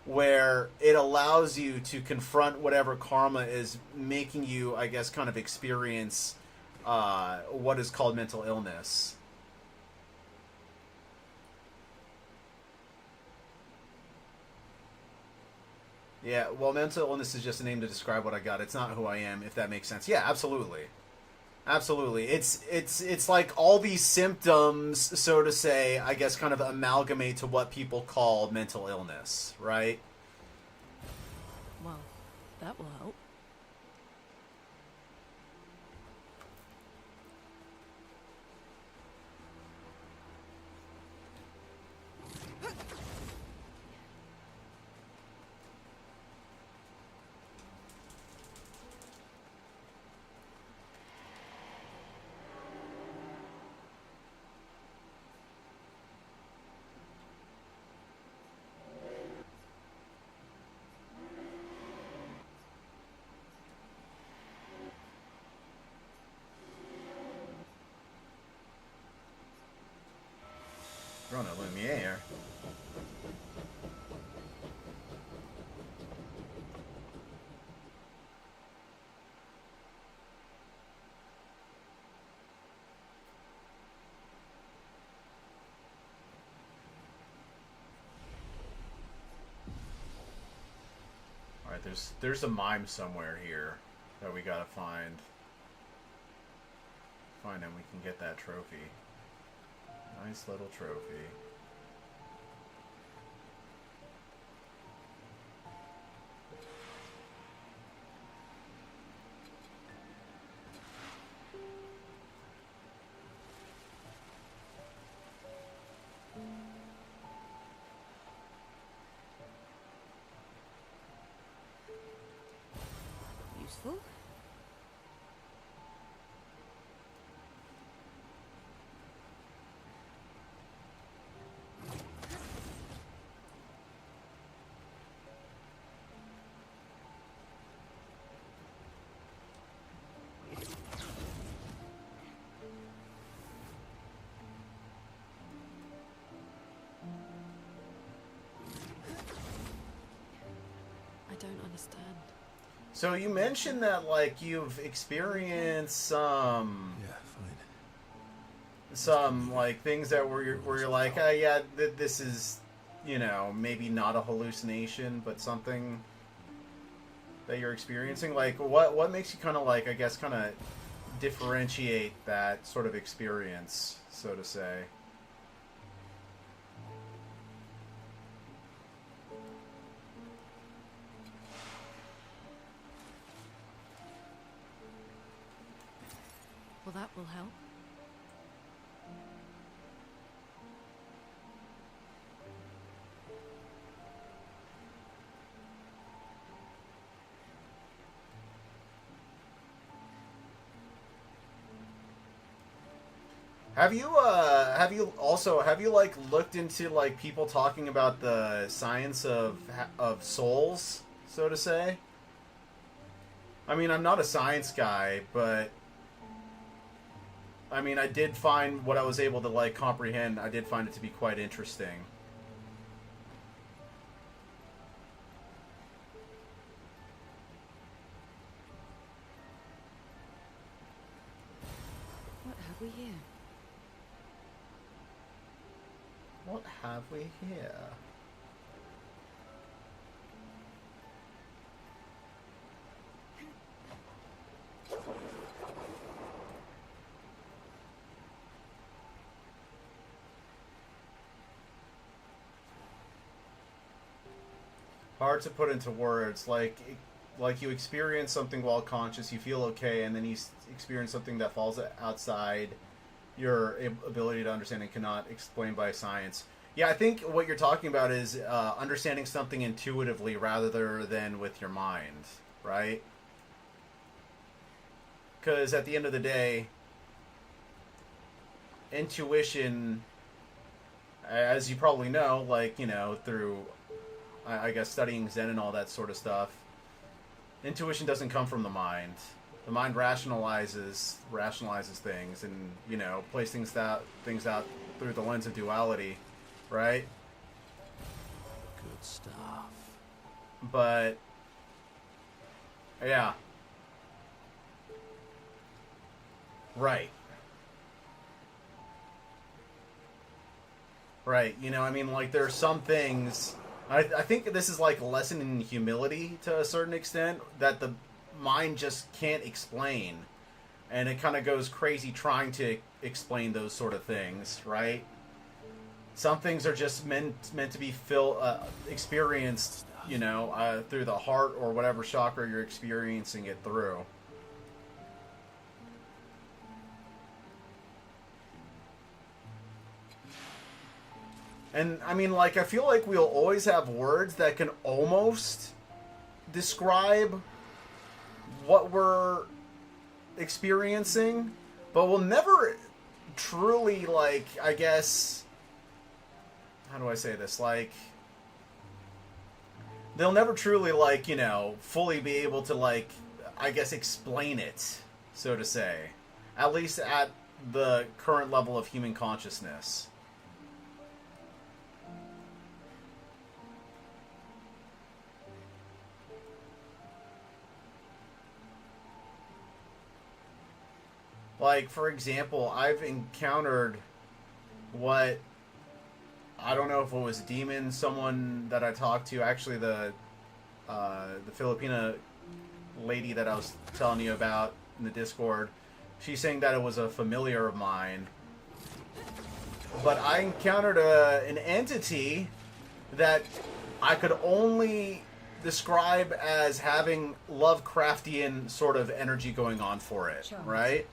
Speaker 1: where it allows you to confront whatever karma is making you, I guess, kind of experience what is called mental illness. Yeah, well, mental illness is just a name to describe what I got. It's not who I am, if that makes sense. Yeah, absolutely. Absolutely. It's like all these symptoms, so to say, I guess kind of amalgamate to what people call mental illness, right?
Speaker 8: Well, that will help.
Speaker 1: Rona Lumiere. Alright, there's a mime somewhere here that we gotta find. Find him, we can get that trophy. Nice little trophy.
Speaker 4: Useful.
Speaker 8: I don't understand.
Speaker 1: So you mentioned that, like, you've experienced some like things that where you're like, oh yeah, this is, you know, maybe not a hallucination, but something that you're experiencing. Like, what makes you kind of, like, I guess, kind of differentiate that sort of experience, so to say?
Speaker 8: that will help.
Speaker 1: Have you like looked into like people talking about the science of souls, so to say? I mean, I'm not a science guy, but I mean, I did find what I was able to like comprehend. I did find it to be quite interesting.
Speaker 4: What have we here?
Speaker 1: What have we here? Hard to put into words. Like you experience something while conscious, you feel okay, and then you experience something that falls outside your ability to understand and cannot explain by science. Yeah, I think what you're talking about is understanding something intuitively rather than with your mind, right? Because at the end of the day, intuition, as you probably know, like, you know, through, I guess, studying Zen and all that sort of stuff, intuition doesn't come from the mind. The mind rationalizes things, and, you know, plays things out through the lens of duality, right?
Speaker 2: Good stuff.
Speaker 1: But yeah, right. You know, I mean, like, there are some things. I think this is like a lesson in humility to a certain extent that the mind just can't explain, and it kind of goes crazy trying to explain those sort of things, right? Some things are just meant to be experienced, you know, through the heart or whatever chakra you're experiencing it through. And I mean, like, I feel like we'll always have words that can almost describe what we're experiencing, but we'll never truly, like, I guess, how do I say this? Like, they'll never truly, like, you know, fully be able to, like, I guess, explain it, so to say. At least at the current level of human consciousness. Like, for example, I've encountered what, I don't know if it was a demon, someone that I talked to, actually the Filipina lady that I was telling you about in the Discord, she's saying that it was a familiar of mine. But I encountered an entity that I could only describe as having Lovecraftian sort of energy going on for it, right?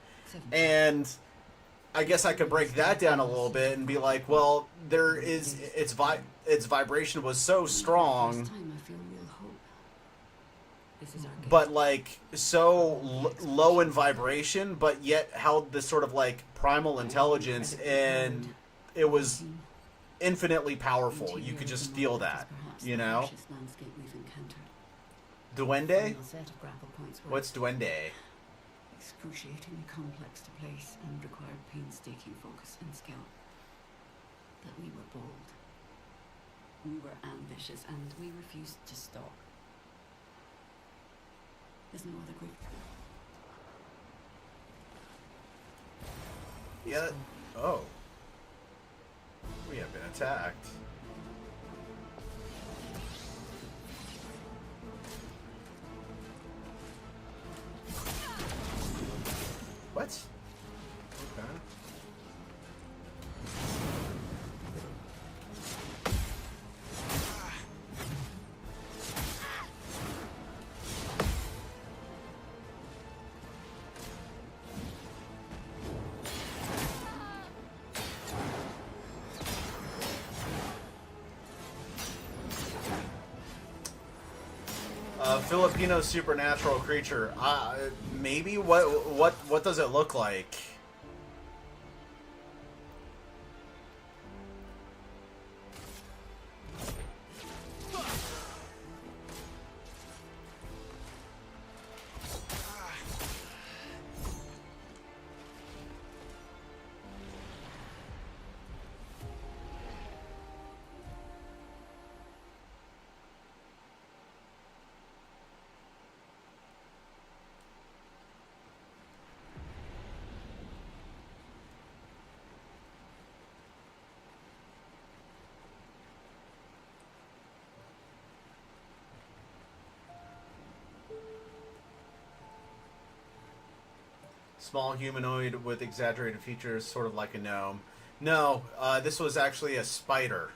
Speaker 1: And I guess I could break that down a little bit and be like, well, there is its vibration was so strong, but like so low in vibration, but yet held this sort of like primal intelligence, and it was infinitely powerful. You could just feel that, you know? Duende? What's duende?
Speaker 9: Excruciatingly complex to place and required painstaking focus and skill. But we were bold. We were ambitious, and we refused to stop. There's no other group.
Speaker 1: Yeah. Oh. We have been attacked. What? Okay. Filipino supernatural creature. Maybe what does it look like? Small humanoid with exaggerated features, sort of like a gnome. No, this was actually a spider.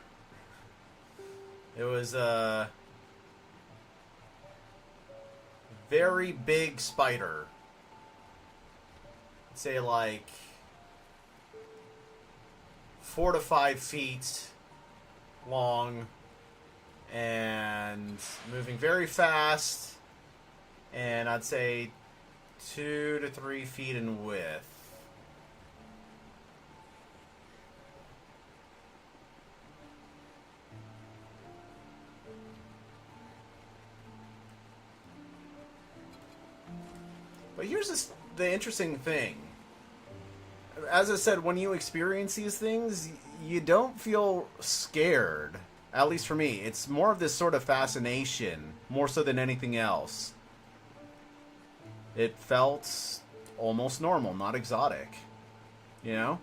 Speaker 1: It was a very big spider. I'd say like 4 to 5 feet long and moving very fast, and I'd say 2 to 3 feet in width. But here's the interesting thing. As I said, when you experience these things, you don't feel scared. At least for me. It's more of this sort of fascination, more so than anything else. It felt almost normal, not exotic. You know?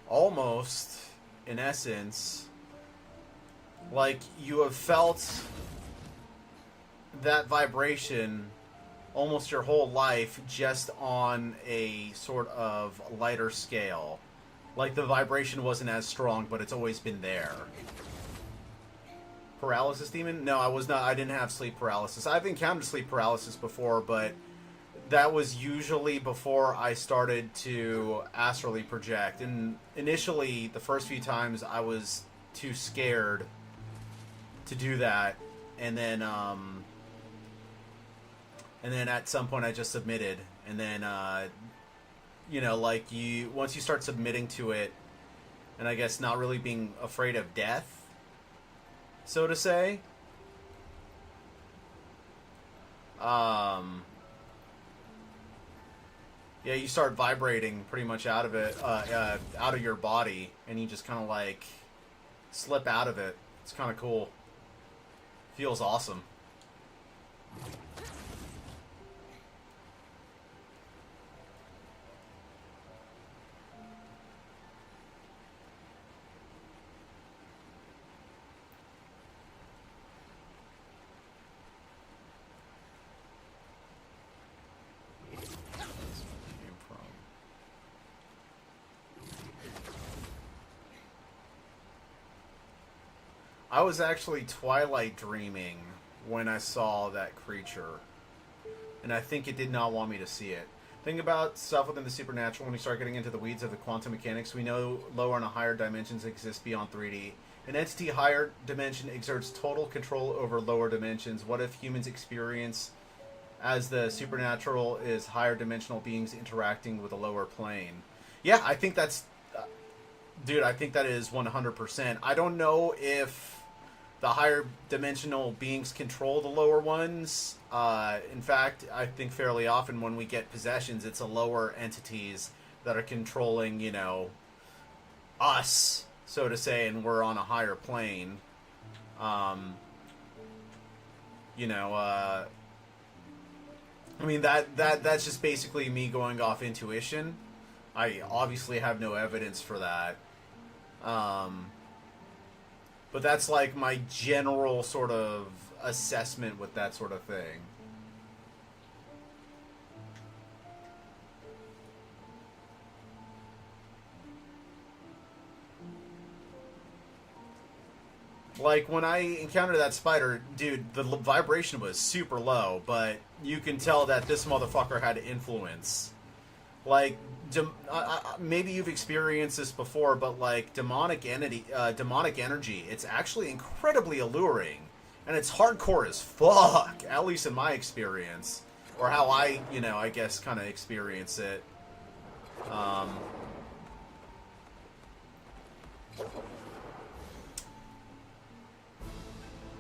Speaker 1: Almost, in essence, like you have felt that vibration almost your whole life, just on a sort of lighter scale. Like the vibration wasn't as strong, but it's always been there. Paralysis demon? No, I was not. I didn't have sleep paralysis. I've encountered sleep paralysis before, but that was usually before I started to astrally project. And initially, the first few times, I was too scared to do that. And then at some point I just submitted. And then, you know, like once you start submitting to it, and I guess not really being afraid of death, so to say, yeah, you start vibrating pretty much out of it, out of your body, and you just kind of like slip out of it. It's kind of cool. Feels awesome. I was actually twilight dreaming when I saw that creature, and I think it did not want me to see it. Think about stuff within the supernatural. When we start getting into the weeds of the quantum mechanics, we know lower and higher dimensions exist beyond 3D. An entity higher dimension exerts total control over lower dimensions. What if humans experience as the supernatural is higher dimensional beings interacting with a lower plane? Yeah, I think that's... dude, I think that is 100%. I don't know if the higher dimensional beings control the lower ones. In fact, I think fairly often when we get possessions, it's the lower entities that are controlling, you know, us, so to say, and we're on a higher plane. You know, I mean, that's just basically me going off intuition. I obviously have no evidence for that. But that's like my general sort of assessment with that sort of thing. Like, when I encountered that spider, dude, the vibration was super low, but you can tell that this motherfucker had influence. Like, maybe you've experienced this before, but like demonic energy, it's actually incredibly alluring, and it's hardcore as fuck. At least in my experience, or how I, I guess, kind of experience it.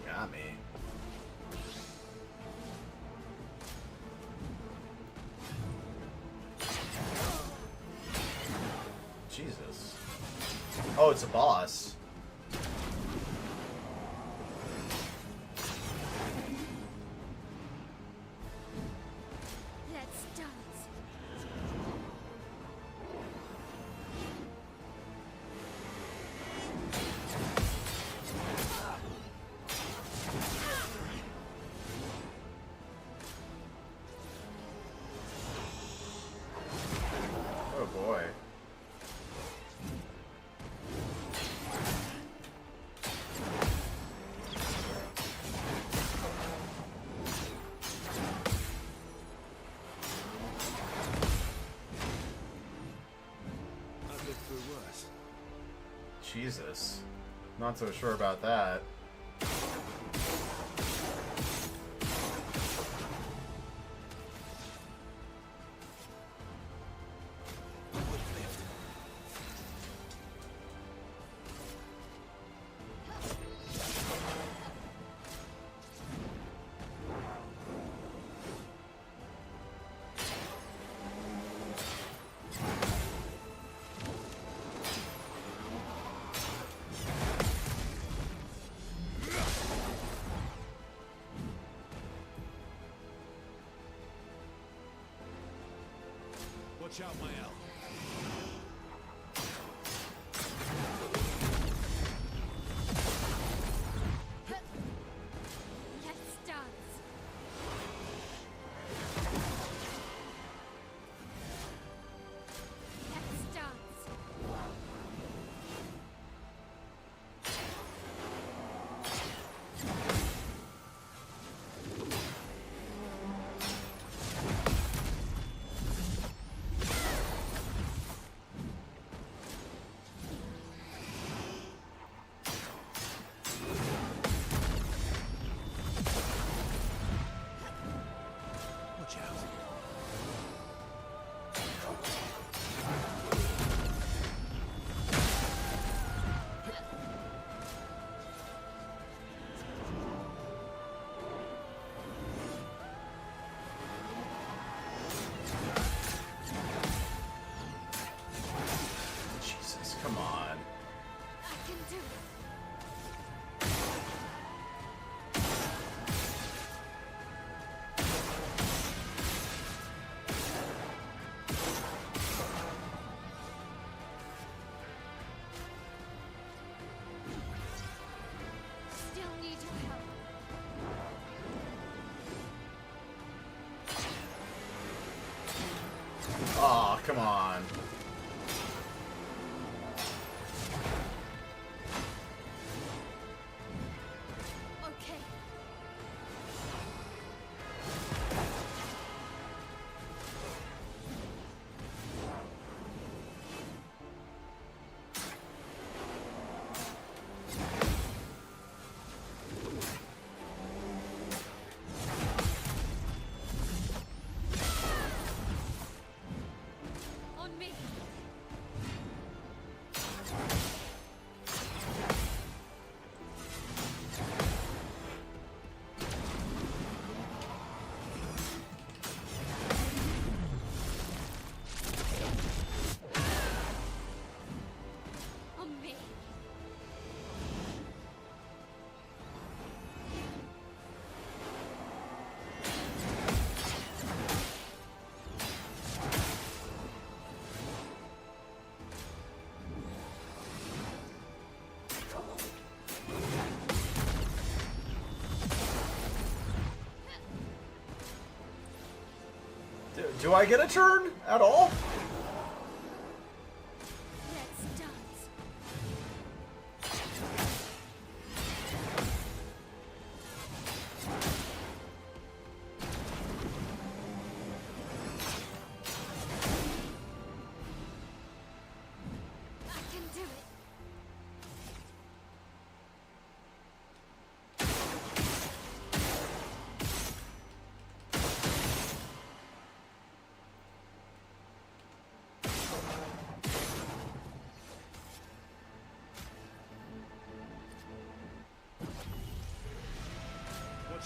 Speaker 1: Got me. Jesus. Oh, it's a boss.
Speaker 3: Let's dance.
Speaker 1: Oh boy.
Speaker 2: I've lived through worse.
Speaker 1: Jesus. Not so sure about that.
Speaker 2: Watch out, my L.
Speaker 3: Let's dance. Let's dance.
Speaker 2: Watch out.
Speaker 1: Jesus, come on.
Speaker 3: I can do it. Still need your help.
Speaker 1: Aw, come on.
Speaker 3: Okay. On me. On me.
Speaker 1: Do I get a turn at all?
Speaker 3: Let's dance.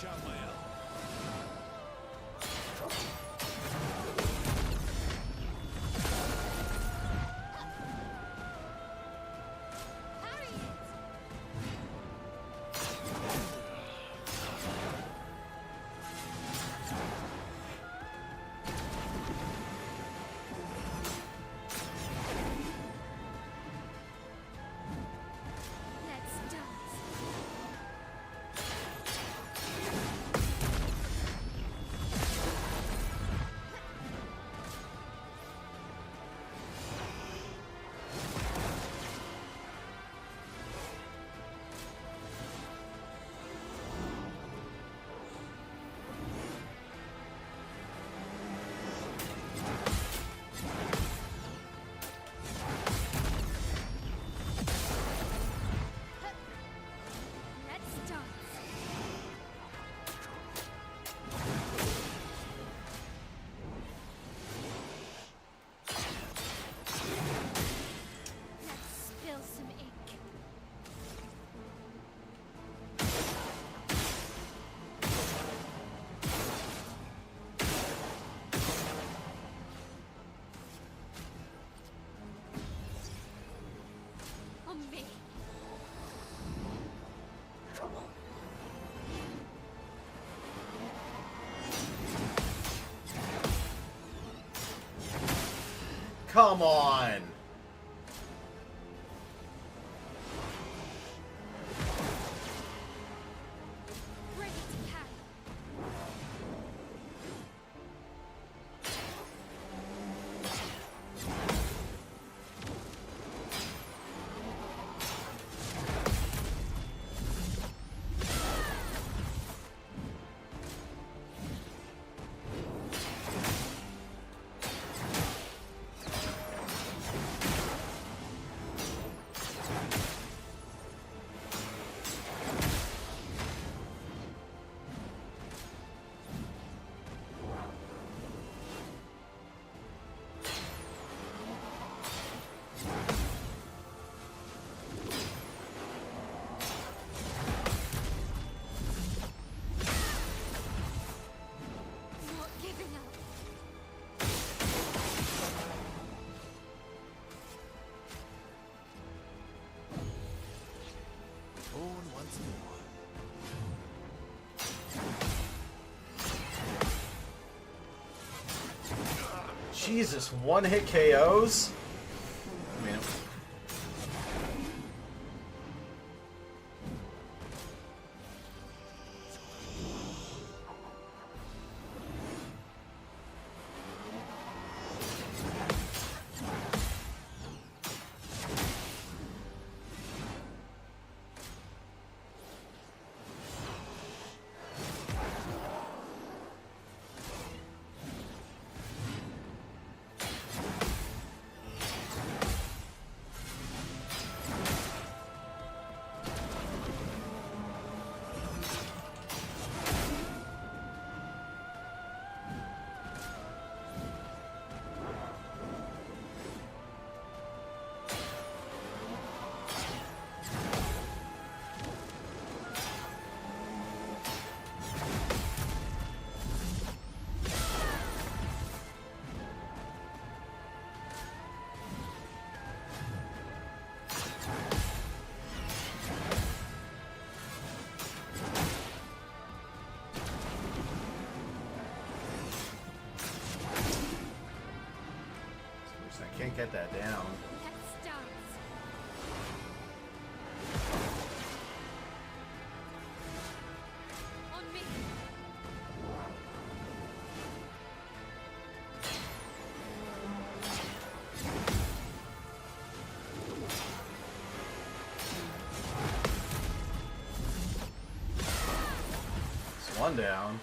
Speaker 2: Watch out, my elf.
Speaker 3: Let's dance. Let's dance. Let's spill some ink. On me.
Speaker 1: Come on.
Speaker 3: Bring it to Harry. Not giving up.
Speaker 2: Born once more.
Speaker 1: Jesus, one hit KOs? I mean, I can't get that down.
Speaker 3: Let's dance. On me.
Speaker 1: It's one down.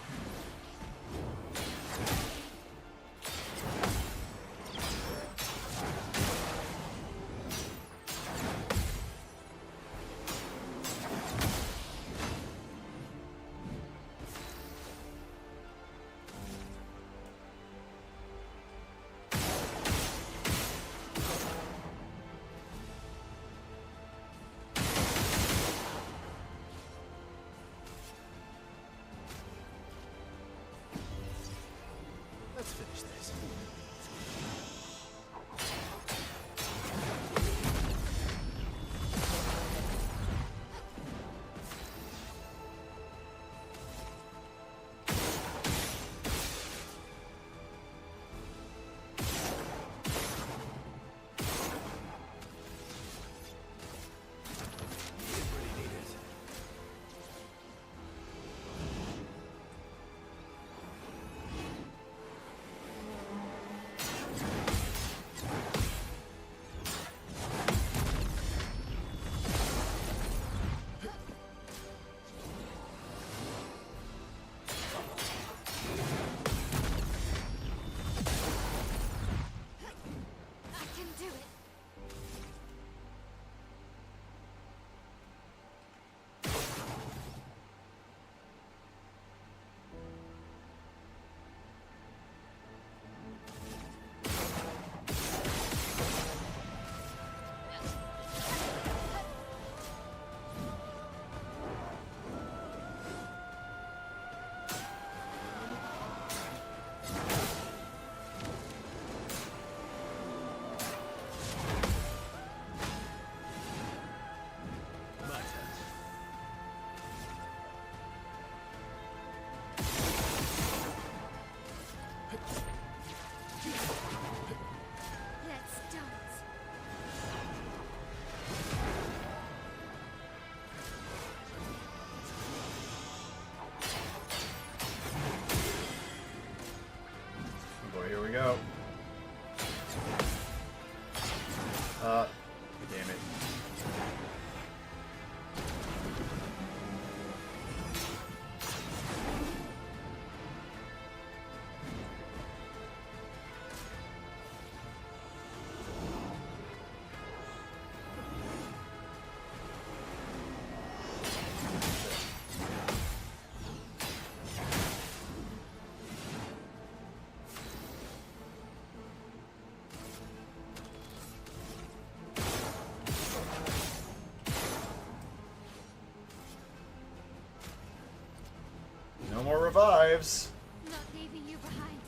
Speaker 1: lives.
Speaker 3: Not leaving you behind.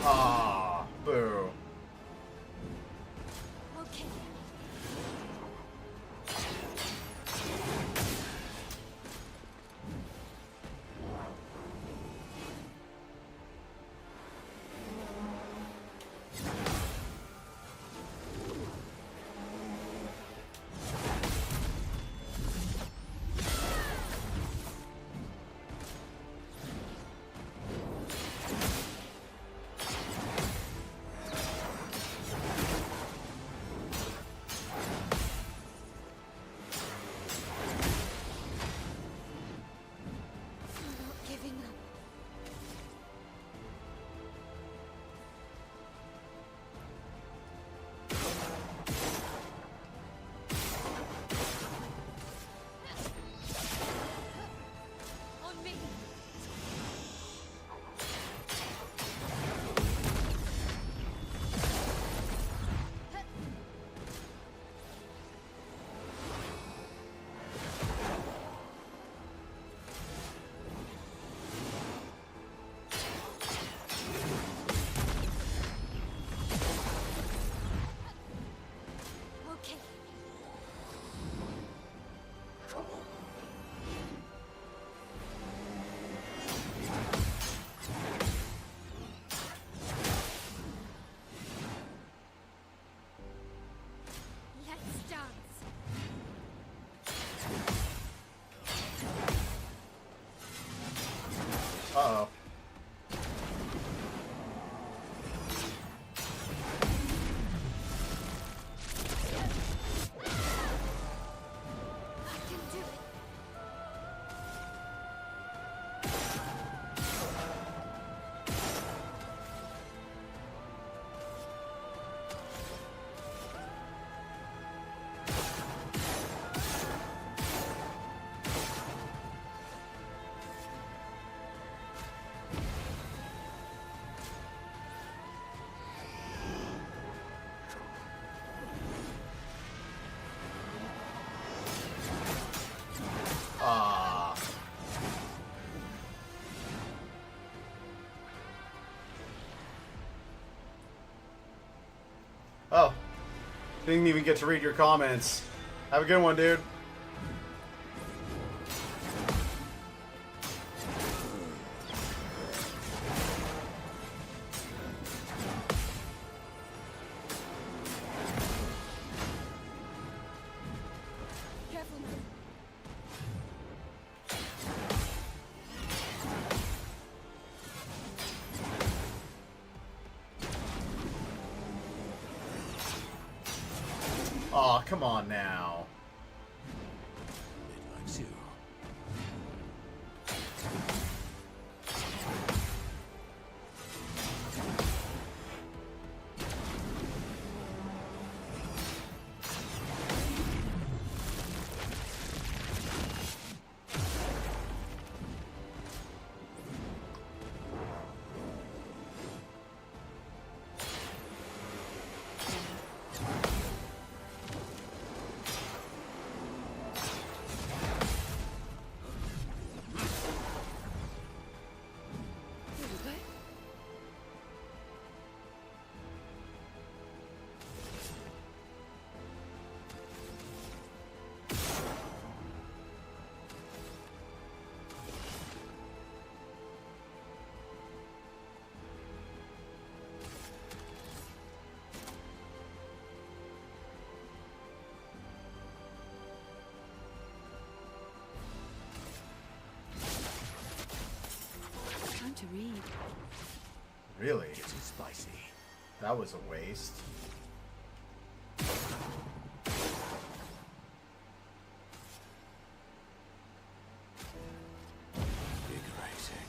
Speaker 1: Ah, boo.
Speaker 3: Okay. I'm not giving up. On me. Okay. Let's dance.
Speaker 1: Uh-oh.
Speaker 3: I can do it.
Speaker 1: Ah. Oh. Didn't even get to read your comments. Have a good one, dude.
Speaker 3: Careful, man.
Speaker 1: Aw, come on now.
Speaker 2: It likes you.
Speaker 4: Here we go. Time to read.
Speaker 1: Really?
Speaker 2: Getting spicy.
Speaker 1: That was a waste.
Speaker 2: Invigorating.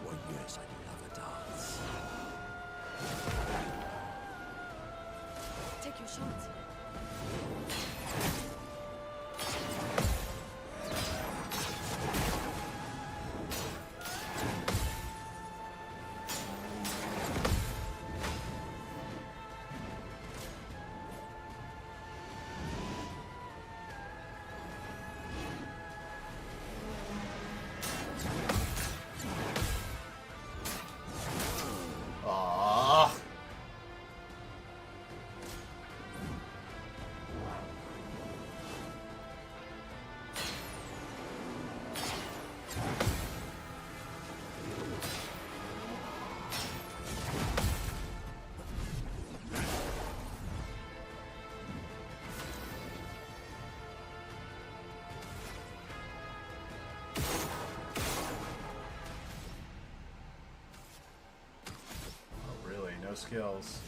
Speaker 2: Well, yes, I do love a dance.
Speaker 4: Take your shot.
Speaker 1: no skills.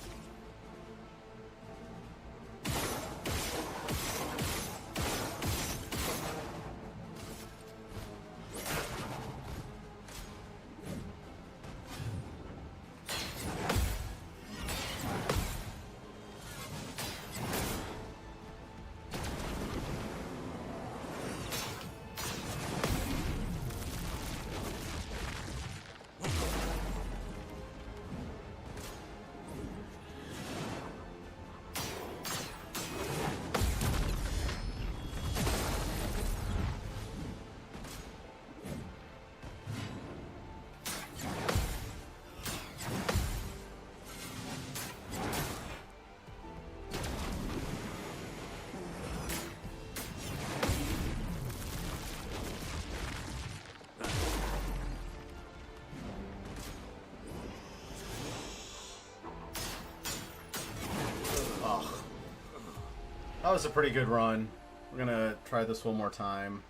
Speaker 1: That was a pretty good run. We're gonna try this one more time.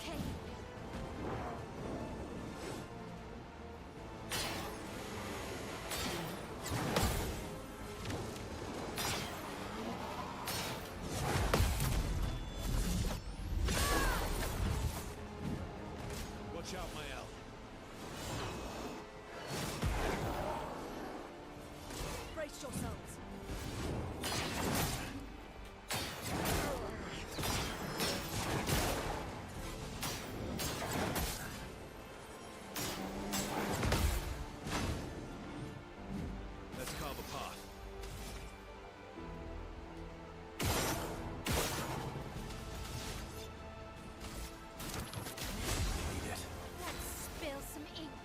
Speaker 3: Okay.
Speaker 2: Watch out, Mael.
Speaker 8: Brace yourselves.
Speaker 2: Let's carve a path. Need it.
Speaker 3: Let's spill some ink.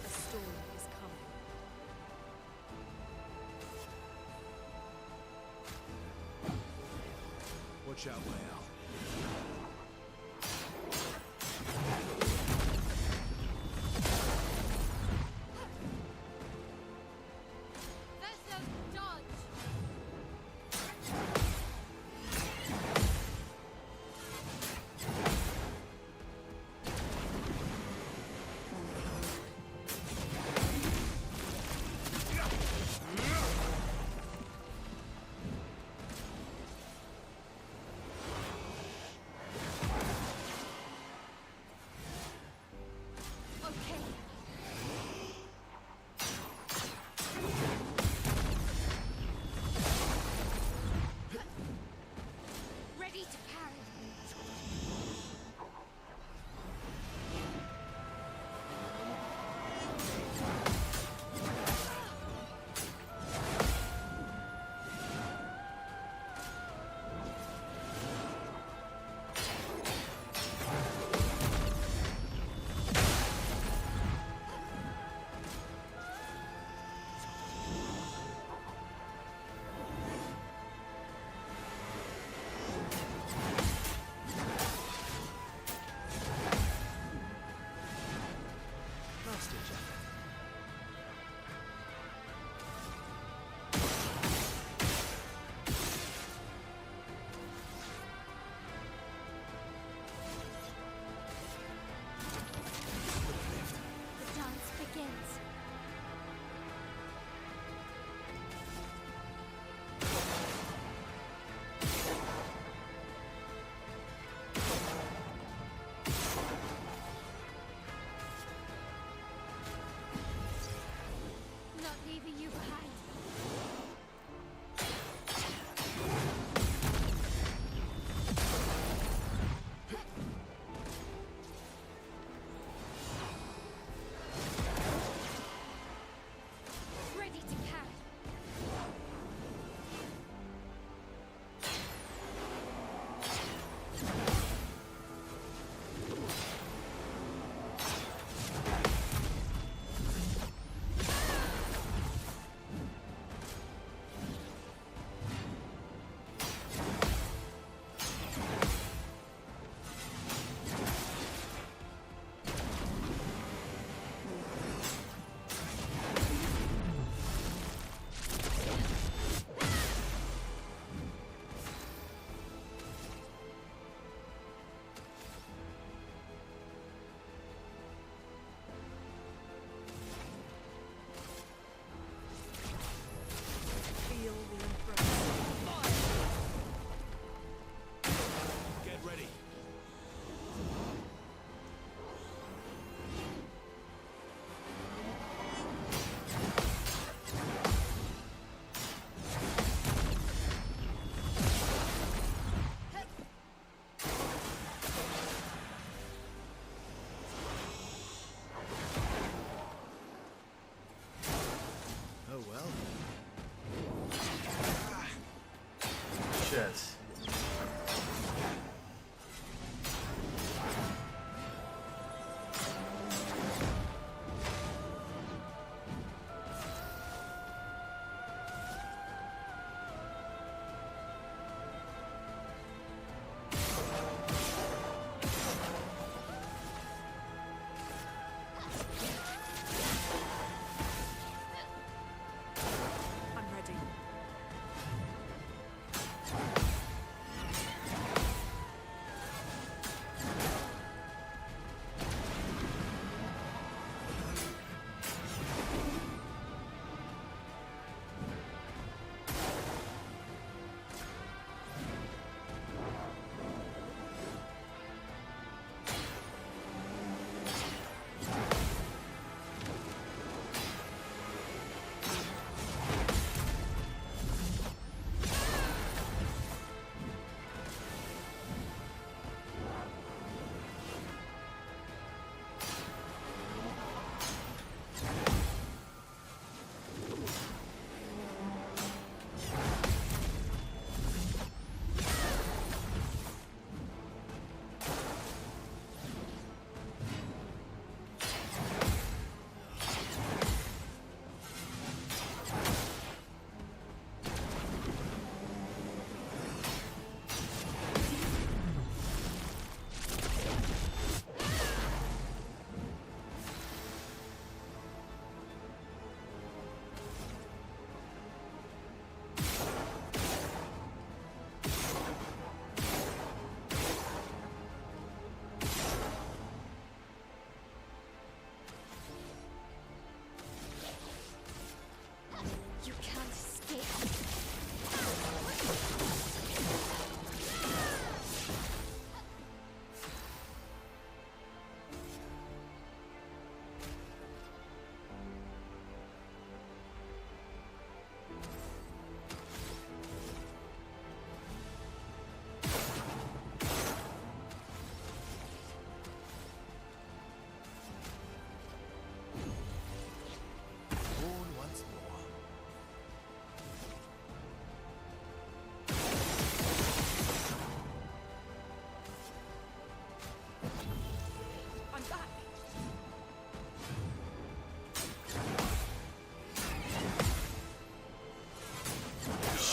Speaker 8: A storm is coming.
Speaker 2: Watch out, Mael.
Speaker 3: Vessel, dodge!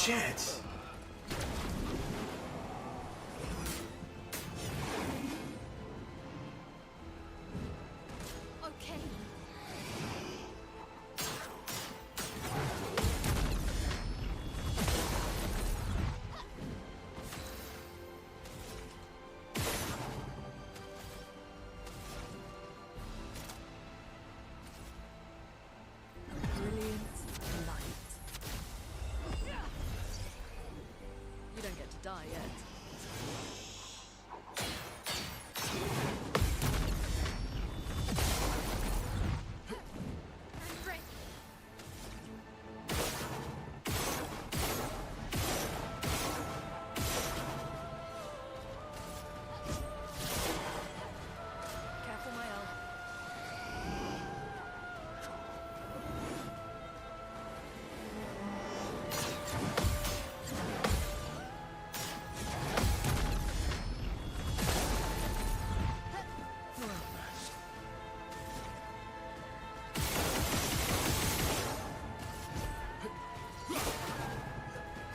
Speaker 1: Shit.
Speaker 3: Okay.
Speaker 8: Brilliant light. You don't get to die yet.
Speaker 3: I'm ready.
Speaker 8: Careful, my elf.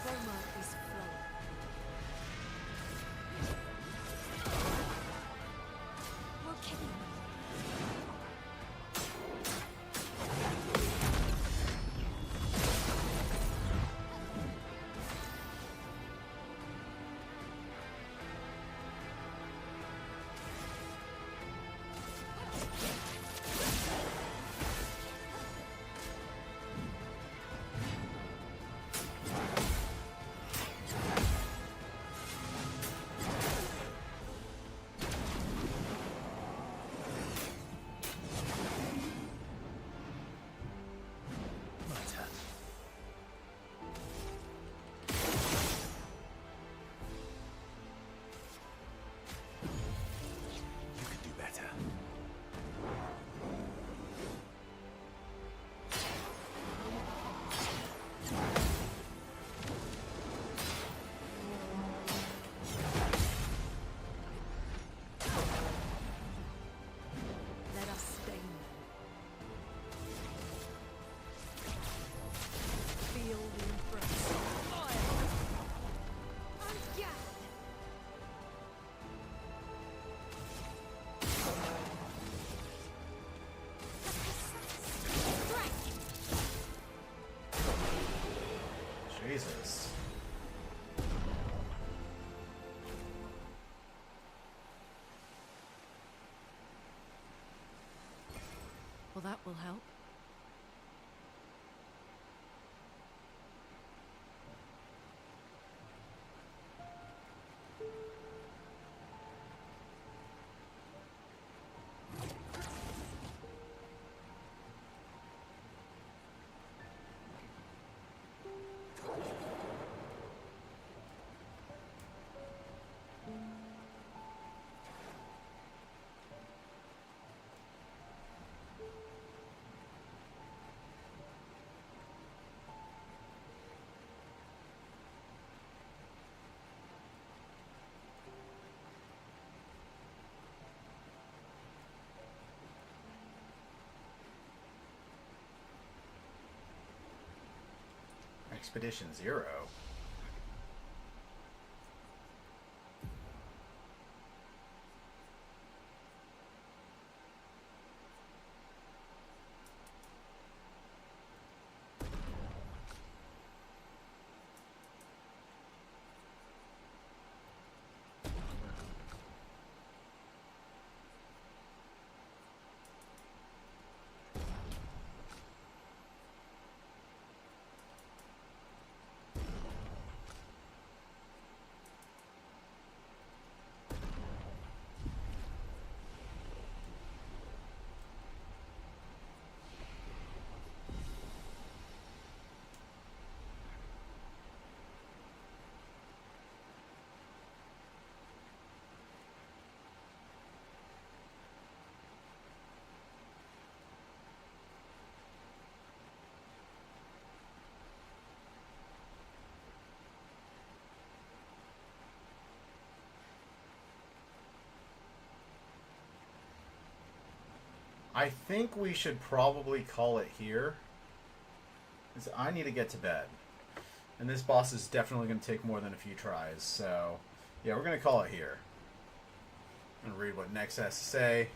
Speaker 8: Chroma is flowing.
Speaker 3: Okay.
Speaker 2: You can do better.
Speaker 8: Let us stain them. Feel the embrace of fire.
Speaker 3: On guard. Strike.
Speaker 1: Jesus.
Speaker 8: Well, that will help.
Speaker 1: Expedition 0. I think we should probably call it here, 'cause I need to get to bed. And this boss is definitely going to take more than a few tries. So, yeah, we're going to call it here. I'm going to read what Nex has to say.